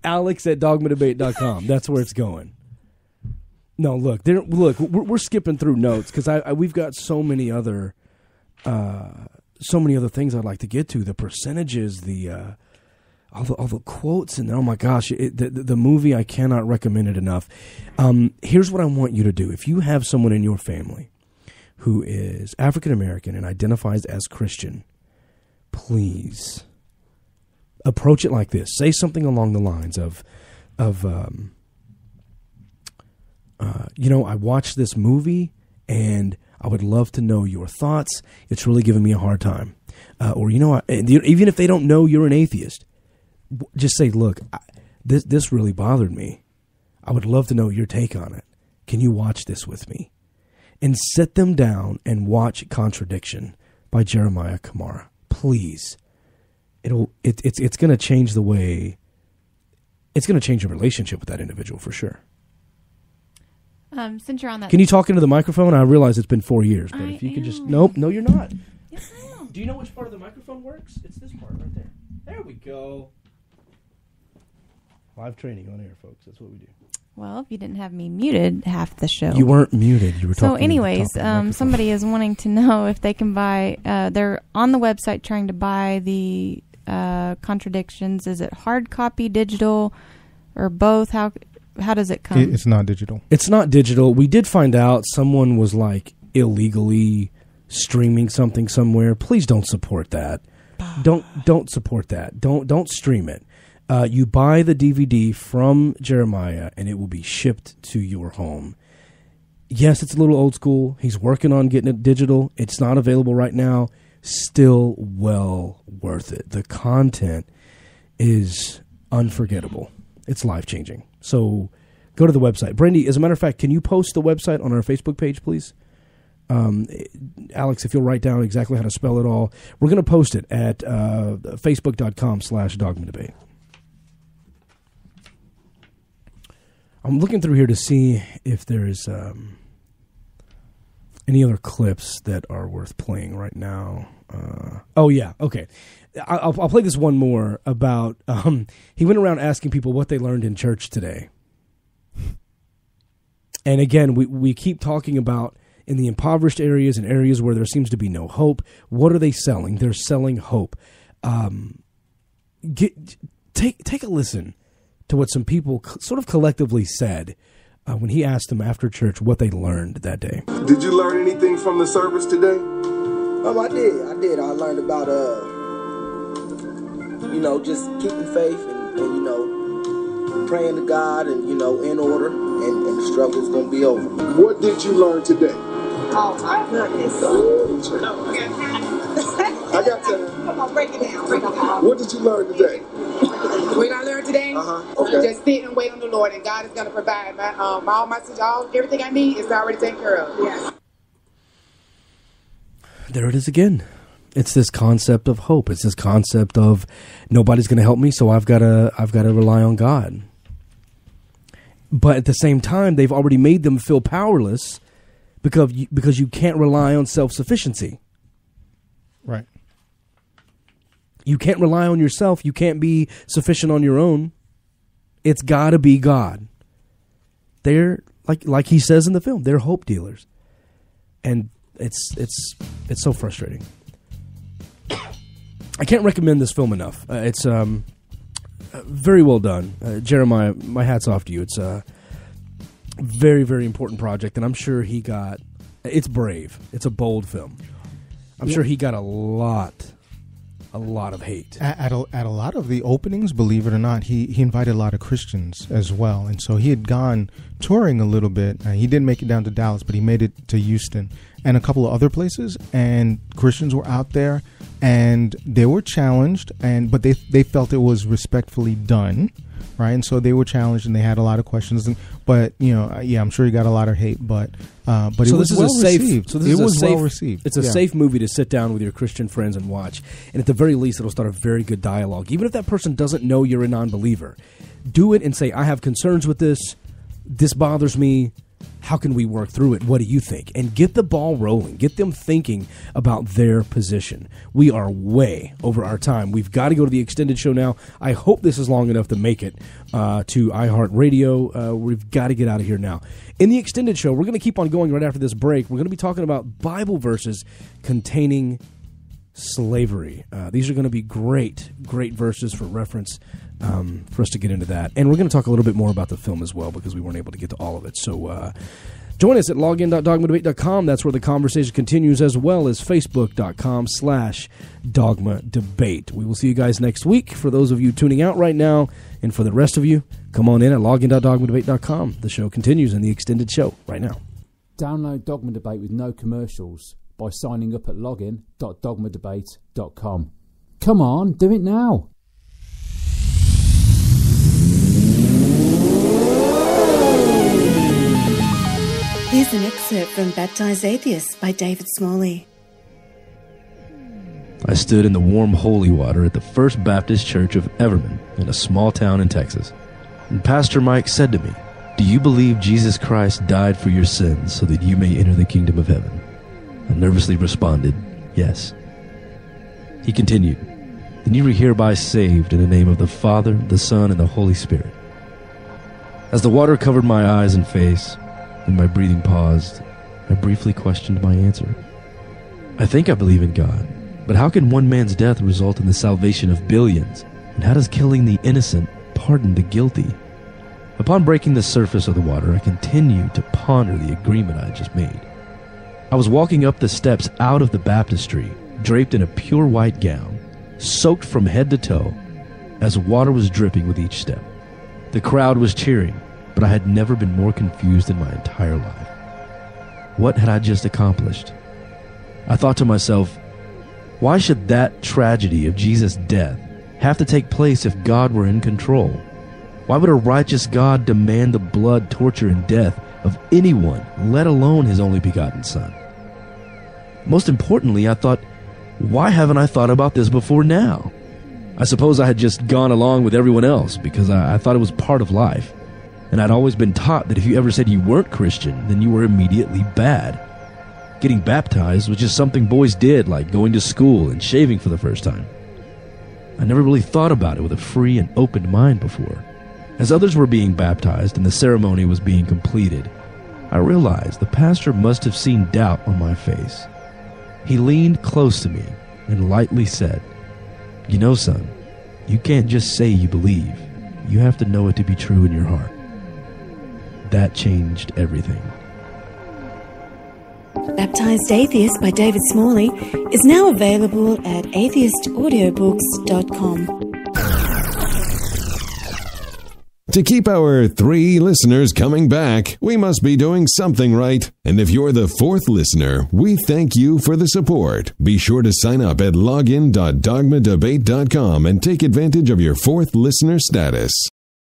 [SPEAKER 2] Alex at dogmadebate.com. That's where it's going. No, look, we're skipping through notes because we've got so many other things I'd like to get to. The percentages, all the quotes, and oh my gosh, the movie, I cannot recommend it enough. Here's what I want you to do. If you have someone in your family who is African American and identifies as Christian, please approach it like this. Say something along the lines of I watched this movie and I would love to know your thoughts. It's really giving me a hard time. or even if they don't know you're an atheist, just say, look, this really bothered me. I would love to know your take on it. Can you watch this with me? And sit them down and watch Contradiction by Jeremiah Kamara. Please. It's going to change the way, it's going to change your relationship with that individual for sure.
[SPEAKER 4] Since you're on that,
[SPEAKER 2] can you talk into the microphone? I realize it's been 4 years, but if you could just, no, you're not. Yes, I am. Do you know which part of the microphone works? It's this part right there. There we go. Live training on air, folks. That's what we do.
[SPEAKER 4] Well, if you didn't have me muted half the show.
[SPEAKER 2] You weren't muted. You were talking.
[SPEAKER 4] So anyways, somebody is wanting to know if they can buy, they're on the website trying to buy the Contradictions. Is it hard copy, digital, or both? How does it come?
[SPEAKER 3] It's not digital.
[SPEAKER 2] It's not digital. We did find out someone was like illegally streaming something somewhere. Please don't support that. Don't support that. Don't stream it. You buy the DVD from Jeremiah, and it will be shipped to your home. Yes, it's a little old school. He's working on getting it digital. It's not available right now. Still well worth it. The content is unforgettable. It's life-changing. So go to the website. Brandy, as a matter of fact, can you post the website on our Facebook page, please? Alex, if you'll write down exactly how to spell it all. We're going to post it at facebook.com/dogmadebate. I'm looking through here to see if there's any other clips that are worth playing right now. Oh, yeah. Okay. I'll play this one more about he went around asking people what they learned in church today. And again, we keep talking about in the impoverished areas and areas where there seems to be no hope. What are they selling? They're selling hope. Take a listen to what some people sort of collectively said when he asked them after church what they learned that day.
[SPEAKER 6] Did you learn anything from the service today?
[SPEAKER 9] I did. I learned about, just keeping faith and praying to God and, in order, and the struggle's going to be over.
[SPEAKER 6] What did you learn today?
[SPEAKER 10] Oh, my goodness.
[SPEAKER 6] I got time.
[SPEAKER 10] Come on, break it down.
[SPEAKER 6] What did you learn today?
[SPEAKER 10] What did I learn today?
[SPEAKER 6] Okay.
[SPEAKER 10] Just sit and wait on the Lord, and God is going to provide everything I need is already taken care of. Yes.
[SPEAKER 2] There it is again. It's this concept of hope. It's this concept of nobody's going to help me, so I've got to rely on God. But at the same time, they've already made them feel powerless because you can't rely on self-sufficiency.
[SPEAKER 3] Right.
[SPEAKER 2] You can't rely on yourself. You can't be sufficient on your own. It's got to be God. They're like he says in the film. They're hope dealers, and it's so frustrating. I can't recommend this film enough. It's very well done, Jeremiah. My hat's off to you. It's a very, very important project, and I'm sure he got. It's brave. It's a bold film. I'm sure he got a lot of hate.
[SPEAKER 3] At a lot of the openings, believe it or not, he invited a lot of Christians as well. And so he had gone touring a little bit. He didn't make it down to Dallas, but he made it to Houston and a couple of other places. And Christians were out there, and they were challenged, but they felt it was respectfully done, right? And so they were challenged, and they had a lot of questions. But I'm sure he got a lot of hate. But it was well received. So it was well received.
[SPEAKER 2] It's a safe movie to sit down with your Christian friends and watch. And at the very least, it'll start a very good dialogue. Even if that person doesn't know you're a non-believer, do it and say, I have concerns with this. This bothers me. How can we work through it? What do you think? And get the ball rolling. Get them thinking about their position. We are way over our time. We've got to go to the extended show now. I hope this is long enough to make it to iHeartRadio. We've got to get out of here now. In the extended show, we're going to keep on going right after this break. We're going to be talking about Bible verses containing slavery. These are going to be great verses for reference for us to get into that. And we're going to talk a little bit more about the film as well because we weren't able to get to all of it. So join us at login.dogmadebate.com. That's where the conversation continues, as well as facebook.com/dogmadebate. We will see you guys next week. For those of you tuning out right now, and for the rest of you, come on in at login.dogmadebate.com. The show continues in the extended show right now.
[SPEAKER 15] Download Dogma Debate with no commercials by signing up at login.dogmadebate.com. Come on, do it now.
[SPEAKER 20] Here's an excerpt from Baptized Atheists by David Smalley.
[SPEAKER 21] I stood in the warm holy water at the First Baptist Church of Everman in a small town in Texas. And Pastor Mike said to me, "Do you believe Jesus Christ died for your sins so that you may enter the kingdom of heaven?" I nervously responded, "Yes." He continued, "Then you are hereby saved in the name of the Father, the Son, and the Holy Spirit." As the water covered my eyes and face, and my breathing paused, I briefly questioned my answer. I think I believe in God, but how can one man's death result in the salvation of billions? And how does killing the innocent pardon the guilty? Upon breaking the surface of the water, I continued to ponder the agreement I had just made. I was walking up the steps out of the baptistry, draped in a pure white gown, soaked from head to toe, as water was dripping with each step. The crowd was cheering, but I had never been more confused in my entire life. What had I just accomplished? I thought to myself, why should that tragedy of Jesus' death have to take place if God were in control? Why would a righteous God demand the blood, torture, and death of anyone, let alone his only begotten Son? Most importantly, I thought, why haven't I thought about this before now? I suppose I had just gone along with everyone else because I thought it was part of life. And I'd always been taught that if you ever said you weren't Christian, then you were immediately bad. Getting baptized was just something boys did, like going to school and shaving for the first time. I never really thought about it with a free and open mind before. As others were being baptized and the ceremony was being completed, I realized the pastor must have seen doubt on my face. He leaned close to me and lightly said, "You know, son, you can't just say you believe. You have to know it to be true in your heart." That changed everything.
[SPEAKER 20] Baptized Atheist by David Smalley is now available at atheistaudiobooks.com.
[SPEAKER 1] To keep our 3 listeners coming back, we must be doing something right. And if you're the 4th listener, we thank you for the support. Be sure to sign up at login.dogmadebate.com and take advantage of your 4th listener status.